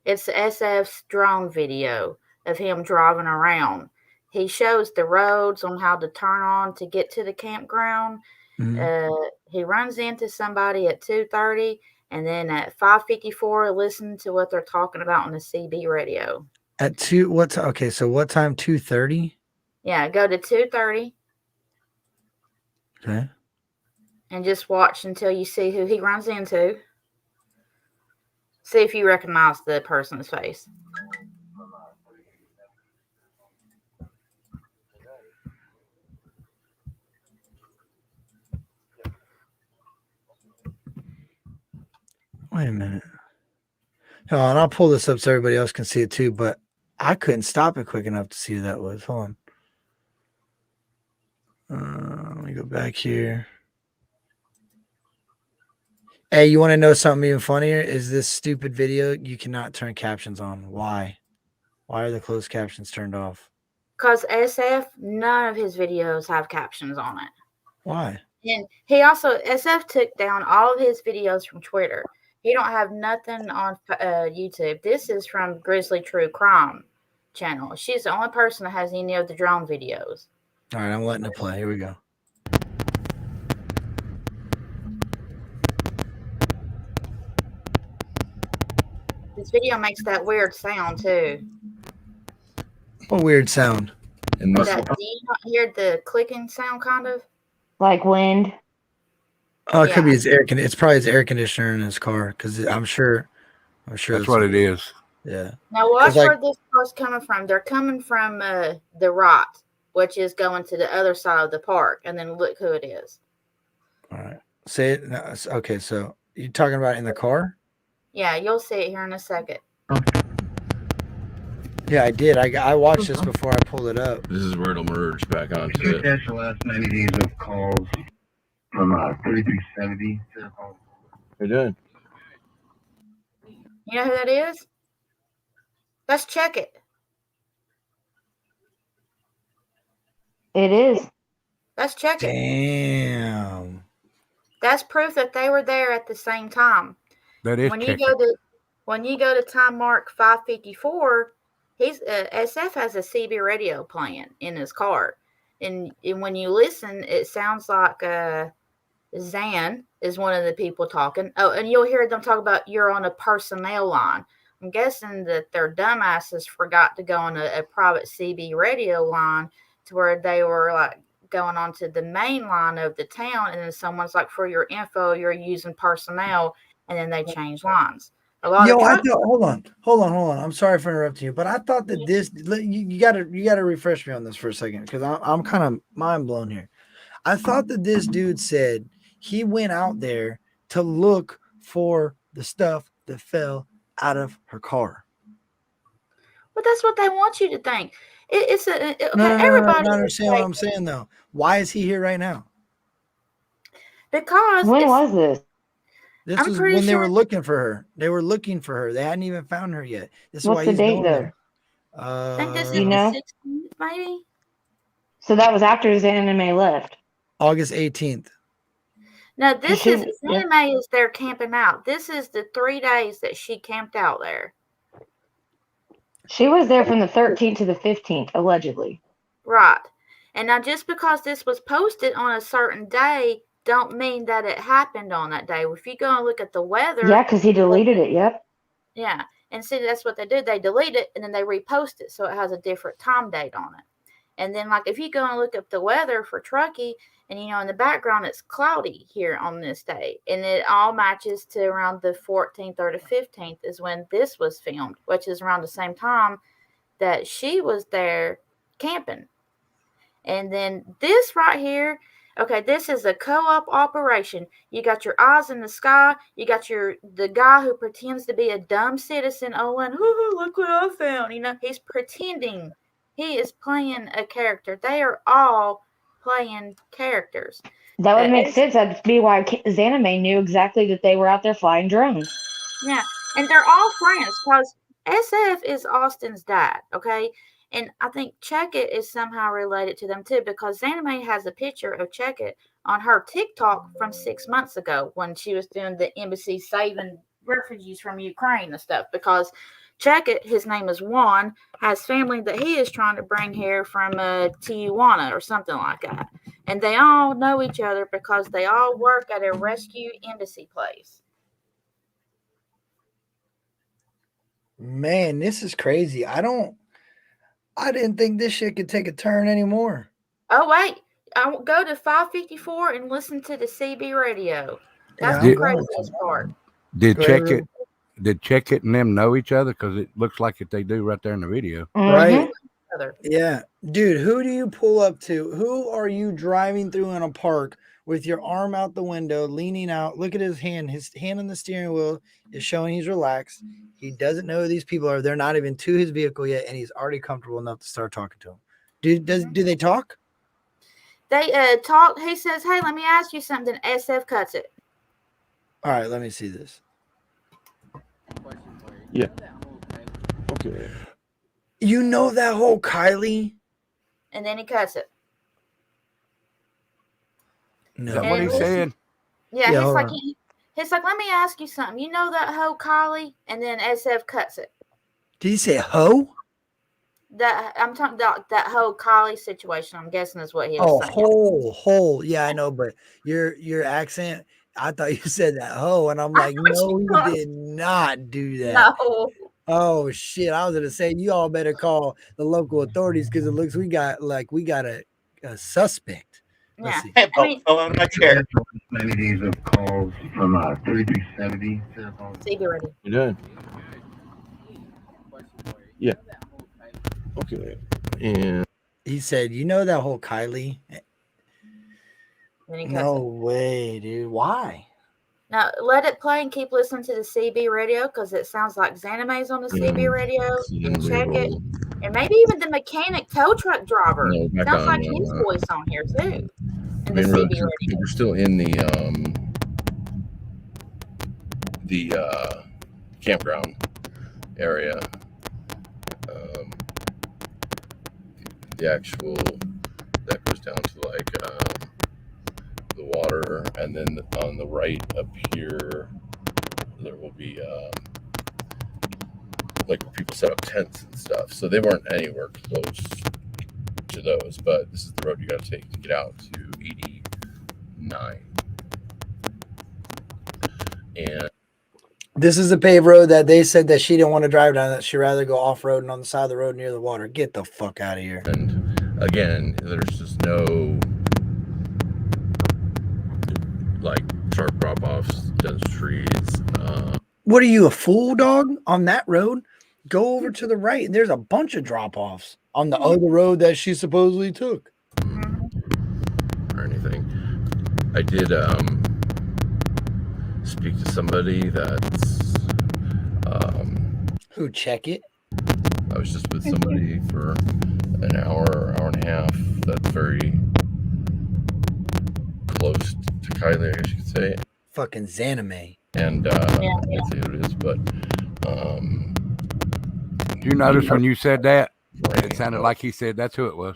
It's SF's drone video of him driving around. He shows the roads on how to turn on to get to the campground. He runs into somebody at 2:30, and then at 5:54, listen to what they're talking about on the CB radio. At 2, okay, so what time? 2:30? Yeah, go to 2:30 Okay. and just watch until you see who he runs into. See if you recognize the person's face. Wait a minute. Hold on, I'll pull this up so everybody else can see it too, but I couldn't stop it quick enough to see who that was. Hold on. Let me go back here. Hey, you want to know something even funnier? Is this stupid video you cannot turn captions on? Why? Why are the closed captions turned off? Because SF, none of his videos have captions on it. Why? And he also, SF took down all of his videos from Twitter. He don't have nothing on YouTube. This is from Grizzly True Crime channel. She's the only person that has any of the drone videos. All right, I'm letting it play. Here we go. This video makes that weird sound too. What weird sound? Do you not hear the clicking sound kind of? Like wind. Oh, it could be his air conditioner. It's probably his air conditioner in his car because I'm sure That's what it is. Yeah. Now watch where this car's coming from. They're coming from the right, which is going to the other side of the park, and then look who it is. All right. Say it. No, okay, so you're talking about in the car? Yeah, you'll see it here in a second. Yeah, I did. I watched this before I pulled it up. This is where it'll merge back onto You it. catch the last 90 days of calls from 3370. How you doing? You know who that is? Let's check it. It is. Let's check it. Damn. That's proof that they were there at the same time. That is when checking. you go to time mark 5:54, he's SF has a CB radio playing in his car, and when you listen, it sounds like Zan is one of the people talking. Oh, and you'll hear them talk about you're on a personnel line. I'm guessing that their dumbasses forgot to go on a private CB radio line to where they were like going onto the main line of the town, and then someone's like, for your info, you're using personnel, and then they change lines. A lot Yo, of I truck thought. Hold on. I'm sorry for interrupting you, but I thought that this. You gotta refresh me on this for a second because I'm kind of mind blown here. I thought that this dude said he went out there to look for the stuff that fell out of her car. But that's what they want you to think. It's a okay. No, Everybody not is understand what I'm fake saying though. Why is he here right now? because When it's, was this? This I'm was pretty when they sure. were looking for her. They were looking for her. They hadn't even found her yet. This is What's why the he's date going though? there. I think this You is the know? 16th, maybe. So that was after his anime left. August 18th. No, 'Cause this she, is Zanime is there camping out. This is the 3 days that she camped out there. she was there from the 13th to the 15th, allegedly. Right. And now just because this was posted on a certain day don't mean that it happened on that day. If you go and look at the weather. Yeah, because he deleted it. Yep. Yeah. And see, that's what they do. They delete it and then they repost it so it has a different time date on it. And then, like, if you go and look up the weather for Truckee, and in the background it's cloudy here on this day, and it all matches to around the 14th or the 15th is when this was filmed, which is around the same time that she was there camping. And then this right here, okay, this is a co-op operation. You got your eyes in the sky. You got the guy who pretends to be a dumb citizen. Oh, and look what I found. He's pretending. He is playing a character. They are all playing characters. That would make sense. That'd be why Zanime knew exactly that they were out there flying drones. Yeah, and they're all friends because SF is Austin's dad, okay? And I think Check It is somehow related to them too because Zanime has a picture of Check It on her TikTok from 6 months ago when she was doing the embassy saving refugees from Ukraine and stuff because Check It, his name is Juan, has family that he is trying to bring here from Tijuana or something like that. And they all know each other because they all work at a rescue embassy place. Man, this is crazy. I didn't think this shit could take a turn anymore. Oh, wait. I will go to 554 and listen to the CB radio. That's Yeah, the craziest part. Did Go Check ahead. It and them know each other? Because it looks like it they do right there in the video. Right. Yeah. Dude, who do you pull up to? Who are you driving through in a park with your arm out the window, leaning out? Look at his hand. His hand on the steering wheel is showing he's relaxed. He doesn't know who these people are. They're not even to his vehicle yet, and he's already comfortable enough to start talking to him. Do they talk? They talk. He says, "Hey, let me ask you something." SF cuts it. All right, let me see this. Yeah. Okay. You know that whole Kylie? And then he cuts it. No. Is that what he's saying? Yeah, Yeah, hold on. he's like, let me ask you something. You know that hoe Kylie? And then SF cuts it. Did he say hoe? That I'm talking about that whole Kylie situation. I'm guessing is what he was Oh, saying. whole. Yeah, I know, but your accent, I thought you said that hoe, and I'm like, no, he did not do that. No. Oh shit! I was gonna say you all better call the local authorities because it looks we got a suspect. Let's see. I mean, fell out of my chair. 90 days of calls from 3370. CB radio. You doing? Yeah. Okay. And He said, "You know that whole Kylie." Then he cuts No it. way, dude. Why? Now let it play and keep listening to the CB radio because it sounds like Zanime's on the CB radio. And check it, and maybe even the mechanic tow truck driver No, back sounds on, like his voice on here too. In the I mean, CB radio. we're still in the campground area. The actual that goes down to like the water, and then on the right up here there will be like where people set up tents and stuff. So they weren't anywhere close to those, but this is the road you got to take to get out to 89. And This is a paved road that they said that she didn't want to drive down, that she'd rather go off-road and on the side of the road near the water. Get the fuck out of here. And again, there's just no like sharp drop-offs, dense trees. What are you, a fool, dog? On that road? Go over to the right, and there's a bunch of drop-offs on the other road that she supposedly took. Or anything. I did speak to somebody that's who check it. I was just with somebody for an hour and a half that's very close to Kylie, I guess you could say. Fucking Zanime. And I can't say who it is, but Did you notice when you said that? It sounded like he said that's who it was.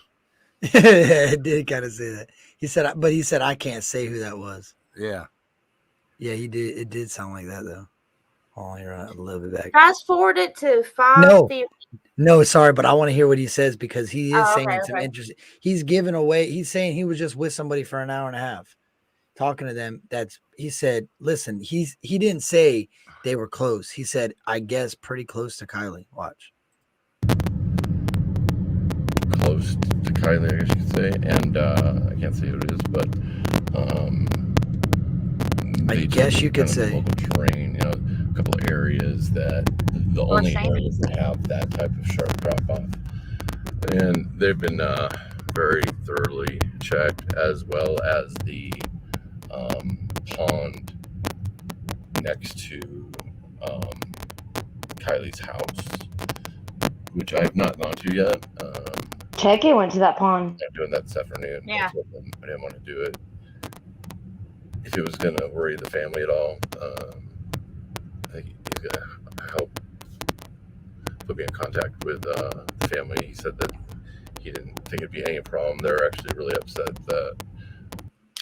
It did kind of say that. He said, but he said, I can't say who that was. Yeah. Yeah, he did. It did sound like that, though. Hold on, here, a little bit back. Fast forward it to 5. No, sorry, but I want to hear what he says because he is saying okay, some okay. interesting. He's giving away. He's saying he was just with somebody for an hour and a half, talking to them. He said, listen, he didn't say they were close. He said, I guess pretty close to Kylie. Watch. Close to Kylie, I guess you could say. And I can't say who it is, but I guess you could say terrain, a couple of areas that the only areas that have that type of sharp drop off, and they've been very thoroughly checked, as well as the pond next to Kylie's house, which I have not gone to yet. Check went to that pond. I'm doing that this afternoon. Yeah. I didn't want to do it if it was going to worry the family at all. I think he's going to help put me in contact with the family. He said that he didn't think it'd be any problem. They're actually really upset that.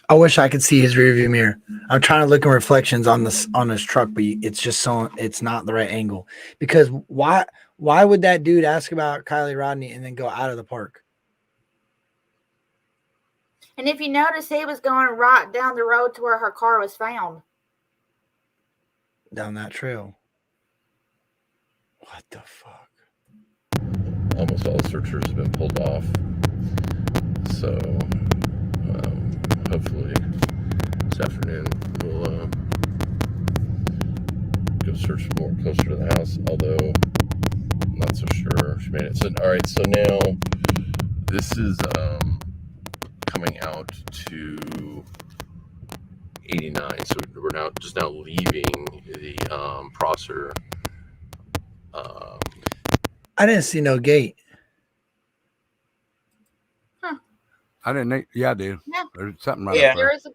I wish I could see his rearview mirror. I'm trying to look in reflections on his truck, but it's just it's not the right angle. Because why would that dude ask about Kylie Rodney and then go out of the park? And if you notice, he was going right down the road to where her car was found. Down that trail. What the fuck? Almost all the searchers have been pulled off. So hopefully this afternoon we'll go search more closer to the house, although I'm not so sure she made it. So all right, so now this is coming out to 89. So we're now leaving the Prosser. I didn't see no gate. I didn't. Yeah, I do. Yeah. There's something right Yeah. up there. There is a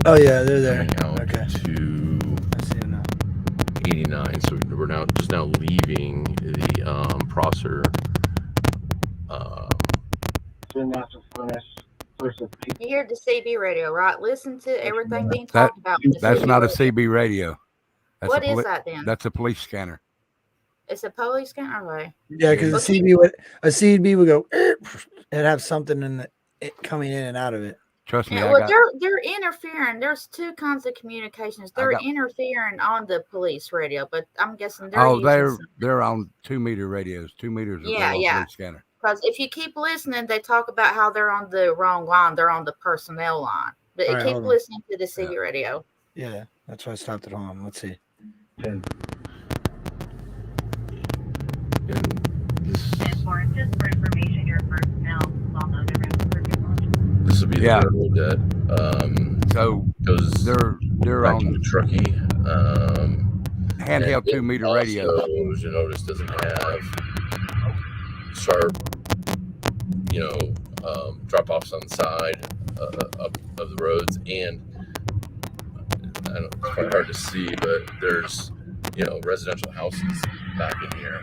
Oh yeah, they're there. Coming out to 89. So we're now leaving the Prosser. You hear the CB radio, right? Listen to everything being That talked about. with the that's CB not a radio. CB radio. That's What a is that then? That's a police scanner. It's a police scanner, way. Yeah, because a CB would go. It'd have something in it coming in and out of it. Trust me, Yeah, I well, got. they're interfering. There's two kinds of communications. They're interfering on the police radio, but I'm guessing they're using They're on 2-meter radios. 2 meters is Yeah, a yeah. police scanner. because if you keep listening, they talk about how they're on the wrong line. They're on the personnel line. But All right, keep hold on. listening to the CB radio. Yeah, that's why I stopped it on. Let's see. This will be Yeah. the road that So goes they're back on to Truckee. handheld and it 2-meter also, radios. as you notice, doesn't have sharp, drop offs on the side of the roads, and I don't know, it's quite hard to see, but there's residential houses back in here.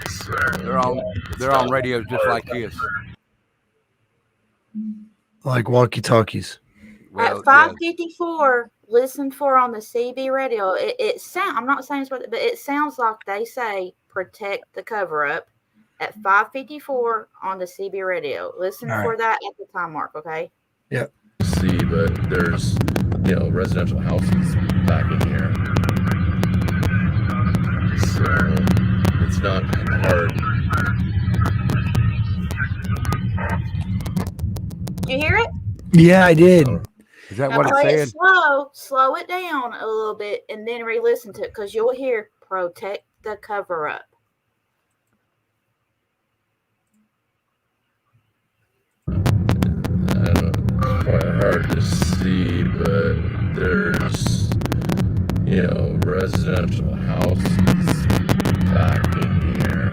So, They're on radios just like this. Like walkie-talkies. Well, At 5:54, listen for on the CB radio. It sound. I'm not saying it's what, but it sounds like they say protect the cover up. At 5:54 on the CB radio. Listen All for right. that at the time mark. Okay. Yep. see, but there's residential houses back in here. So it's not hard. You hear it? Yeah, I did. Is that Now what it play it said? slow it down a little bit, and then re-listen to it because you'll hear "protect the cover up." I don't know, quite hard to see, but there's, residential houses back in here.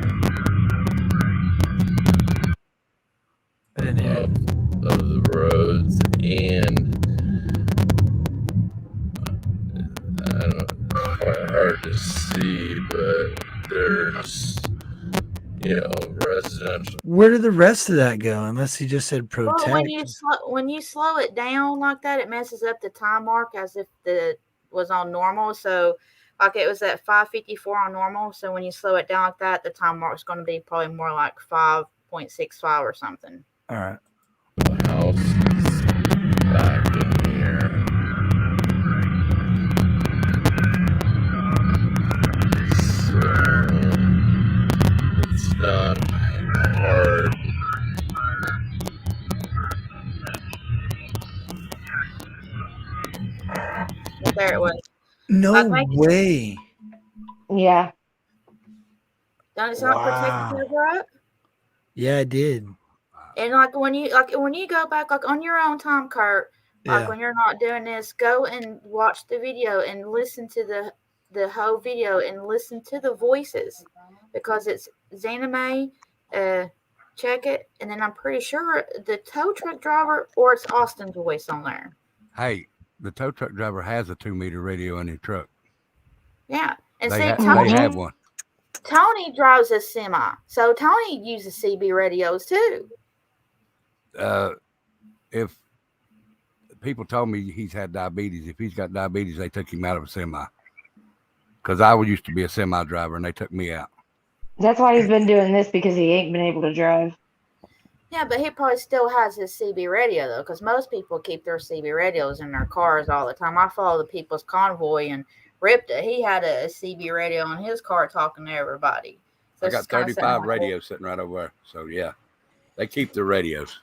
Of the roads, and I don't know, quite hard to see, but there's, residential. Where did the rest of that go? Unless he just said Well, protect. when you slow it down like that, it messes up the time mark as if the was on normal. So, like it was at 5:54 on normal. So when you slow it down like that, the time mark is going to be probably more like 5.65 or something. All right. Houses back in here. So it's not hard. But there it was. No way. Yeah. Don't it not protect Wow. the cover up? Yeah, I did. And when you go back on your own time, Kurt, Yeah. when you're not doing this, go and watch the video and listen to the whole video and listen to the voices because it's Zaname, check it, and then I'm pretty sure the tow truck driver or it's Austin's voice on there. Hey, the tow truck driver has a 2-meter radio in his truck. Yeah, and They Tony have one. Tony drives a semi, so Tony uses CB radios too. If people told me he's had diabetes, if he's got diabetes, they took him out of a semi. Because I used to be a semi driver, and they took me out. That's why he's been doing this, because he ain't been able to drive. Yeah, but he probably still has his CB radio though, because most people keep their CB radios in their cars all the time. I follow the People's Convoy and Ripta. He had a CB radio in his car talking to everybody. So I got 35 radios sitting right over there. So yeah, they keep their radios.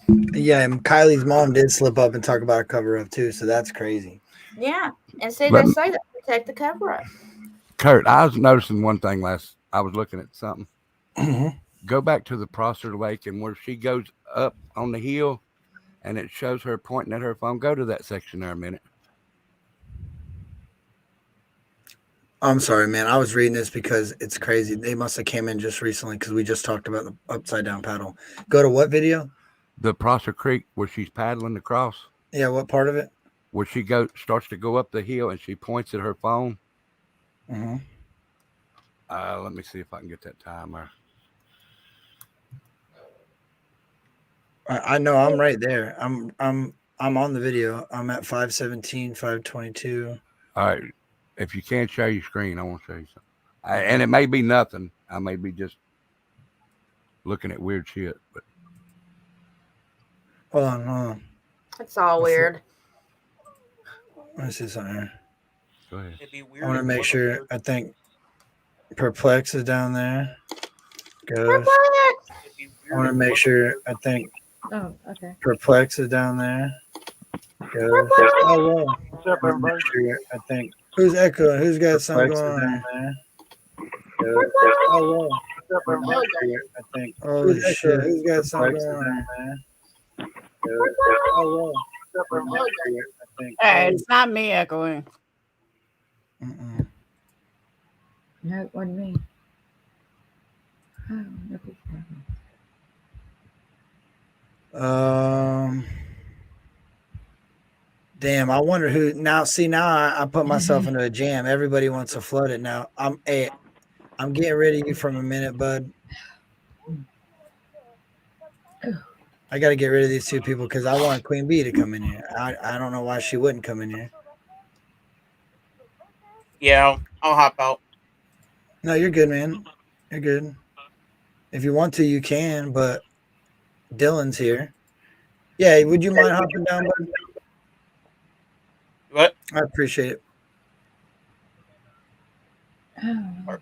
Yeah, and Kylie's mom did slip up and talk about a cover up too, so that's crazy. Yeah, and see, But- they say that protect the cover up. Kurt, I was noticing one thing I was looking at something. Mm-hmm. Go back to the Prosser Lake and where she goes up on the hill and it shows her pointing at her phone. Go to that section there a minute. I'm sorry, man. I was reading this because it's crazy. They must have came in just recently because we just talked about the upside down paddle. Go to what video? The Prosser Creek where she's paddling across. Yeah, what part of it? Where she starts to go up the hill and she points at her phone. Mm-hmm. Let me see if I can get that timer. I know I'm right there. I'm on the video. I'm at 5:17, 5:22. All right. If you can't share your screen, I want to show you something. And it may be nothing. I may be just looking at weird shit. But hold on. It's all weird. Let me see something here. Go ahead. It'd be weird. I want to if it make wasn't sure. weird. I think Perplex is down there. Goes. Perplex! I want to make sure. I think Oh, okay. Perplex is down there. Goes. Perplex! Oh, well. I wanna make sure, I think. Who's echoing? Who's got something Perplex going is on there? Goes. Oh, well. I think. Oh, shit. Who's got something going on there? Goes. Oh, well. I think. Hey, it's not me echoing. Mm-mm. No, it wasn't me. Oh, no, it's not me. Damn, I wonder who now. See, now I put myself into a jam. Everybody wants to flood it now. I'm getting rid of you from a minute, bud. I got to get rid of these two people because I want Queen Bee to come in here. I don't know why she wouldn't come in here. Yeah, I'll hop out. No, you're good, man. You're good. If you want to, you can, but Dylan's here. Yeah, would you mind hopping down, bud? I appreciate it.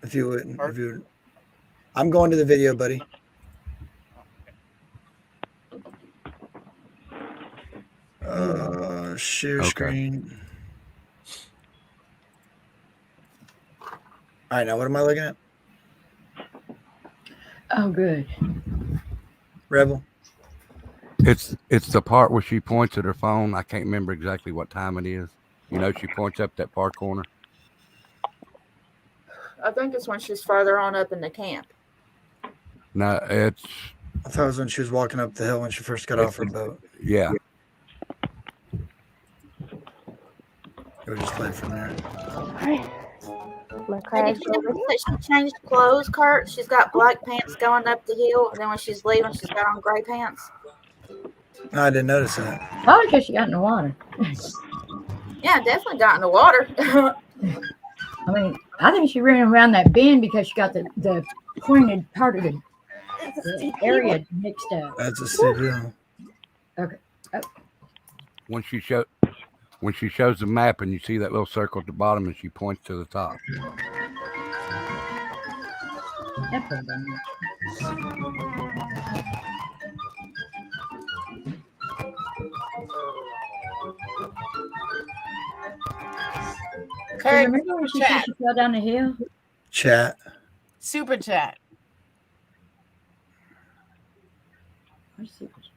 If you would. I'm going to the video, buddy. Share Okay. screen. All right, now what am I looking at? Oh, good. Rebel. It's the part where she points at her phone. I can't remember exactly what time it is. You know, she points up that far corner. I think it's when she's farther on up in the camp. No, it's I thought it was when she was walking up the hill when she first got off her boat. yeah. It was just led from there. And did you notice that she changed clothes, Kurt? She's got black pants going up the hill, and then when she's leaving, she's got on gray pants. No, I didn't notice that. Probably because she got in the water. Yeah, definitely got in the water. I mean, I think she ran around that bend because she got the pointed part of the area mixed up. That's a signal. Okay. Oh. When she shows the map and you see that little circle at the bottom and she points to the top. That put it on there. Kurt, Remember when she said she fell down the hill? Chat. Super chat. Where's super chat?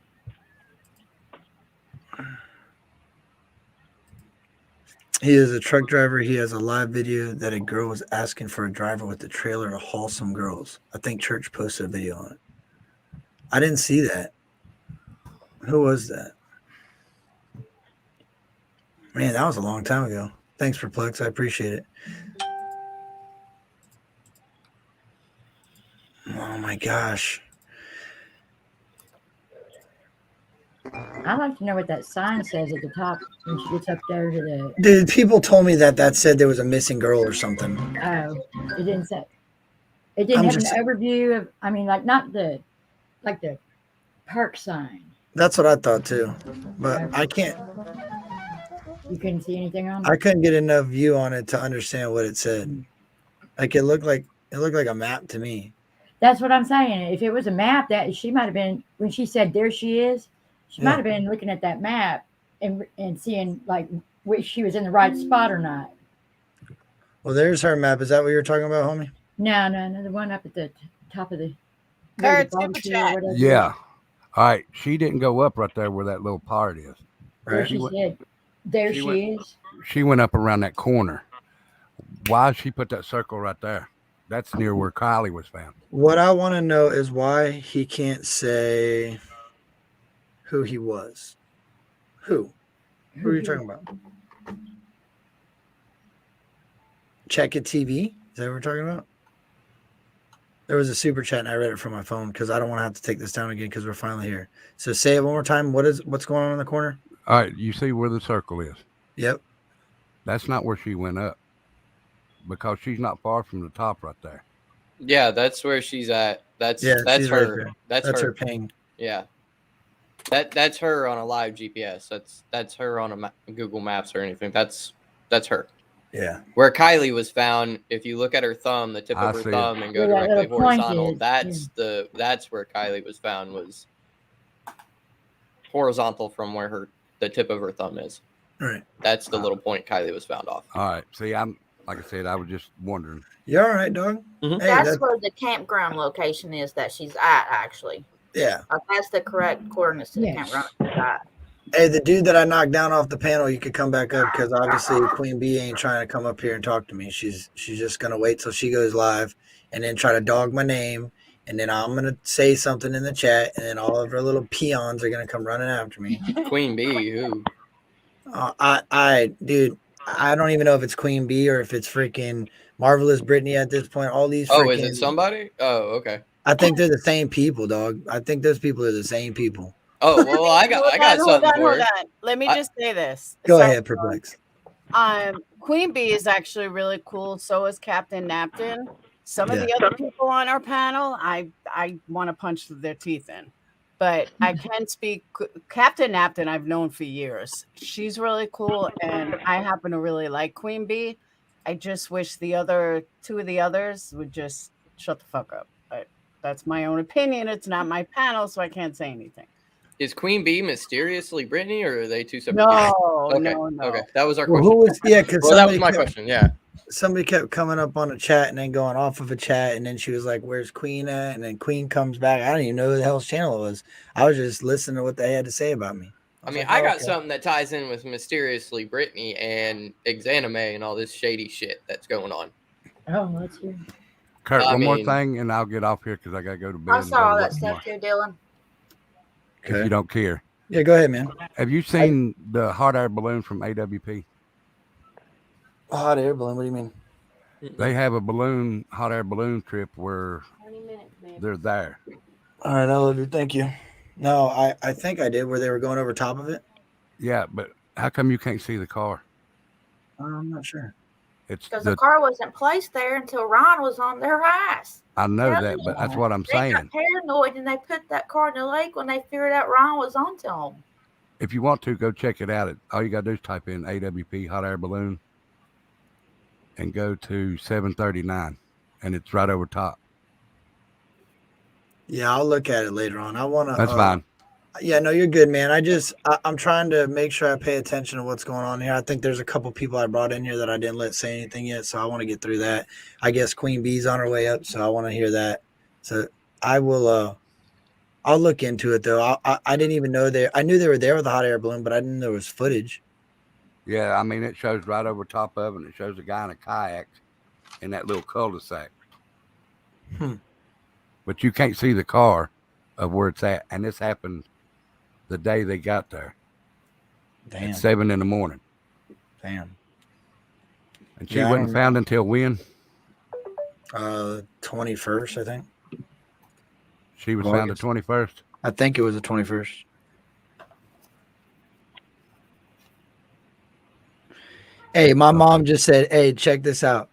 He is a truck driver. He has a live video that a girl was asking for a driver with the trailer to haul some girls. I think Church posted a video on it. I didn't see that. Who was that? Man, that was a long time ago. Thanks for Plex. I appreciate it. Oh my gosh. I'd like to know what that sign says at the top when she gets up there to the. Dude, people told me that said there was a missing girl or something. Oh, it didn't say. It didn't have an overview of. I mean, not the park sign. That's what I thought too, but I can't. You couldn't see anything on it. I couldn't get enough view on it to understand what it said. Like it looked like a map to me. That's what I'm saying. If it was a map, that she might have been when she said there she is. She might have been looking at that map and seeing like which she was in the right spot or not. Well, there's her map. Is that what you're talking about, homie? No, the one up at the top of the. Kurt, super chat. Yeah. All right. She didn't go up right there where that little part is. Right. She said, there she is. She went up around that corner. Why she put that circle right there? That's near where Kylie was found. What I want to know is why he can't say who he was. Who are you talking about? Check It TV? Is that what we're talking about? There was a super chat and I read it from my phone because I don't want to have to take this down again because we're finally here. So say it one more time. What's going on in the corner? All right, you see where the circle is? Yep. That's not where she went up because she's not far from the top right there. Yeah, that's where she's at. That's she's her. Right that's her ping. Yeah. That's her on a live GPS. That's her on a Google Maps or anything. That's her. Yeah. Where Kylie was found, if you look at her thumb, the tip of her thumb, and go directly horizontal, that's where Kylie was found, was horizontal from where the tip of her thumb is. Right. That's the little point Kylie was found off. All right. See, like I said, I was just wondering. You all right, dog? Mm-hmm. Hey, that's where the campground location is that she's at, actually. Yeah. That's the correct coordinates to the campground she's at. Hey, the dude that I knocked down off the panel, you could come back up because obviously Queen Bee ain't trying to come up here and talk to me. She's just gonna wait till she goes live and then try to dog my name, and then I'm gonna say something in the chat, and then all of her little peons are gonna come running after me. Queen Bee, who? Dude, I don't even know if it's Queen Bee or if it's freaking Marvelous Brittany at this point. All these. Oh, is it somebody? Oh, okay. I think they're the same people, dog. I think those people are the same people. Oh well, I got something for her. Let me just say this. Go ahead, Perplex. Queen Bee is actually really cool. So is Captain Napton. Some of the other people on our panel, I want to punch their teeth in. but I can speak. Captain Napton, I've known for years. She's really cool, and I happen to really like Queen Bee. I just wish the other two of the others would just shut the fuck up. But that's my own opinion. It's not my panel, so I can't say anything. Is Queen Bee mysteriously Brittany, or are they two separate people? No, Okay, no. okay, that was our Well, question. who was? Yeah, because well, that was my question. Yeah. Somebody kept coming up on a chat and then going off of a chat, and then she was like, "Where's Queen at?" And then Queen comes back. I don't even know who the hell's channel it was. I was just listening to what they had to say about me. I mean, I got something that ties in with mysteriously Brittany and Exanime and all this shady shit that's going on. Oh, let's hear. Kurt, I one more mean- thing, and I'll get off here because I gotta go to bed. I and saw go to all work that stuff tomorrow, too, Dylan. if you don't care. Yeah, go ahead, man. Have you seen the hot air balloon from AWP? Hot air balloon. What do you mean? They have a hot air balloon trip where they're there. All right, I love you. Thank you. No, I think I did where they were going over top of it. Yeah, but how come you can't see the car? I'm not sure. It's Because the car wasn't placed there until Ron was on their ass. I know Yeah, that, but that's what I'm They got saying. paranoid and they put that car in the lake when they figured out Ron was onto them. If you want to, go check it out. All you got to do is type in AWP hot air balloon and go to 739, and it's right over top. Yeah, I'll look at it later on. I want to. That's fine. Yeah, no, you're good, man. I'm trying to make sure I pay attention to what's going on here. I think there's a couple people I brought in here that I didn't let say anything yet, so I want to get through that. I guess Queen Bee's on her way up, so I want to hear that. So I will. I'll look into it though. I didn't even know they. I knew they were there with a hot air balloon, but I didn't know there was footage. Yeah, I mean, it shows right over top of it, and it shows a guy in a kayak in that little cul-de-sac. But you can't see the car of where it's at, and this happened the day they got there. Damn. At 7 a.m. Damn. And she wasn't found until when? 21st, I think. She was found the 21st. I think it was the 21st. Hey, my mom just said, "Hey, check this out."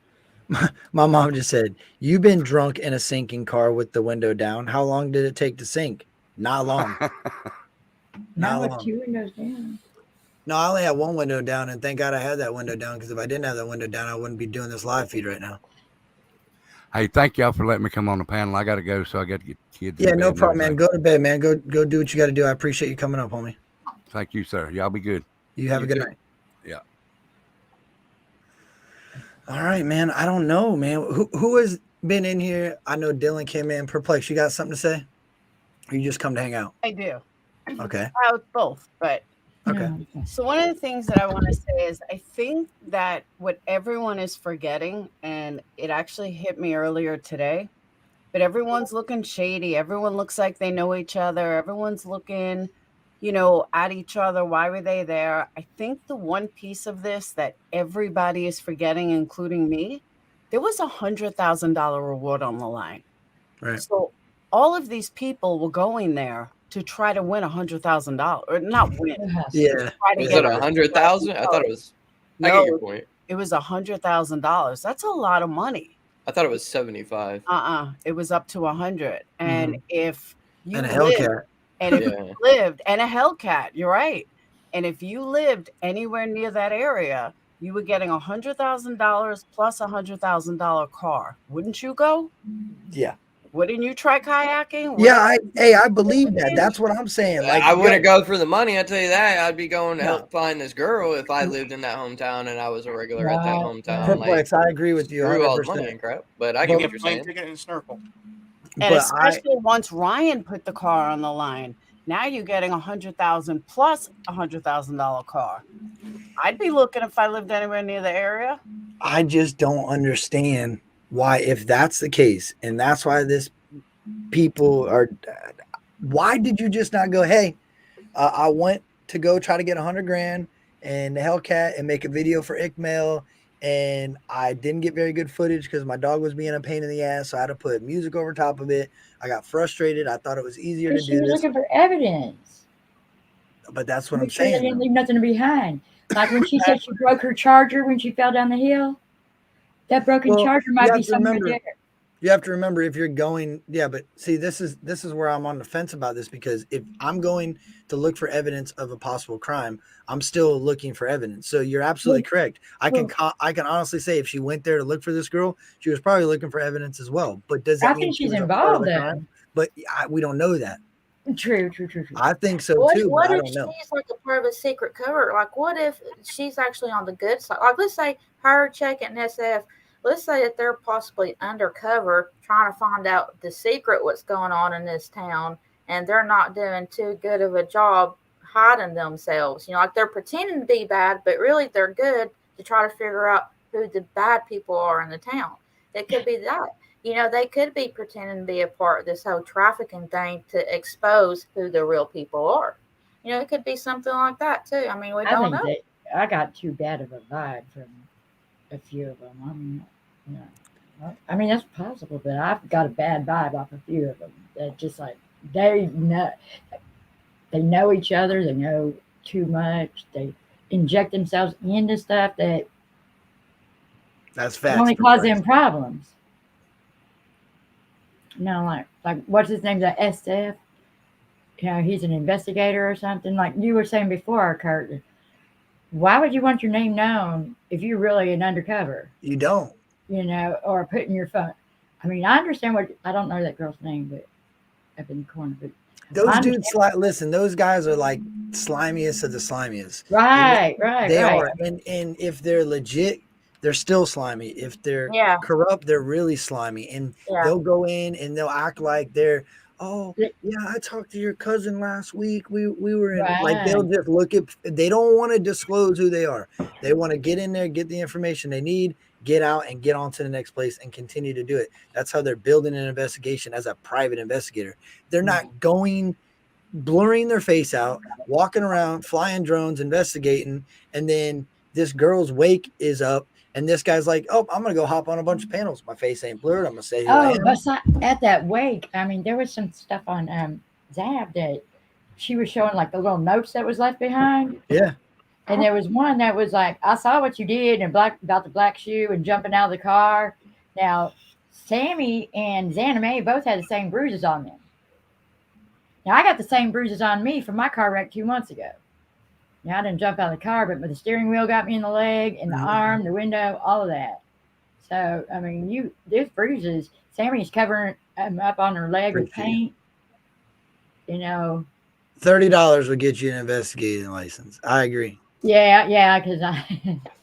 My mom just said, "You've been drunk in a sinking car with the window down. How long did it take to sink?" Not long. Now Not with long. 2 windows down. No, I only had one window down, and thank God I had that window down, because if I didn't have that window down, I wouldn't be doing this live feed right now. Hey, thank y'all for letting me come on the panel. I got to go, so I got to get the kids. Yeah, in no bed and problem, man. everything. Go to bed, man. Go do what you got to do. I appreciate you coming up, homie. Thank you, sir. Y'all be good. You have a good night. Yeah. All right, man. I don't know, man. Who has been in here? I know Dylan came in. Perplexed. You got something to say? Or you just come to hang out? I do. Okay. Both, but Okay. So one of the things that I want to say is I think that what everyone is forgetting, and it actually hit me earlier today, but everyone's looking shady. Everyone looks like they know each other. Everyone's looking, at each other. Why were they there? I think the one piece of this that everybody is forgetting, including me, there was $100,000 reward on the line. Right. So all of these people were going there to try to win $100,000, or not win. Yeah. Try to Is get it 100,000? I thought it was. I get your point. It was $100,000. That's a lot of money. I thought it was 75. It was up to 100. And if you And a lived, Hellcat. and if Yeah. you lived, and a Hellcat, you're right. And if you lived anywhere near that area, you were getting $100,000 plus $100,000 car. Wouldn't you go? Yeah. Wouldn't you try kayaking? Yeah. I believe that. That's what I'm saying. Like, I wouldn't go for the money. I tell you that. I'd be going to help find this girl if I lived in that hometown and I was a regular at that hometown. Perplex. I agree with you. Screw all the 100%. money and crap. But I get what you're Plane saying. ticket and snorkel. And especially once Ryan put the car on the line, now you're getting $100,000 plus $100,000 car. I'd be looking if I lived anywhere near the area. I just don't understand why, if that's the case, and that's why this people are. Why did you just not go? Hey, I went to go try to get 100 grand and the Hellcat and make a video for Ickmail, and I didn't get very good footage because my dog was being a pain in the ass. So I had to put music over top of it. I got frustrated. I thought it was easier to She do was this, looking for evidence. but that's what I'm Make sure they saying. didn't leave nothing behind. Like when she said she broke her charger when she fell down the hill. That broken Well, charger you might have be to somewhere remember, there. You have to remember if you're going, yeah, but see, this is where I'm on the fence about this, because if I'm going to look for evidence of a possible crime, I'm still looking for evidence. So you're absolutely correct. I can honestly say if she went there to look for this girl, she was probably looking for evidence as well. But does I that mean think she she's was a part of involved the then. crime? But we don't know that. True. I think so What, too, what but I if don't know. she's like a part of a secret cover? Like, what if she's actually on the good side? Like, let's say her checking SF. Let's say that they're possibly undercover trying to find out the secret what's going on in this town, and they're not doing too good of a job hiding themselves. You know, like they're pretending to be bad, but really they're good to try to figure out who the bad people are in the town. It could be that. You know, they could be pretending to be a part of this whole trafficking thing to expose who the real people are. You know, it could be something like that too. I mean, we I don't think know. that I got too bad of a vibe from a few of them. I mean, I mean that's possible, but I've got a bad vibe off a few of them. That just like they know each other. They know too much. They inject themselves into stuff that That's facts. only cause them problems. You know, like what's his name? That SF. You know, he's an investigator or something. Like you were saying before, Kurt. Why would you want your name known if you're really an undercover? You don't. You know, or putting your phone. I mean, I understand what I don't know that girl's name, but up in the corner. But Those dudes, listen, those guys are like slimiest of the slimiest. Right. They are, and if they're legit, they're still slimy. If they're corrupt, they're really slimy, and they'll go in and they'll act like they're, oh yeah, I talked to your cousin last week. We were in, like they'll just look at. They don't want to disclose who they are. They want to get in there, get the information they need, get out, and get on to the next place and continue to do it. That's how they're building an investigation as a private investigator. They're not going blurring their face out, walking around, flying drones, investigating, and then this girl's wake is up, and this guy's like, "Oh, I'm gonna go hop on a bunch of panels. My face ain't blurred. I'm gonna say who I am." But at that wake, I mean, there was some stuff on Zab that she was showing, like the little notes that was left behind. Yeah. And there was one that was like, "I saw what you did," and about the black shoe and jumping out of the car. Now, Sami and Xana May both had the same bruises on them. Now, I got the same bruises on me from my car wreck 2 months ago. Now, I didn't jump out of the car, but the steering wheel got me in the leg, in the arm, the window, all of that. So, I mean, there's bruises. Sammy's covering them up on her leg with paint. You know, $30 will get you an investigating license. I agree. Yeah, because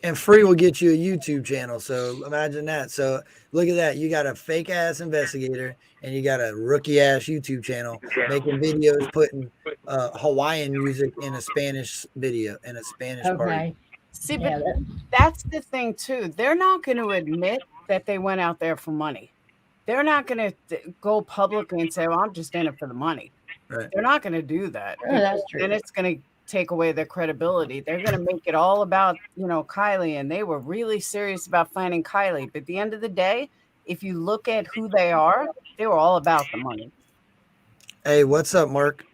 and free will get you a YouTube channel. So imagine that. So look at that. You got a fake ass investigator and you got a rookie ass YouTube channel making videos, putting Hawaiian music in a Spanish video in a Spanish party. See, but that's the thing too. They're not going to admit that they went out there for money. They're not going to go publicly and say, "Well, I'm just in it for the money." Right. They're not going to do that. Oh, that's true. And it's going to take away their credibility. They're going to make it all about, Kylie, and they were really serious about finding Kylie. But at the end of the day, if you look at who they were all about the money. Hey, what's up, Mark?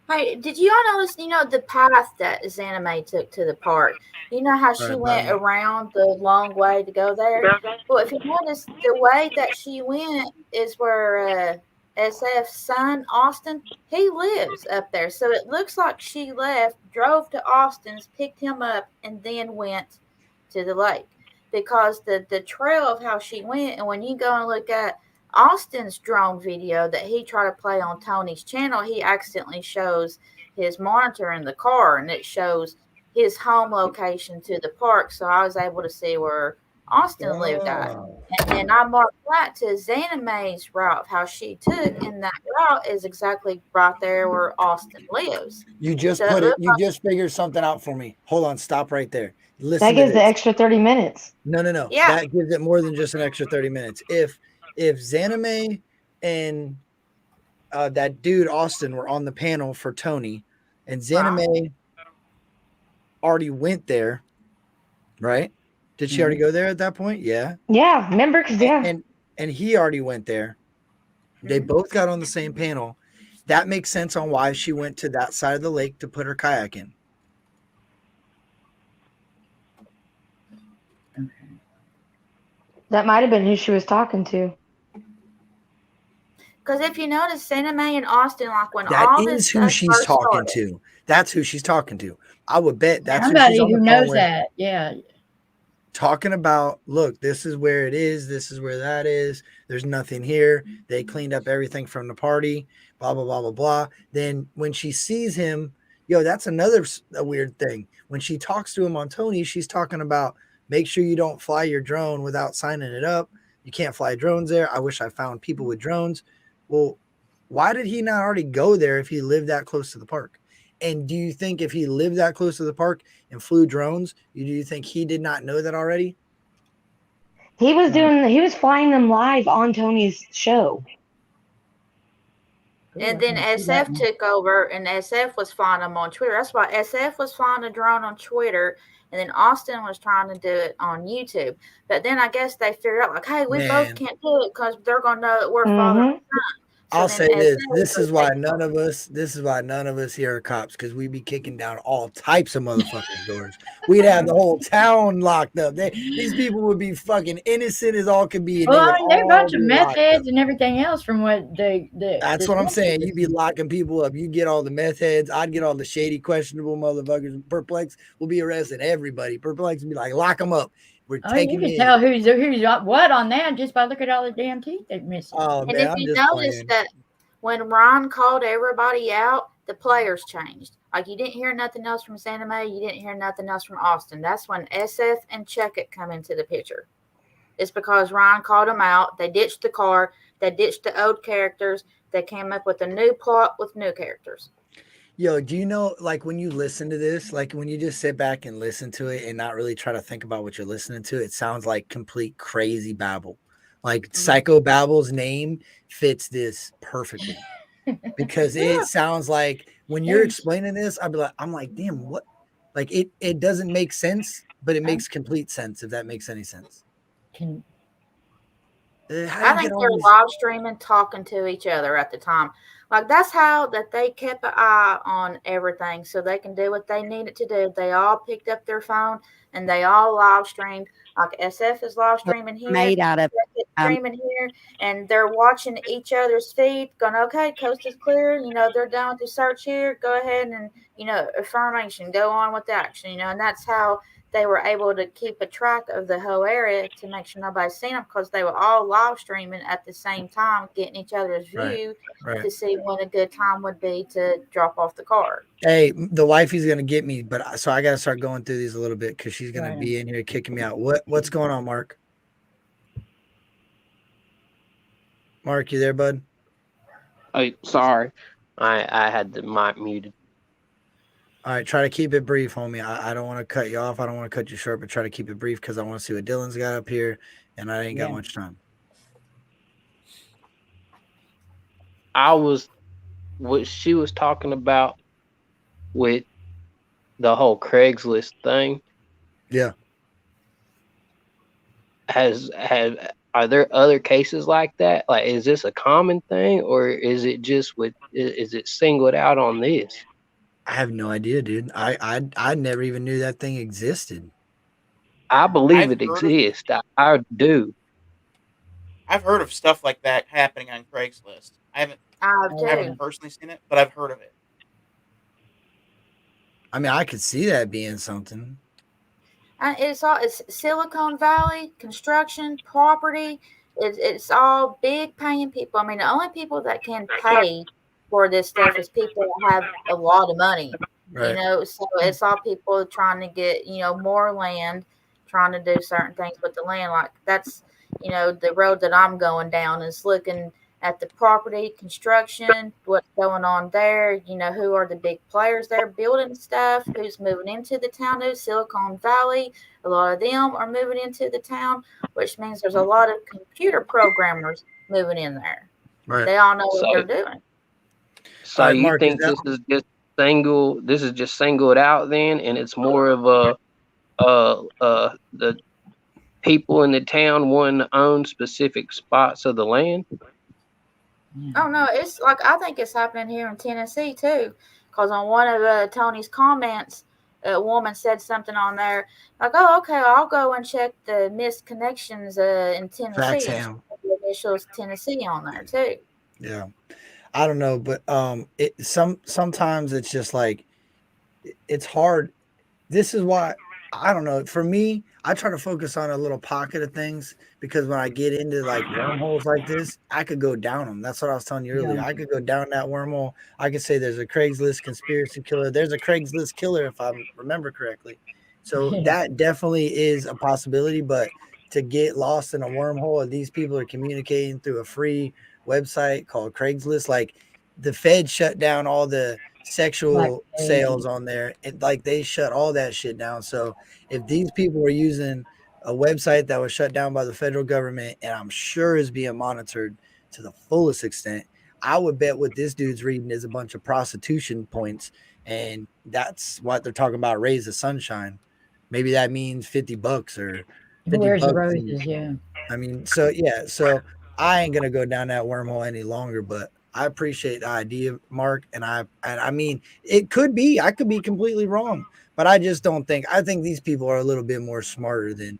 Hey, did you all notice, the path that Xana May took to the park? You know how she went around the long way to go there? Well, if you notice, the way that she went is where SF's son, Austin, he lives up there. So it looks like she left, drove to Austin's, picked him up, and then went to the lake. Because the trail of how she went, and when you go and look at Austin's drone video that he tried to play on Tony's channel, he accidentally shows his monitor in the car, and it shows his home location to the park. So I was able to see where Austin lived at. And then I marked that to Xana May's route, how she took, and that route is exactly right there where Austin lives. You just you just figured something out for me. Hold on, stop right there. Listen. That gives the extra 30 minutes. No. Yeah. That gives it more than just an extra 30 minutes. If Xana May and that dude Austin were on the panel for Tony, and Xana May already went there, right? Did she already go there at that point? Yeah. Yeah, remember? And he already went there. They both got on the same panel. That makes sense on why she went to that side of the lake to put her kayak in. That might have been who she was talking to. Because if you notice, Santa Mae and Austin, like when That all this is who stuff she's first talking started, to. That's who she's talking to. I would bet that's who she's Somebody on the who phone knows with. that. Yeah. Talking about, look, this is where it is, this is where that is, there's nothing here, they cleaned up everything from the party, blah blah blah blah blah. Then when she sees him, that's another a weird thing. When she talks to him on Tony, she's talking about, make sure you don't fly your drone without signing it up. You can't fly drones there. I wish I found people with drones. Well, why did he not already go there if he lived that close to the park? And do you think if he lived that close to the park and flew drones, do you think he did not know that already? He was flying them live on Tony's show. and then SF took over, and SF was flying them on Twitter. That's why SF was flying a drone on Twitter, and then Austin was trying to do it on YouTube. But then I guess they figured out, like, hey, we both can't do it because they're going to know that we're father and son. So I'll then say this. SF This is was why taking none of us here are cops, because we be kicking down all types of motherfuckers' doors. We'd have the whole town locked up. These people would be fucking innocent as all could be, and Well, they would I mean, they're a all bunch of be meth locked up. heads and everything else from what the That's what I'm saying. You'd be locking people up. You get all the meth heads. I'd get all the shady, questionable motherfuckers. Perplex will be arresting everybody. Perplex will be like, lock them up. We're Oh, you taking can you tell in. who's what on that just by looking at all the damn teeth they're missing. Oh And man, if I'm you just notice playing. that when Ron called everybody out, the players changed. Like you didn't hear nothing else from Santa Mae, you didn't hear nothing else from Austin. That's when SF and Check It come into the picture. It's because Ron called them out. They ditched the car. They ditched the old characters. They came up with a new plot with new characters. Yo, do you know, like when you listen to this, like when you just sit back and listen to it and not really try to think about what you're listening to, it sounds like complete crazy babble. Like Psycho Babble's name fits this perfectly because it sounds like when you're explaining this, I'm like, damn, what? Like it doesn't make sense, but it makes complete sense if that makes any sense. How do I you think get all they're these? live streaming, talking to each other at the time. Like that's how that they kept an eye on everything, so they can do what they needed to do. They all picked up their phone and they all live streamed. Like SF is live streaming here, Made out of streaming here, and they're watching each other's feed. Going, okay, coast is clear. They're done with the search here. Go ahead and affirmation. Go on with the action. And that's how they were able to keep a track of the whole area to make sure nobody's seen them because they were all live streaming at the same time, getting each other's view Right. to see when a good time would be to drop off the card. Hey, the wifey's gonna get me, but so I gotta start going through these a little bit because she's gonna be in here kicking me out. What's going on, Mark? Mark, you there, bud? Oh, sorry, I had the mic muted. All right, try to keep it brief, homie. I don't want to cut you off. I don't want to cut you short, but try to keep it brief because I want to see what Dylan's got up here, and I ain't got much time. What she was talking about with the whole Craigslist thing. Yeah. Are there other cases like that? Like, is this a common thing, or is it just is it singled out on this? I have no idea, dude. I never even knew that thing existed. I believe it exists. I do. I've heard of stuff like that happening on Craigslist. I haven't personally seen it, but I've heard of it. I mean, I could see that being something. It's Silicon Valley construction property. It's all big paying people. I mean, the only people that can pay for this stuff is people that have a lot of money. Right. So it's all people trying to get more land, trying to do certain things with the land. Like that's the road that I'm going down is looking at the property, construction, what's going on there, who are the big players there building stuff, who's moving into the town, who's Silicon Valley. A lot of them are moving into the town, which means there's a lot of computer programmers moving in there. Right. They all know what they're doing. So right, you Mark, think this is just singled out then, and it's more of the people in the town wanting to own specific spots of the land? Oh no, I think it's happening here in Tennessee too, because on one of Tony's comments, a woman said something on there like, "Oh, okay, I'll go and check the missed connections in Tennessee," and she Faxham. put the initials Tennessee on there too. Yeah. I don't know, but sometimes it's just like it's hard. This is why I don't know. For me, I try to focus on a little pocket of things because when I get into like wormholes like this, I could go down them. That's what I was telling you earlier. Yeah. I could go down that wormhole. I could say there's a Craigslist conspiracy killer. There's a Craigslist killer if I remember correctly. So Yeah. that definitely is a possibility, but to get lost in a wormhole and these people are communicating through a free website called Craigslist, like the Fed shut down all the Black sexual page. sales on there, and like they shut all that shit down. So if these people were using a website that was shut down by the federal government and I'm sure is being monitored to the fullest extent, I would bet what this dude's reading is a bunch of prostitution points, and that's what they're talking about. Raise the sunshine. Maybe that means $50 or Who 50 wears the bucks. roses? Yeah. I mean, so yeah, so I ain't gonna go down that wormhole any longer, but I appreciate the idea, Mark, and I mean it could be, I could be completely wrong, but I just don't think I think these people are a little bit more smarter than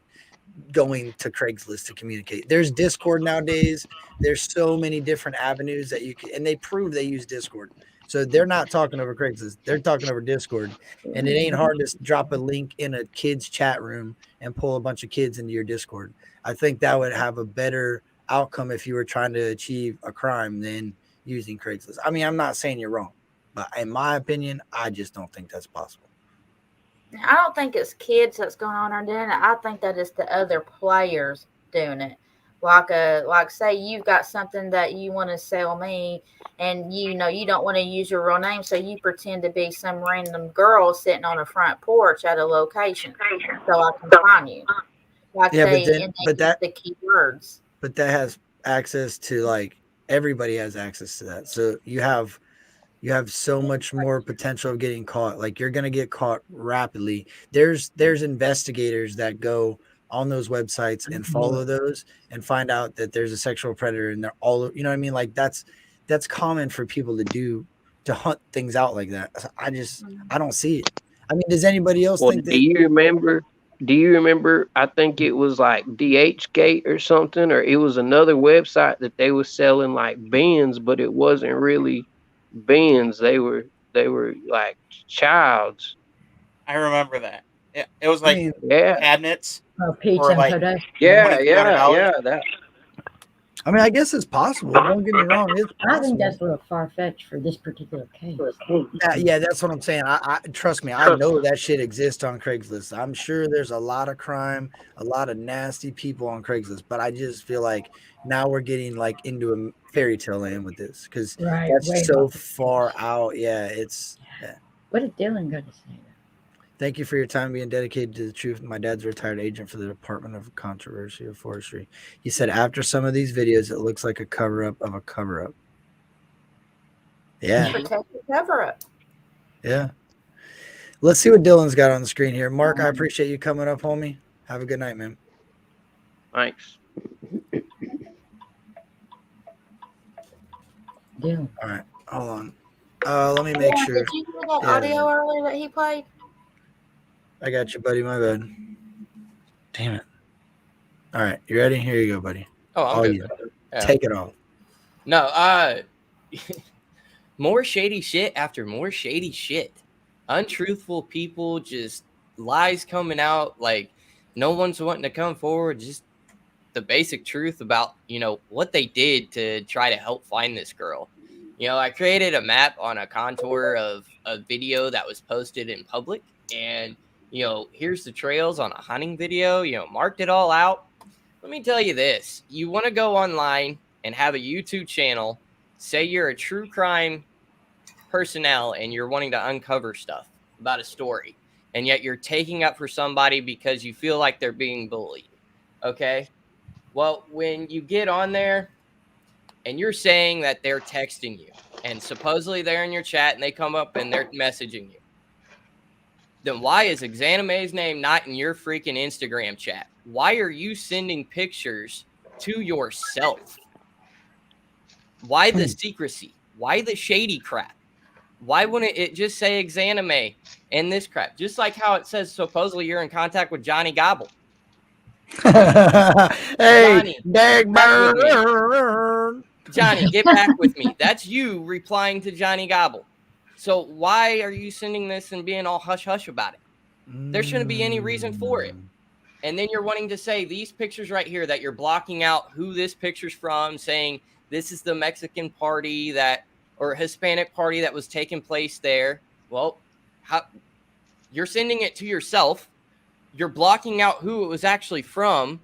going to Craigslist to communicate. There's Discord nowadays. There's so many different avenues that you can, and they prove they use Discord. So they're not talking over Craigslist. They're talking over Discord. And it ain't hard to drop a link in a kid's chat room and pull a bunch of kids into your Discord. I think that would have a better outcome if you were trying to achieve a crime than using Craigslist. I mean, I'm not saying you're wrong, but in my opinion, I just don't think that's possible. I don't think it's kids that's going on there doing it. I think that it's the other players doing it. Like say you've got something that you want to sell me, and you know you don't want to use your real name, so you pretend to be some random girl sitting on a front porch at a location, so I can find you. Like Yeah, but they then and they but use that the keywords. but that has access to like everybody has access to that. So you have so much more potential of getting caught. Like you're gonna get caught rapidly. There's investigators that go on those websites and follow those and find out that there's a sexual predator and they're all you know what I mean? Like that's common for people to do to hunt things out like that. I don't see it. I mean, does anybody else Well, think do that you remember? Do you remember? I think it was like DH Gate or something, or it was another website that they were selling like bins, but it wasn't really bins. They were like childs. I remember that. It was I like mean, Yeah, cabinets Oh, pizza for and like Kodak. yeah, $2,300. yeah. That I mean, I guess it's possible. Don't get me wrong, it's I think possible. that's a little far fetched for this particular case. Yeah, that's what I'm saying. I trust me, I know that shit exists on Craigslist. I'm sure there's a lot of crime, a lot of nasty people on Craigslist, but I just feel like now we're getting like into a fairy tale land with this because Right, that's way so off the far out. Yeah. What did Dylan got to say? Thank you for your time being dedicated to the truth. My dad's a retired agent for the Department of Controversy of Forestry. He said after some of these videos, it looks like a cover up of a cover up. Yeah. Protect the cover up. Yeah. Let's see what Dylan's got on the screen here. Mark, I appreciate you coming up, homie. Have a good night, man. thanks. Dylan. All right. Hold on. Let me make Yeah, sure. did you hear that Yeah, audio earlier that he played? I got you, buddy. My bad. Damn it. All right. You ready? Here you go, buddy. Oh, I'm All good. you. Yeah. Take it off. No, more shady shit after more shady shit. Untruthful people, just lies coming out. Like no one's wanting to come forward. Just the basic truth about, what they did to try to help find this girl. I created a map on a contour of a video that was posted in public. And, here's the trails on a hunting video, marked it all out. Let me tell you this. You want to go online and have a YouTube channel, say you're a true crime personnel and you're wanting to uncover stuff about a story, and yet you're taking up for somebody because you feel like they're being bullied. Okay? Well, when you get on there and you're saying that they're texting you and supposedly they're in your chat and they come up and they're messaging you, then why is Exanime's name not in your freaking Instagram chat? Why are you sending pictures to yourself? Why the secrecy? Why the shady crap? Why wouldn't it just say Exanime and this crap? Just like how it says supposedly you're in contact with Johnny Gobble. Hey, Johnny, Dag back with me. Bird. Johnny, get back with me. That's you replying to Johnny Gobble. So why are you sending this and being all hush hush about it? There shouldn't be any reason for it. And then you're wanting to say these pictures right here that you're blocking out who this picture's from, saying this is the Mexican party that or Hispanic party that was taking place there. Well, how you're sending it to yourself. You're blocking out who it was actually from.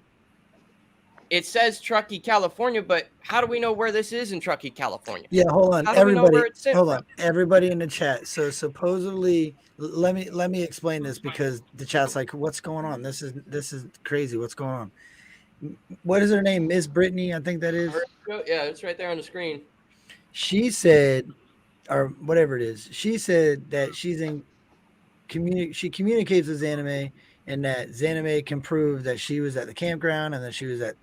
It says Truckee, California, but how do we know where this is in Truckee, California? Yeah, hold on, How do we know everybody. where it's sent Hold from? on, everybody in the chat. So supposedly, let me explain this because the chat's like, "What's going on? This is crazy. What's going on?" What is her name? Miss Brittany, I think that is. Yeah, it's right there on the screen. She said, or whatever it is. She said that she's in she communicates with Zanime and that Zanime can prove that she was at the campground and that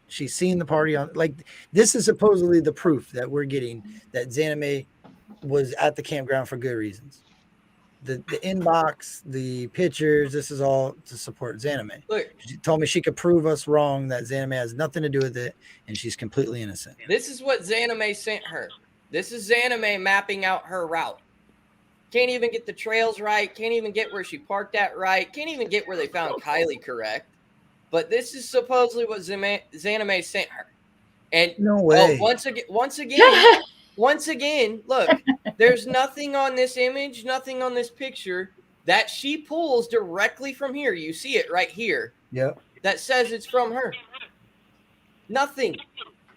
she's seen the party on, like, this is supposedly the proof that we're getting that Zanime was at the campground for good reasons. The inbox, the pictures, this is all to support Zanime. Look, She told me she could prove us wrong, that Zanime has nothing to do with it and she's completely innocent. This is what Zanime sent her. This is Zanime mapping out her route. Can't even get the trails right. Can't even get where she parked at right. Can't even get where they found Kylie correct. But this is supposedly what Zanime sent her. And no way. Once again, look, there's nothing on this image, nothing on this picture that she pulls directly from here. You see it right here. Yep. That says it's from her. Nothing.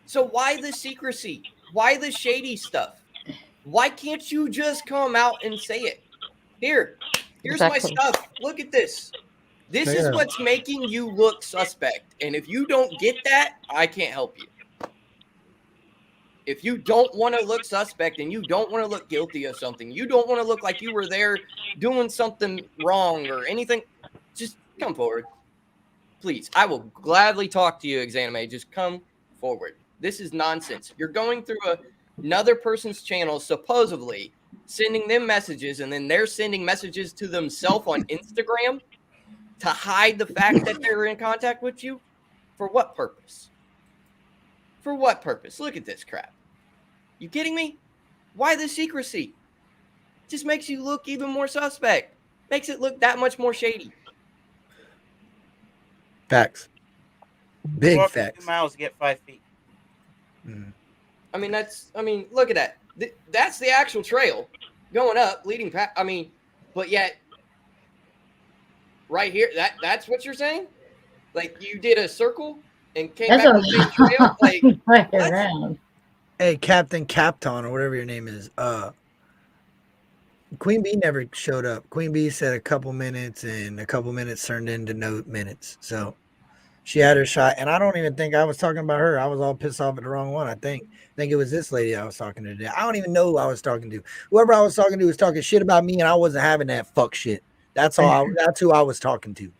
So why the secrecy? Why the shady stuff? Why can't you just come out and say it? Here's Exactly. my stuff. Look at this. This is what's making you look suspect. And if you don't get that, I can't help you. If you don't want to look suspect and you don't want to look guilty of something, you don't want to look like you were there doing something wrong or anything, just come forward. Please, I will gladly talk to you, Exanime. Just come forward. This is nonsense. You're going through another person's channel, supposedly sending them messages, and then they're sending messages to themselves on Instagram to hide the fact that they're in contact with you. For what purpose? For what purpose? Look at this crap. You kidding me? Why the secrecy? Just makes you look even more suspect. Makes it look that much more shady. Facts. Big Walk facts. 2 miles to get 5 feet. I mean, look at that. That's the actual trail going up, leading past. But yet, right here, that's what you're saying? Like, you did a circle and came back to the same trail? Like, what? Hey, Captain Capton or whatever your name is. Queen Bee never showed up. Queen Bee said a couple minutes, and a couple minutes turned into no minutes. So she had her shot, and I don't even think I was talking about her. I was all pissed off at the wrong one. I think it was this lady I was talking to today. I don't even know who I was talking to. Whoever I was talking to was talking shit about me, and I wasn't having that fuck shit. That's all. That's who I was talking to.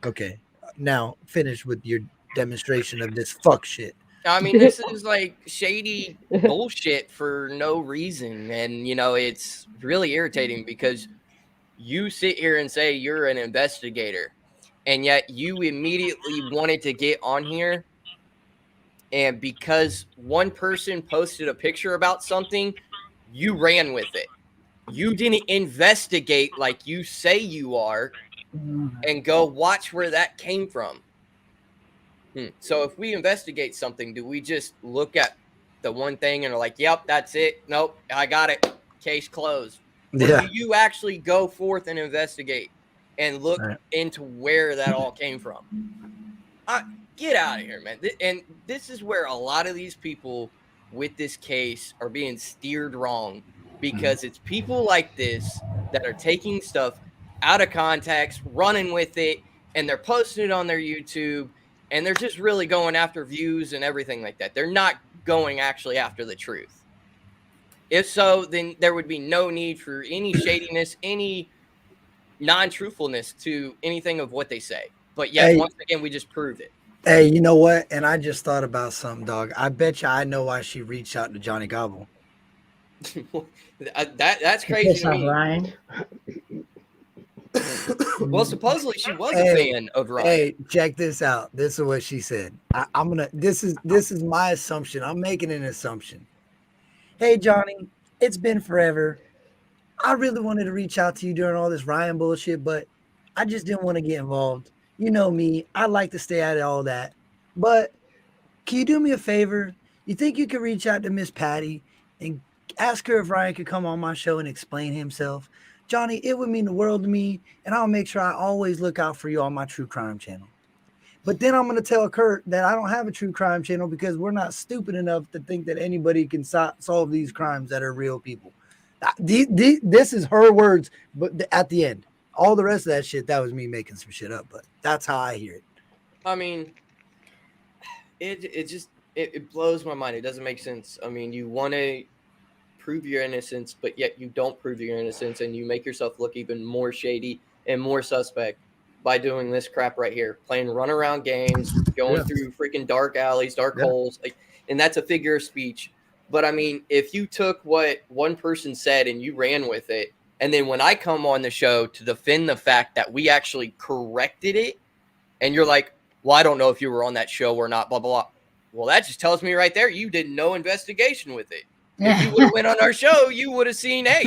Okay, now finish with your demonstration of this fuck shit. I mean, this is like shady bullshit for no reason. And, it's really irritating because you sit here and say you're an investigator, and yet you immediately wanted to get on here. And because one person posted a picture about something, you ran with it. You didn't investigate like you say you are and go watch where that came from. So if we investigate something, do we just look at the one thing and are like, yep, that's it. Nope, I got it. Case closed. Or do you actually go forth and investigate and look into where that all came from? Get out of here, man. And this is where a lot of these people with this case are being steered wrong, because it's people like this that are taking stuff out of context, running with it, and they're posting it on their YouTube, and they're just really going after views and everything like that. They're not going actually after the truth. If so, then there would be no need for any shadiness, any non-truthfulness to anything of what they say. But yet, once again, we just proved it. Hey, you know what? And I just thought about something, dog. I bet you I know why she reached out to Johnny Gobble. That's crazy Piss to off me. Ryan. Well, supposedly she was a Hey, fan of Ryan. hey, check this out. This is what she said. I'm gonna. This is my assumption. I'm making an assumption. Hey, Johnny, it's been forever. I really wanted to reach out to you during all this Ryan bullshit, but I just didn't want to get involved. You know me. I like to stay out of all that. But can you do me a favor? You think you could reach out to Miss Patty and ask her if Ryan could come on my show and explain himself? Johnny, it would mean the world to me, and I'll make sure I always look out for you on my true crime channel. But then I'm going to tell Kurt that I don't have a true crime channel because we're not stupid enough to think that anybody can solve these crimes that are real people. This is her words, but at the end, all the rest of that shit, that was me making some shit up, but that's how I hear it. I mean, it blows my mind. It doesn't make sense. I mean, you want to prove your innocence, but yet you don't prove your innocence, and you make yourself look even more shady and more suspect by doing this crap right here, playing runaround games, going through freaking dark alleys, dark holes, and that's a figure of speech. But I mean, if you took what one person said and you ran with it, and then when I come on the show to defend the fact that we actually corrected it, and you're like, well, I don't know if you were on that show or not, blah, blah, blah. Well, that just tells me right there you did no investigation with it. If you would have went on our show, you would have seen, hey,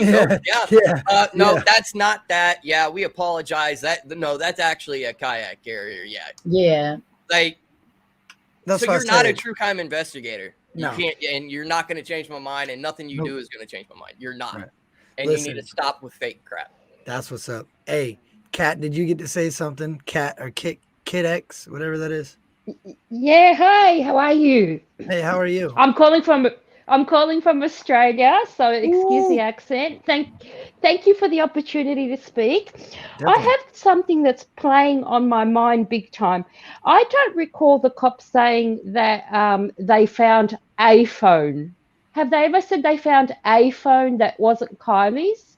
no, that's not that. Yeah, we apologize. That's actually a kayak carrier. Yeah. Yeah. Like, that's so what you're I not a said. true crime investigator. You No. can't, and you're not going to change my mind, and nothing you Nope. do is going to change my mind. You're not. Right. And Listen. you need to stop with fake crap. That's what's up. Hey, Kat, did you get to say something? Kat or Kid X, whatever that is. Yeah, hi, how are you? Hey, how are you? I'm calling from Australia, so excuse the accent. Thank you for the opportunity to speak. Definitely. I have something that's playing on my mind big time. I don't recall the cops saying that they found a phone. Have they ever said they found a phone that wasn't Kylie's?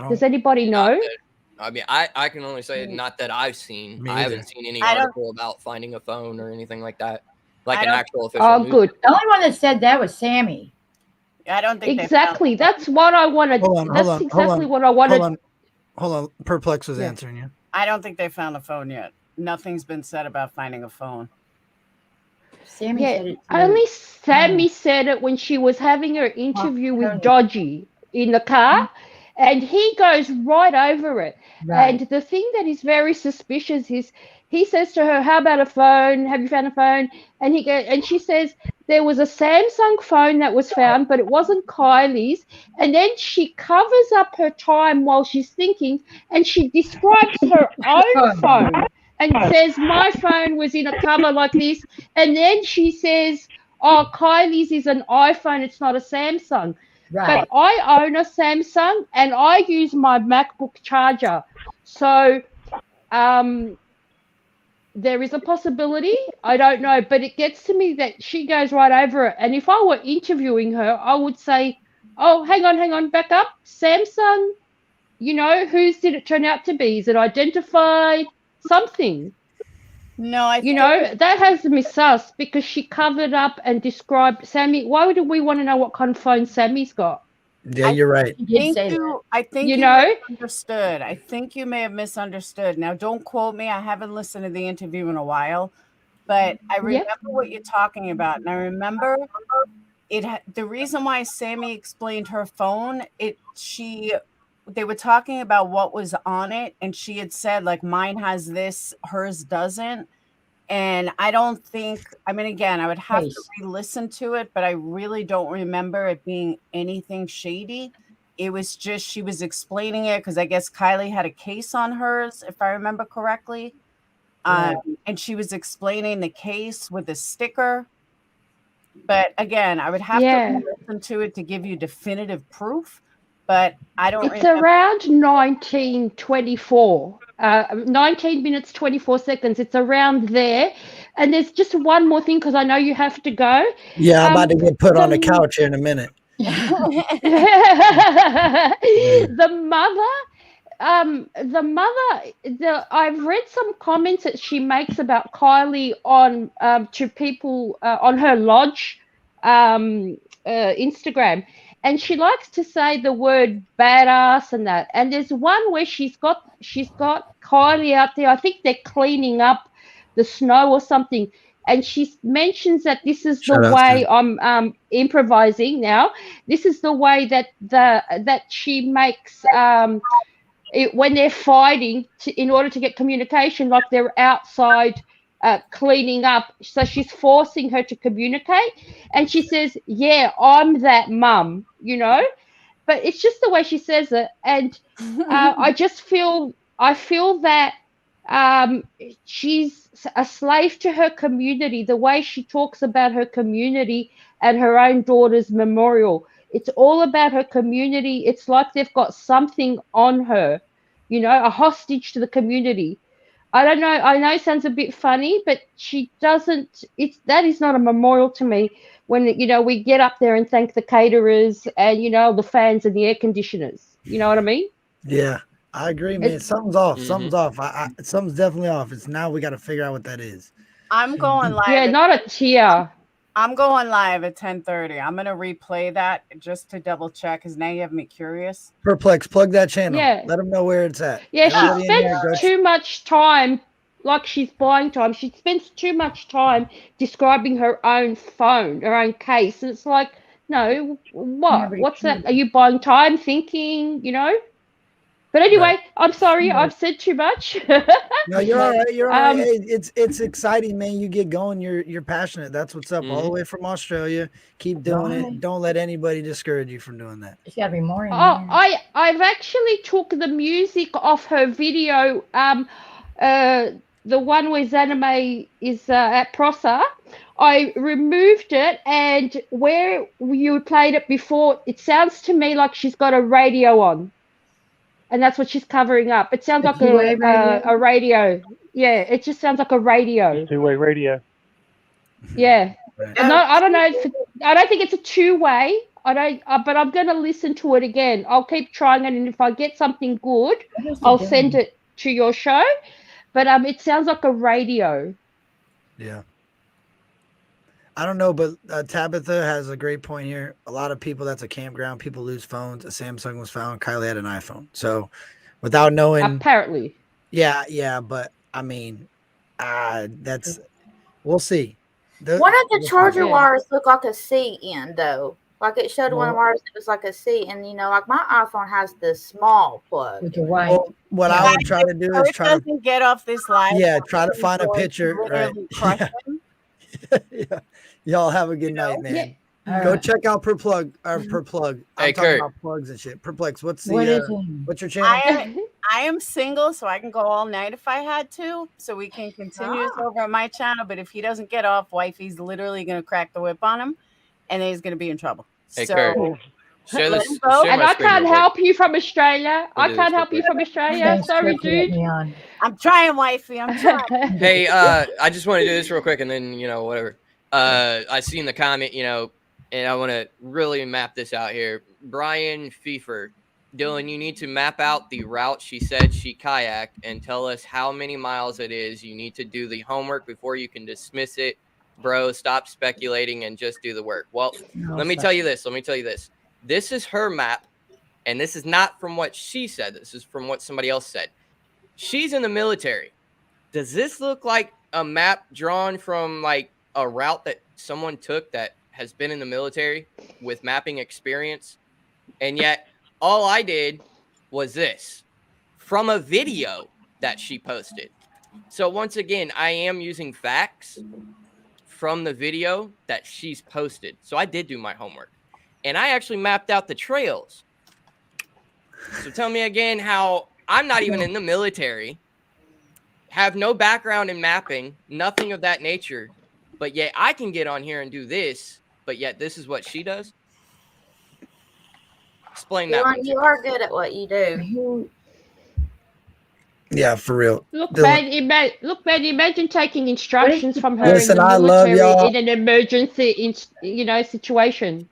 Does anybody know? I mean, I can only say not that I've seen. Me I either. haven't seen any article about finding a phone or anything like that. Like an actual official Oh, news. good. The only one that said that was Sammy. I don't think Exactly. That's what I wanted. That's exactly what I wanted. Hold on. Perplex was Yeah. answering you. I don't think they found a phone yet. Nothing's been said about finding a phone. Sammy said it too. Only Sami said it when she was having her interview with Dodgy in the car, and he goes right over it. Right. And the thing that is very suspicious is he says to her, "How about a phone? Have you found a phone?" And she says there was a Samsung phone that was found, but it wasn't Kylie's. And then she covers up her time while she's thinking, and she describes her own phone and says, "My phone was in a cover like this." And then she says, "Oh, Kylie's is an iPhone, it's not a Samsung." Right. But I own a Samsung and I use my MacBook charger. So there is a possibility. I don't know, but it gets to me that she goes right over it. And if I were interviewing her, I would say, "Oh, hang on, back up. Samsung, whose did it turn out to be? Is it identified? Something." No, I that has me sus because she covered up and described Sammy. Why would we want to know what kind of phone Sammy's got? Yeah, you're right. I think you misunderstood. I think you may have misunderstood. Now, don't quote me. I haven't listened to the interview in a while, but I remember what you're talking about. And I remember the reason why Sami explained her phone, they were talking about what was on it, and she had said, like, mine has this, hers doesn't. And I don't think, I mean, again, I would have to re-listen to it, but I really don't remember it being anything shady. It was just, she was explaining it because I guess Kylie had a case on hers, if I remember correctly. And she was explaining the case with a sticker. But again, I would have to listen to it to give you definitive proof. But I don't It's around 1924. 19 minutes, 24 seconds. It's around there. And there's just one more thing because I know you have to go. Yeah, I'm about to get put on the couch here in a minute. I've read some comments that she makes about Kylie on to people on her lodge Instagram. and she likes to say the word badass and that. And there's one where she's got Kylie out there. I think they're cleaning up the snow or something, and she mentions that this is the Shout out, way Sam. I'm improvising now. This is the way that she makes when they're fighting in order to get communication, like they're outside cleaning up. So she's forcing her to communicate, and she says, "Yeah, I'm that mum," But it's just the way she says it, and I feel that she's a slave to her community. The way she talks about her community and her own daughter's memorial, it's all about her community. It's like they've got something on her, a hostage to the community. I don't know. I know it sounds a bit funny, but she doesn't. That is not a memorial to me. When we get up there and thank the caterers and the fans and the air conditioners. You know what I mean? Yeah, I agree, man. Something's off. Something's off. Something's definitely off. It's now we got to figure out what that is. I'm going live. Yeah, not a tear. I'm going live at 10:30. I'm gonna replay that just to double check because now you have me curious. Perplex, plug that channel. Yeah. Let them know where it's at. Yeah, Everybody she in here, spends go too much time, like she's buying time. She spends too much time describing her own phone, her own case, and it's like, no, what? but What's that? Are you buying time, thinking? But anyway, I'm sorry, I've said too much. No, you're all right. You're all right. Hey, it's exciting, man. You get going. You're passionate. That's what's up. All the way from Australia. Keep doing it. Don't let anybody discourage you from doing that. It's got to be more. I've actually took the music off her video. The one where Zanime is at Prosa. I removed it, and where you played it before, it sounds to me like she's got a radio on. And that's what she's covering up. It sounds like a radio. Yeah, it just sounds like a radio. Two-way radio. Yeah. I don't know. I don't think it's a two-way. But I'm going to listen to it again. I'll keep trying it, and if I get something good, I'll send it to your show. But it sounds like a radio. Yeah. I don't know, but Tabitha has a great point here. A lot of people, that's a campground. People lose phones. A Samsung was found. Kylie had an iPhone. So without knowing. Apparently. Yeah. But I mean, we'll see. One of the charger wires looked like a C end, though. Like it showed one of the wires that was like a C. And, like my iPhone has the small plug. Well, what I would try to do is try to get off this live. Yeah, try to find a picture. Right. Yeah. Y'all have a good night, man. Yeah. Go check out Per Plug. I'm Hey, talking Kurt. about plugs and shit. Perplex. What's What is what's your channel? I am single, so I can go all night if I had to. So we can continue this over on my channel. But if he doesn't get off, wifey's literally going to crack the whip on him, and then he's going to be in trouble. Hey, so Kurt. Share let this. him go. Share And my I screen can't real quick. help you from Australia. I do can't this help real you from Australia. Sorry, dude. I'm trying, wifey. I'm trying. Hey, I just want to do this real quick, and then whatever. I see in the comment, and I want to really map this out here. Brian Pfeiffer, Dylan, you need to map out the route she said she kayaked and tell us how many miles it is. You need to do the homework before you can dismiss it. Bro, stop speculating and just do the work. Well, let me tell you this. This is her map, and this is not from what she said. This is from what somebody else said. She's in the military. Does this look like a map drawn from like a route that someone took that has been in the military with mapping experience? And yet all I did was this from a video that she posted. So once again, I am using facts from the video that she's posted. So I did do my homework, and I actually mapped out the trails. So tell me again how I'm not even in the military, have no background in mapping, nothing of that nature, but yet I can get on here and do this, but yet this is what she does? Explain that. You are good at what you do. Yeah, for real. Look, Dylan. man, imagine taking instructions from her Listen, in the I love military y'all. in an emergency, situation.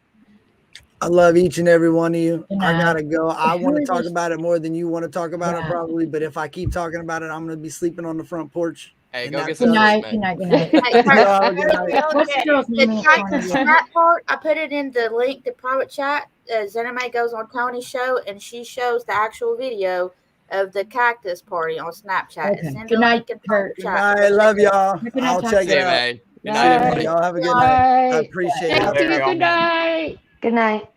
I love each and every one of you. I Yeah. gotta go. I Who want to is talk this- about it more than you want to talk about it, Yeah. probably. But if I keep talking about it, I'm gonna be sleeping on the front porch. Hey, And go that's get Good some sleep, night. Good man. night. Good night. Hey, Y'all, good night. What's the girl's name? The in Titan California? Snap part, I put it in the link, the private chat. Zename goes on Tony's show, and she shows the actual video of the cactus party on Snapchat. It's Okay. in Good the night, link in the Kurt. Good chat. night. Go check Love it out. y'all. Good night, I'll Tom. check See it you, out. man. Good See night, you, man. everybody. Y'all have a good night. I Night. appreciate Thank it. you. Good night. Good night.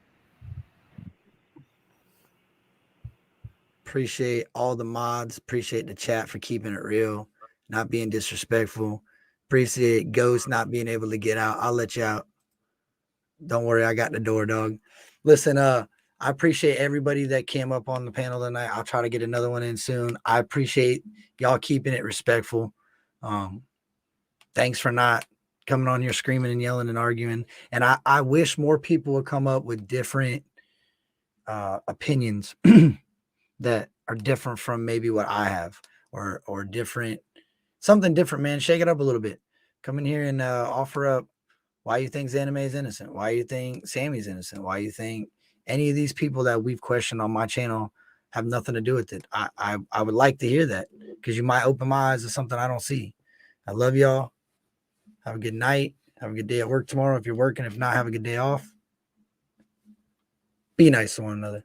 Appreciate all the mods. Appreciate the chat for keeping it real, not being disrespectful. Appreciate Ghost not being able to get out. I'll let you out. Don't worry, I got the door, dog. Listen, I appreciate everybody that came up on the panel tonight. I'll try to get another one in soon. I appreciate y'all keeping it respectful. Thanks for not coming on here screaming and yelling and arguing. And I wish more people would come up with different opinions that are different from maybe what I have, or different, something different, man. Shake it up a little bit. Come in here and offer up why you think Anime is innocent, why you think Sammy's innocent, why you think any of these people that we've questioned on my channel have nothing to do with it. I would like to hear that, because you might open my eyes to something I don't see. I love y'all. Have a good night. Have a good day at work tomorrow if you're working. If not, have a good day off. Be nice to one another.